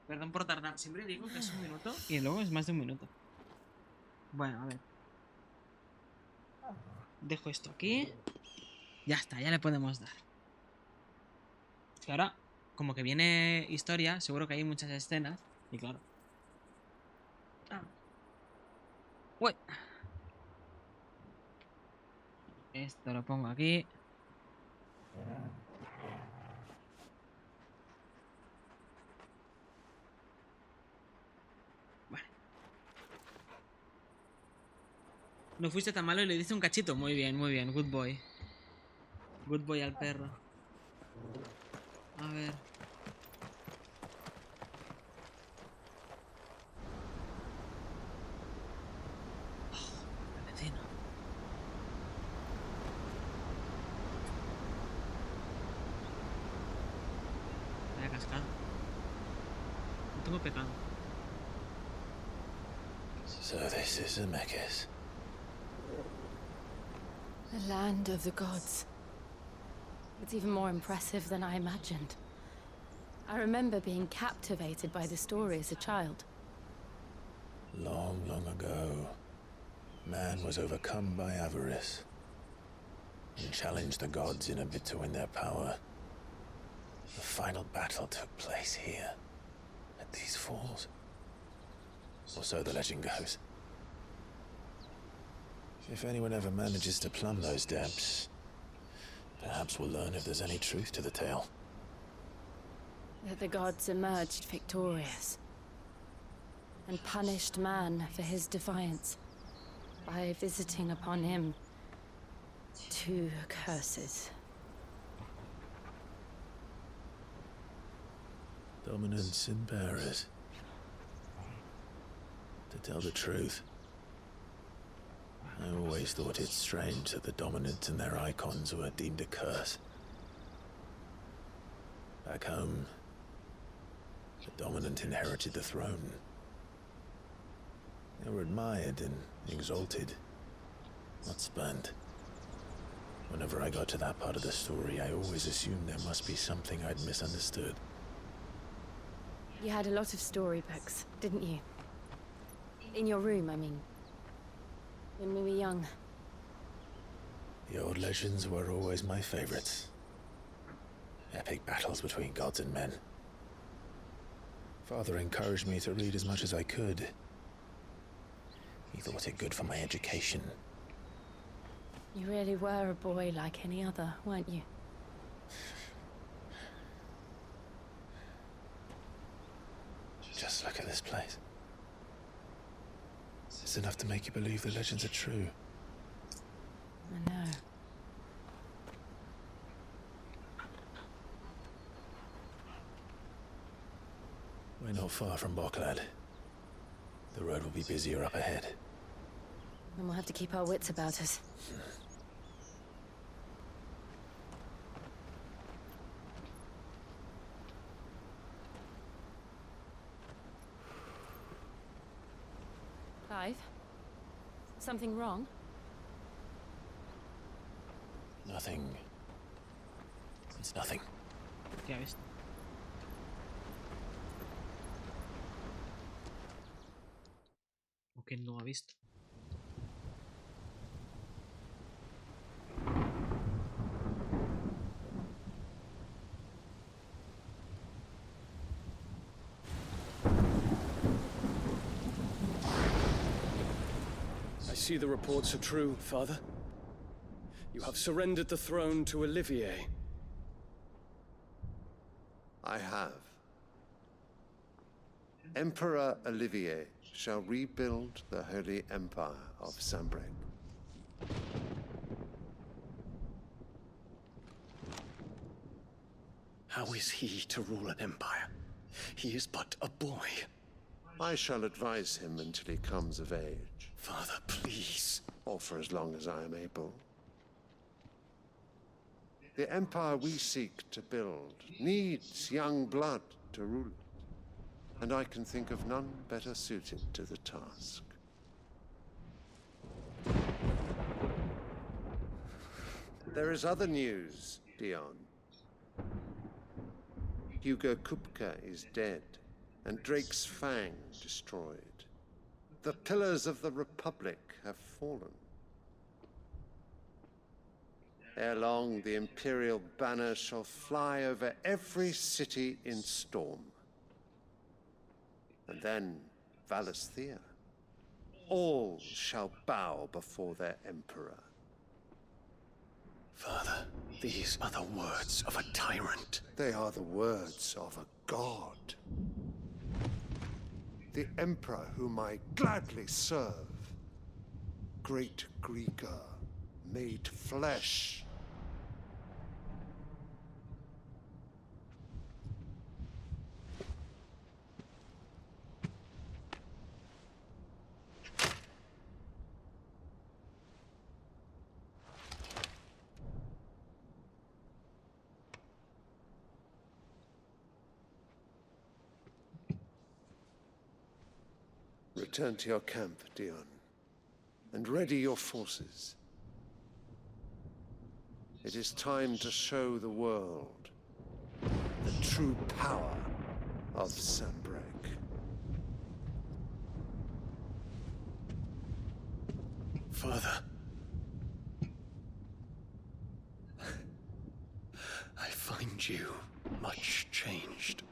Perdón por tardar. Siempre digo que es un minuto y luego es más de un minuto. Bueno, a ver. Dejo esto aquí. Ya está, ya le podemos dar. Que ahora, como que viene historia, seguro que hay muchas escenas. Y claro. Uy. Esto lo pongo aquí. Vale. No fuiste tan malo y le diste un cachito. Muy bien, muy bien. Good boy. Good boy al perro. A ver. Vecino. Vaya cascada. No tengo pecado. So this is Zemeckis. The land of the gods. It's even more impressive than I imagined. I remember being captivated by the story as a child. Long, long ago, man was overcome by avarice and challenged the gods in a bid to win their power. The final battle took place here, at these falls. Or so the legend goes. If anyone ever manages to plumb those depths, perhaps we'll learn if there's any truth to the tale. That the gods emerged victorious and punished man for his defiance by visiting upon him 2 curses. Dominance and bearers. To tell the truth, I always thought it strange that the dominant and their icons were deemed a curse. Back home, the dominant inherited the throne. They were admired and exalted, not spurned. Whenever I got to that part of the story, I always assumed there must be something I'd misunderstood. You had a lot of storybooks, didn't you? In your room, I mean. When we were young. The old legends were always my favorites. Epic battles between gods and men. Father encouraged me to read as much as I could. He thought it good for my education. You really were a boy like any other, weren't you? Just look at this place. It's enough to make you believe the legends are true. I know. We're not far from Boklad. The road will be busier up ahead. Then we'll have to keep our wits about us. Clive? Something wrong? Nothing. It's nothing. Ya ves. O que no ha visto. I see the reports are true, Father. You have surrendered the throne to Olivier. I have. Emperor Olivier shall rebuild the Holy Empire of Sambrec. How is he to rule an empire? He is but a boy. I shall advise him until he comes of age. Father, please. Or for as long as I am able. The empire we seek to build needs young blood to rule it, and I can think of none better suited to the task. There is other news, Dion. Hugo Kupka is dead, and Drake's Fang destroyed. The pillars of the Republic have fallen. Ere long, the Imperial banner shall fly over every city in Storm. And then Valisthea. All shall bow before their Emperor. Father, these are the words of a tyrant. They are the words of a god. The Emperor whom I gladly serve. Great Greeker, made flesh. Return to your camp, Dion, and ready your forces. It is time to show the world the true power of Sanbreque. Father, I find you much changed.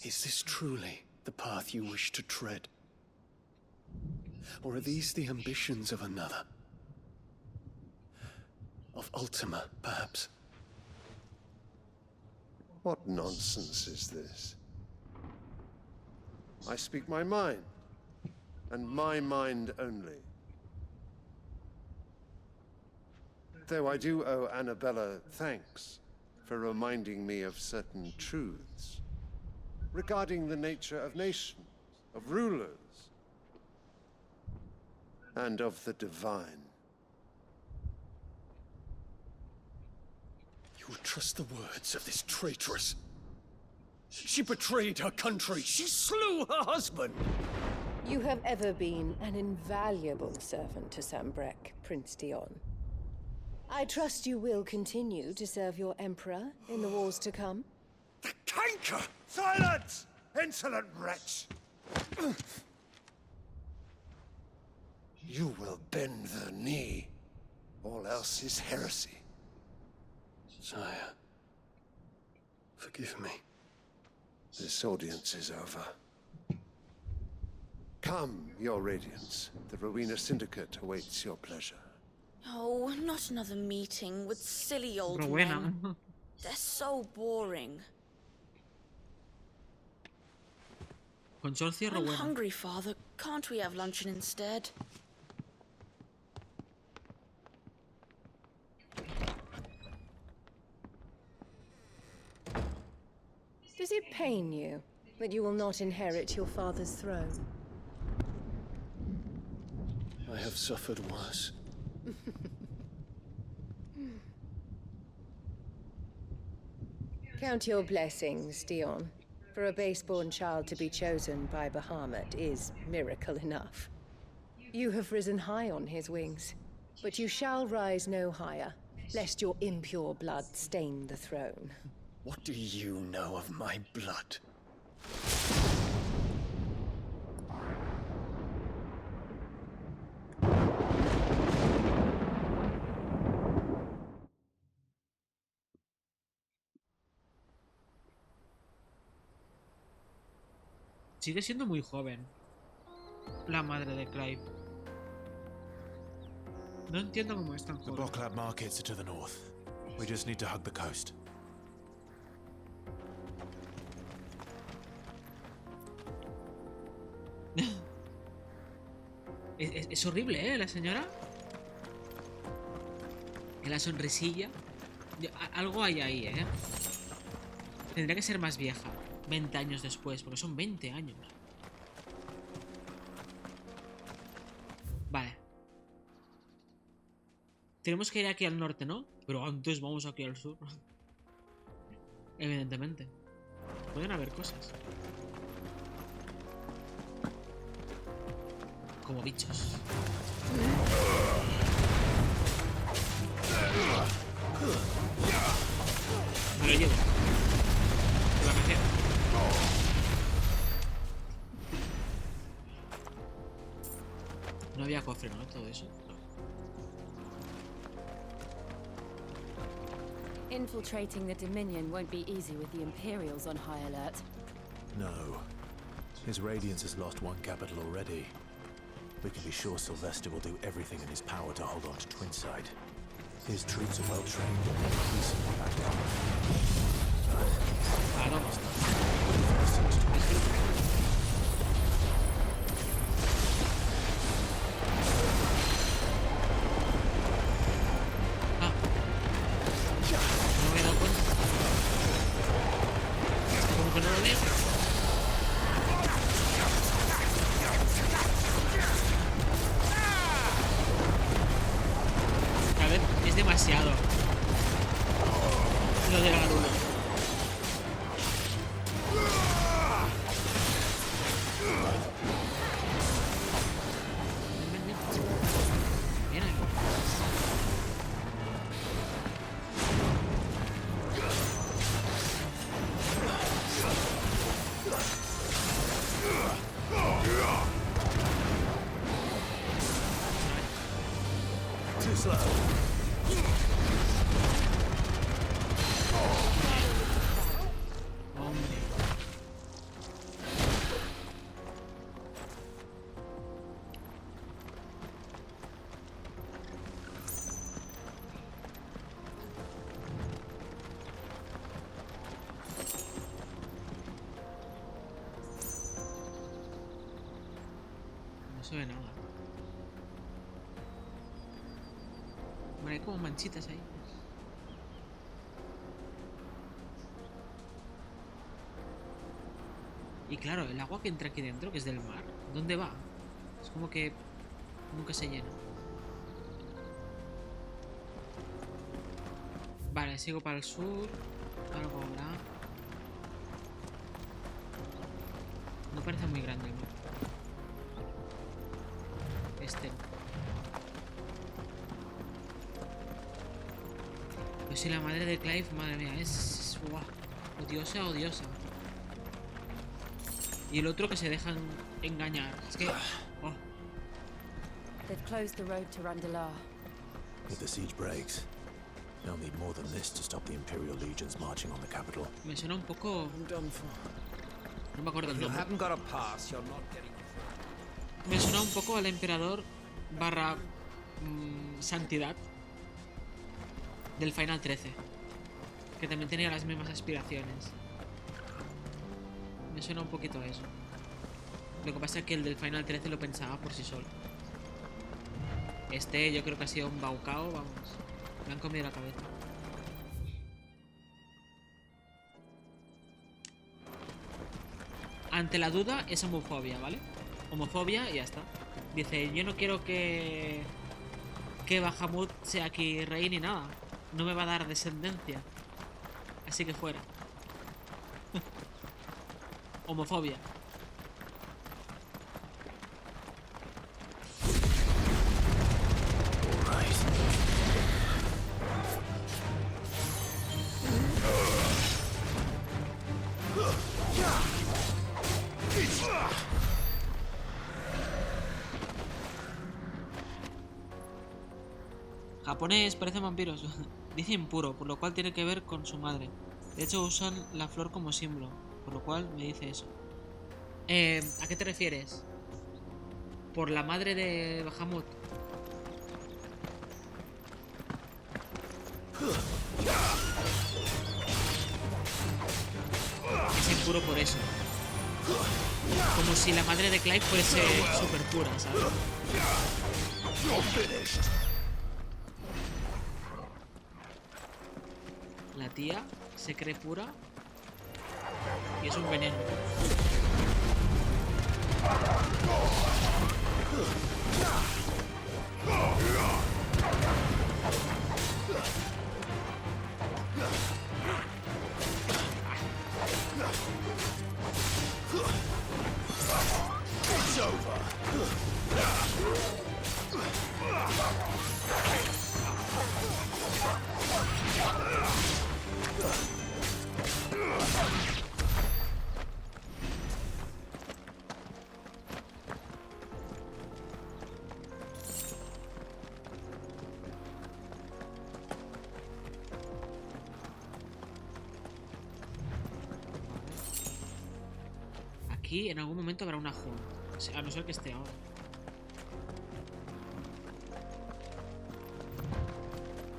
Is this truly the path you wish to tread? Or are these the ambitions of another? Of Ultima, perhaps? What nonsense is this? I speak my mind, and my mind only. Though I do owe Annabella thanks for reminding me of certain truths regarding the nature of nations, of rulers, and of the divine. You would trust the words of this traitress? She betrayed her country. She slew her husband. You have ever been an invaluable servant to Sanbreque, Prince Dion. I trust you will continue to serve your Emperor in the wars to come. The canker! Silence! Insolent wretch! You will bend the knee. All else is heresy. Sire, forgive me. This audience is over. Come, your Radiance. The Rowena Syndicate awaits your pleasure. Oh, not another meeting with silly old Rowena. men. They're so boring. Consorcio I'm Rowena. hungry, Father. Can't we have luncheon instead? Does it pain you that you will not inherit your father's throne? I have suffered worse. Count your blessings, Dion. For a base-born child to be chosen by Bahamut is miracle enough. You have risen high on his wings, but you shall rise no higher, lest your impure blood stain the throne. What do you know of my blood? Sigue siendo muy joven la madre de Clive. No entiendo cómo es tan The joven. Brocklab markets are to the north. We just need to hug the coast. Es horrible, ¿eh? La señora. En la sonrisilla. Algo hay ahí, ¿eh? Tendría que ser más vieja. 20 años después, porque son 20 años. Vale. Tenemos que ir aquí al norte, ¿no? Pero antes vamos aquí al sur. Evidentemente. Pueden haber cosas. Como bichos. Me lo llevo. que... No había cofre, ¿no? Todo eso. Infiltrating the Dominion won't be easy with the Imperials on high alert. No. His Radiance has lost one capital already. We can be sure Sylvester will do everything in his power to hold on to Twinside. His troops are well trained and they're increasingly back No me he dado cuenta. Es que como que no lo veo. A ver, es demasiado. Lo de la luna. Bien ahí. Too slow. No se ve nada. Bueno, hay como manchitas ahí. Y claro, el agua que entra aquí dentro, que es del mar, ¿dónde va? Es como que nunca se llena. Vale, sigo para el sur. Algo habrá. No parece muy grande el mar. Este. Pues si la madre de Clive, madre mía, es guau, odiosa, odiosa. Y el otro que se dejan engañar. Es que... Oh. They've closed the road to Randalar. If the siege breaks, they'll need more than this to stop the Imperial legions marching on the capital. Me suena un poco... No me acuerdo el nombre. Me suena un poco al emperador barra santidad del Final 13, que también tenía las mismas aspiraciones. Me suena un poquito a eso. Lo que pasa es que el del Final 13 lo pensaba por sí solo. Este yo creo que ha sido un baucao, vamos. Me han comido la cabeza. Ante la duda es homofobia, ¿vale? Homofobia y ya está. Dice, yo no quiero que Bahamut sea aquí rey ni nada. No me va a dar descendencia. Así que fuera. Homofobia. Japonés, parecen vampiros. Dice impuro, por lo cual tiene que ver con su madre. De hecho usan la flor como símbolo, por lo cual me dice eso. ¿A qué te refieres? ¿Por la madre de Bahamut? Es impuro por eso. Como si la madre de Clive fuese súper pura, ¿sabes? La tía se cree pura y es un veneno. aquí en algún momento habrá una hunt. A no ser que esté ahora.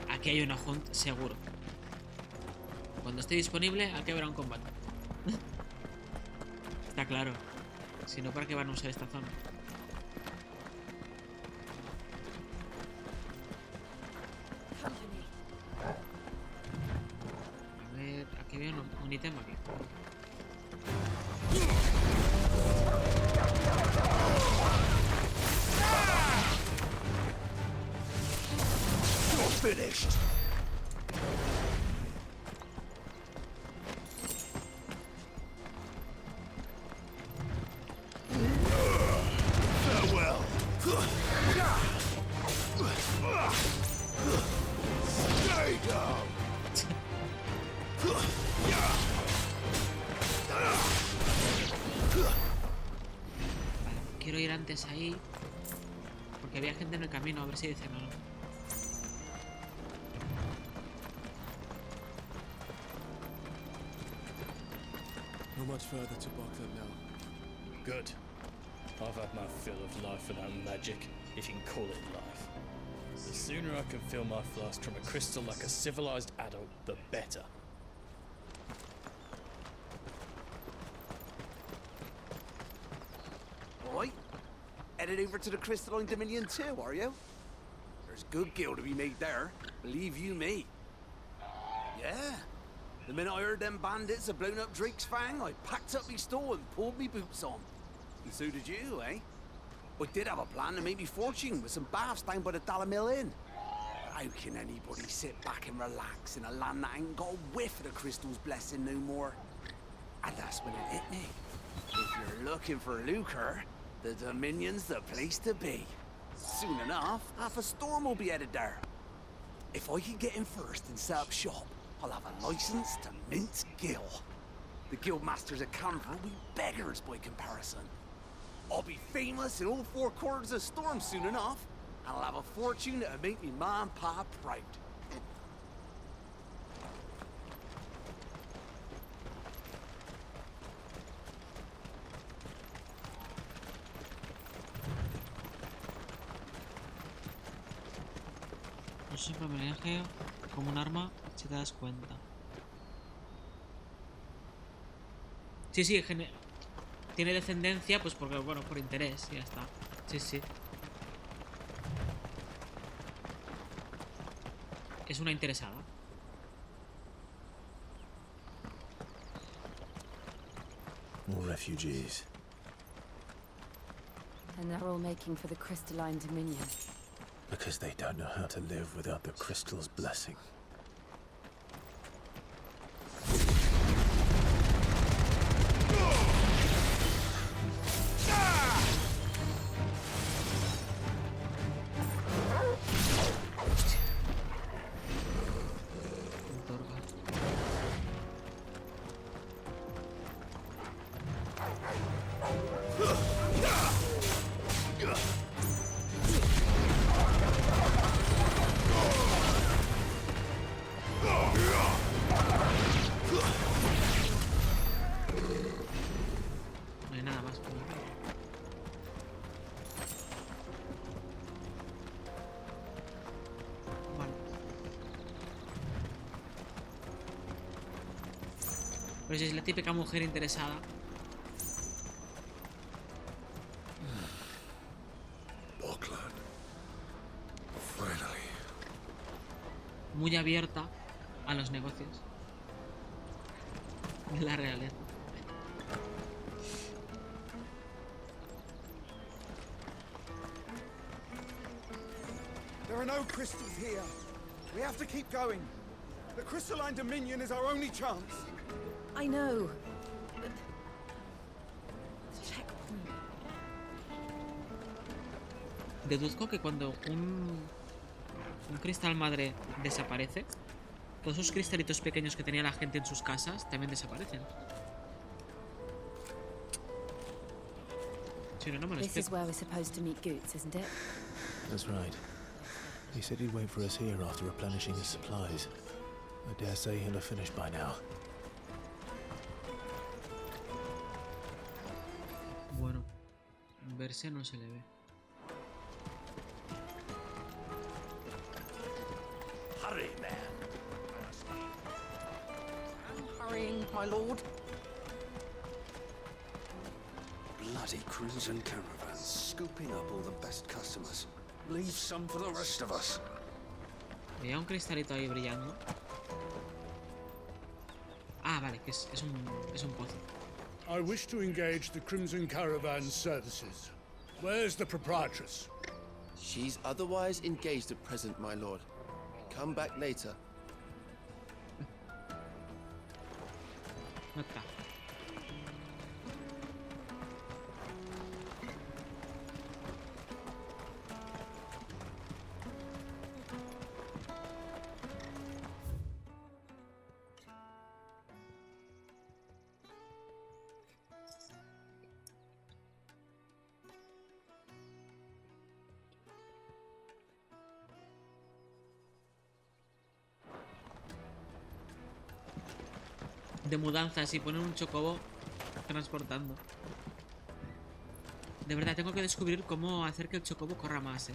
Aquí hay una hunt seguro. Cuando esté disponible, aquí habrá un combate. Está claro. Si no, ¿para qué van a usar esta zona? A ver, aquí veo un ítem aquí. You're finished. Farewell. Stay down. Quiero ir antes ahí. Porque había gente en el camino, a ver si dicen algo. Not much further to Buckland now. Good. I've had my fill of life without magic, if you can call it life. The sooner I can fill my flask from a crystal like a civilized adult, the better. Oi, headed over to the Crystalline Dominion too, are you? There's good gil to be made there, believe you me. Yeah, the minute I heard them bandits had blown up Drake's Fang, I packed up me store and pulled me boots on. And so did you, eh? I did have a plan to make me fortune with some baths down by the Dalamil Inn. How can anybody sit back and relax in a land that ain't got a whiff of the crystal's blessing no more? And that's when it hit me. If you're looking for lucre, the Dominion's the place to be. Soon enough, half a storm will be headed there. If I can get in first and set up shop, I'll have a license to mint gil. The guildmasters at Canver will be beggars by comparison. I'll be famous in all four quarters of Storm soon enough, and I'll have a fortune that'll make me ma and pa proud. Usa el homenaje como un arma si te das cuenta. Sí, sí, tiene descendencia, pues porque, bueno, por interés, y ya está. Sí, sí. Es una interesada. More refugees. And they're all making for the Crystalline Dominion. Because they don't know how to live without the crystal's blessing. Pero si es la típica mujer interesada. Buckland. Finally. Muy abierta a los negocios de la realeza. There are no crystals here. We have to keep going. The Crystalline Dominion is our only chance. I know, but... checkpoint. Deduzco que cuando un cristal madre desaparece, todos esos cristalitos pequeños que tenía la gente en sus casas también desaparecen. Si no, no me lo This is explico. where we're supposed to meet Goots, isn't it? That's right. He said he'd wait for us here after replenishing his supplies. I dare say he'll have finished by now. moverse no se le ve. Hurry, man. I'm hurrying, my lord. Bloody crimson caravans, scooping up all the best customers. Leave some for the rest of us. Veía un cristalito ahí brillando. Ah, vale, que es un pozo. I wish to engage the Crimson Caravan's services. Where's the proprietress? She's otherwise engaged at present, my lord. Come back later. No está. De mudanzas y ponen un chocobo transportando. De verdad, tengo que descubrir cómo hacer que el chocobo corra más, ¿eh?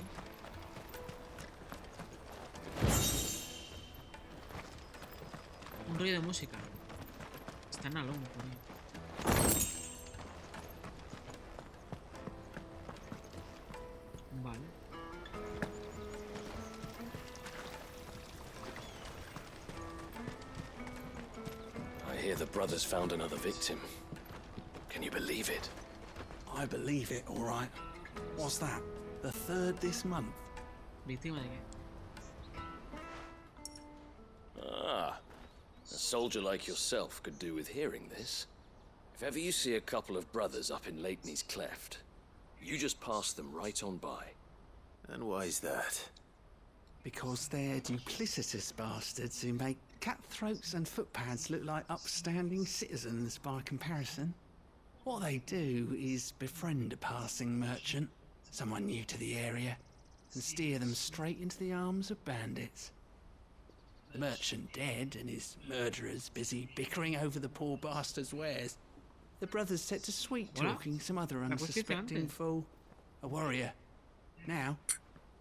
Un rollo de música. Está en algo por ahí. Vale. I hear the brothers found another victim. Can you believe it? I believe it, all right. What's that? The third this month? ¿Víctima de qué? Ah, a soldier like yourself could do with hearing this. If ever you see a couple of brothers up in Lateney's Cleft, you just pass them right on by. And why is that? Because they're duplicitous bastards who make cutthroats and footpads look like upstanding citizens by comparison. What they do is befriend a passing merchant, someone new to the area, and steer them straight into the arms of bandits. The merchant dead and his murderers busy bickering over the poor bastard's wares. The brothers set to sweet-talking some other unsuspecting fool, a warrior. Now,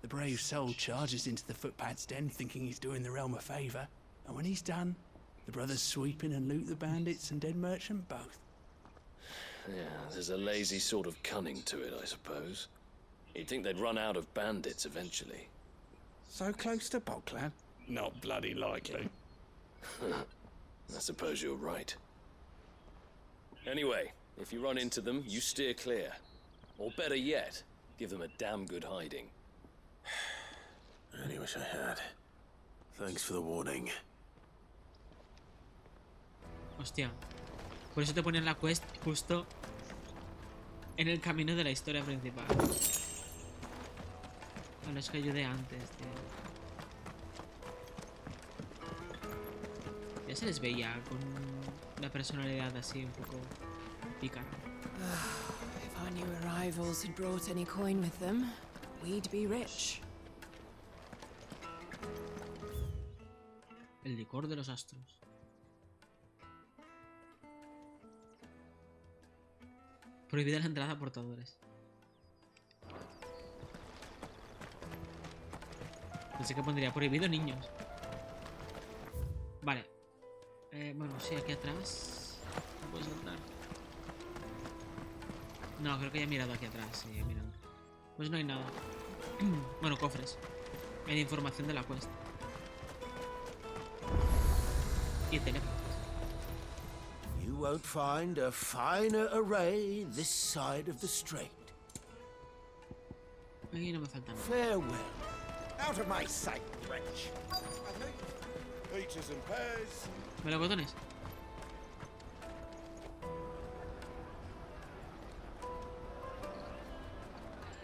the brave soul charges into the footpad's den thinking he's doing the realm a favour, and when he's done, the brothers sweep in and loot the bandits and dead merchant both. Yeah, there's a lazy sort of cunning to it, I suppose. You'd think they'd run out of bandits eventually. So close to Bogland? Not bloody likely. I suppose you're right. Anyway, if you run into them, you steer clear. Or better yet, give them a damn good hiding. I really wish I had. Thanks for the warning. Hostia. Por eso te ponen la quest justo en el camino de la historia principal. Bueno, es que ayudé antes, tío. Ya se les veía con una personalidad así un poco pícara. If our new arrivals had brought any coin with them, we'd be rich. El licor de los astros. Prohibida la entrada a portadores. Pensé que pondría prohibido niños. Vale. Bueno, sí, aquí atrás. No puedo saltar. No, creo que ya he mirado aquí atrás. Sí, he mirado. Pues no hay nada. Bueno, cofres. Hay información de la quest. Y teléfono. You won't find a finer array this side of the strait. Aquí no me falta nada. Farewell. Out of my sight, wretch. Peaches and pears. Melocotones.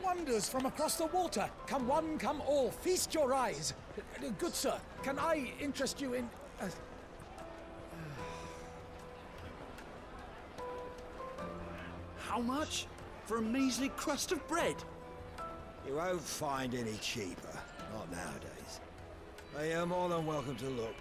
Wonders from across the water. Come one, come all. Feast your eyes. Good sir, can I interest you in... How much? For a measly crust of bread? You won't find any cheaper. Not nowadays. But you're more than welcome to look.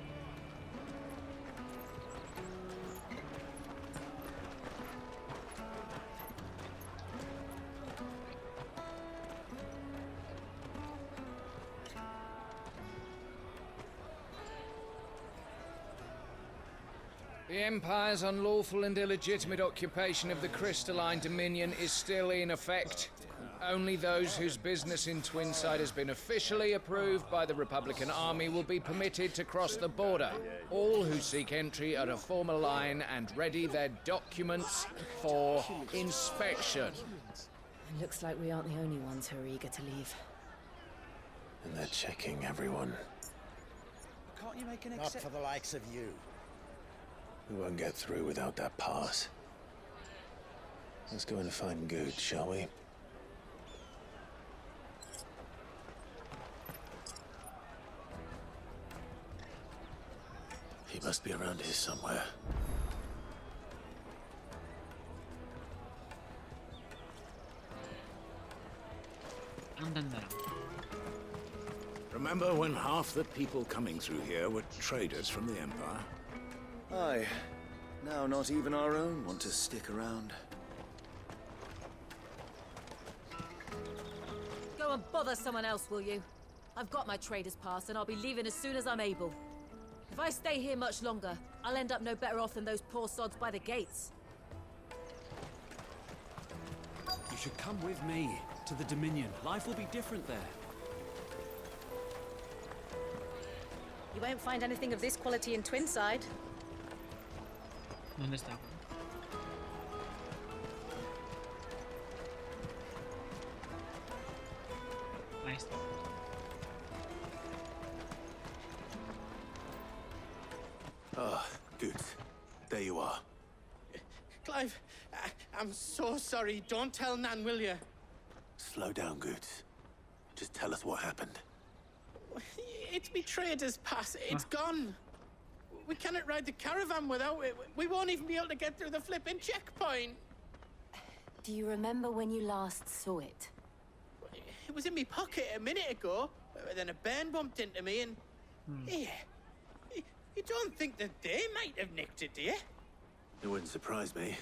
The Empire's unlawful and illegitimate occupation of the crystalline dominion is still in effect. Only those whose business in Twinside has been officially approved by the Republican Army will be permitted to cross the border. All who seek entry are to form a line and ready their documents for inspection. It looks like we aren't the only ones who are eager to leave. And they're checking everyone. Can't you make an exception? Not for the likes of you. We won't get through without that pass. Let's go and find Good, shall we? He must be around here somewhere. Remember when half the people coming through here were traders from the Empire? Aye. Now not even our own want to stick around. Go and bother someone else, will you? I've got my trader's pass and I'll be leaving as soon as I'm able. If I stay here much longer, I'll end up no better off than those poor sods by the gates. You should come with me to the Dominion. Life will be different there. You won't find anything of this quality in Twinside. ¿Dónde está? Ahí está. Ah, good. There you are. Clive, I'm so sorry. Don't tell Nan, will you? Slow down, Goods. Just tell us what happened. It's me trader's pass. It's gone. We cannot ride the caravan without it. We won't even be able to get through the flipping checkpoint. Do you remember when you last saw it? It was in my pocket a minute ago. Then a bairn bumped into me and... Yeah. You don't think that they might have nicked it, do you? It wouldn't surprise me.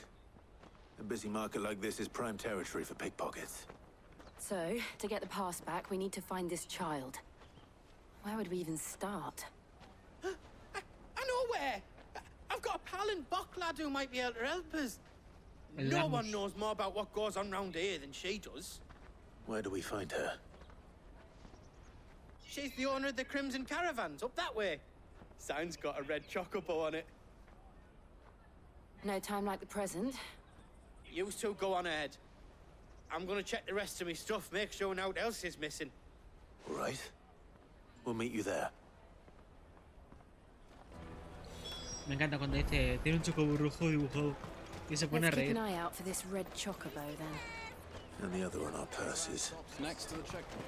A busy market like this is prime territory for pickpockets. So, to get the pass back, we need to find this child. Where would we even start? I know where! I've got a pal in Bocklad who might be able to help us. No one knows more about what goes on round here than she does. Where do we find her? She's the owner of the Crimson Caravans, up that way. Sign's got a red chocobo on it. No time like the present. You two go on ahead. I'm gonna check the rest of my stuff, make sure no one else is missing. All right. We'll meet you there. Me encanta cuando dice tiene un chocobo rojo dibujado y se pone a Let's keep reír. an eye out for this red chocobo then. And the other on our purses. Next to the checkpoint.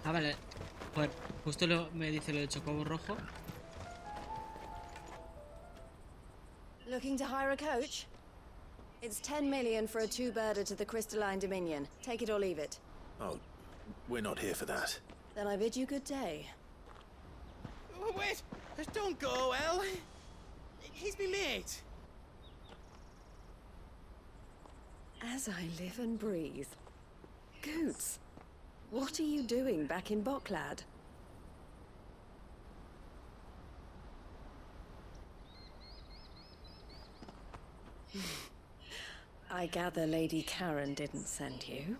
Ah, vale. Pues justo me dice lo del chocobo rojo. Looking to hire a coach? It's 10 million for a two-birder to the Crystalline Dominion. Take it or leave it. Oh, we're not here for that. Then I bid you good day. Oh, wait! Don't go, El. He's me mate. As I live and breathe. Goots, what are you doing back in Bocklad? I gather Lady Karen didn't send you.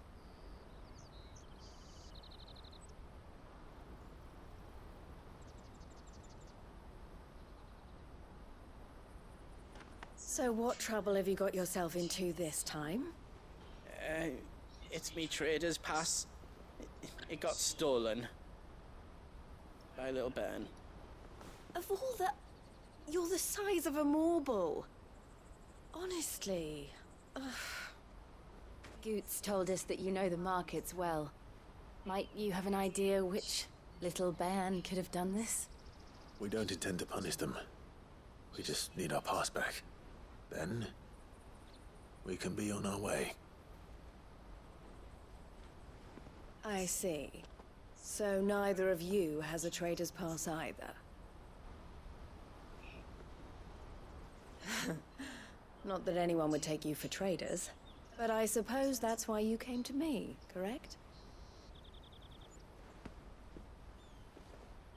So what trouble have you got yourself into this time? It's me trader's pass. It got stolen. By a little bairn. Of all the... You're the size of a marble. Honestly. Ugh. Goots told us that you know the markets well. Might you have an idea which little bairn could have done this? We don't intend to punish them. We just need our pass back. Then, we can be on our way. I see. So neither of you has a trader's pass either. Not that anyone would take you for traders, but I suppose that's why you came to me, correct?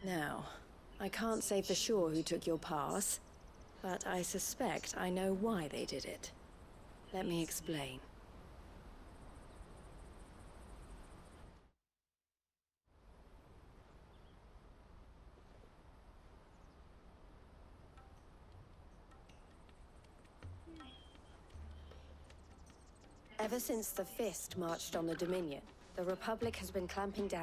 Now, I can't say for sure who took your pass, but I suspect I know why they did it. Let me explain. Ever since the Fist marched on the Dominion, the Republic has been clamping down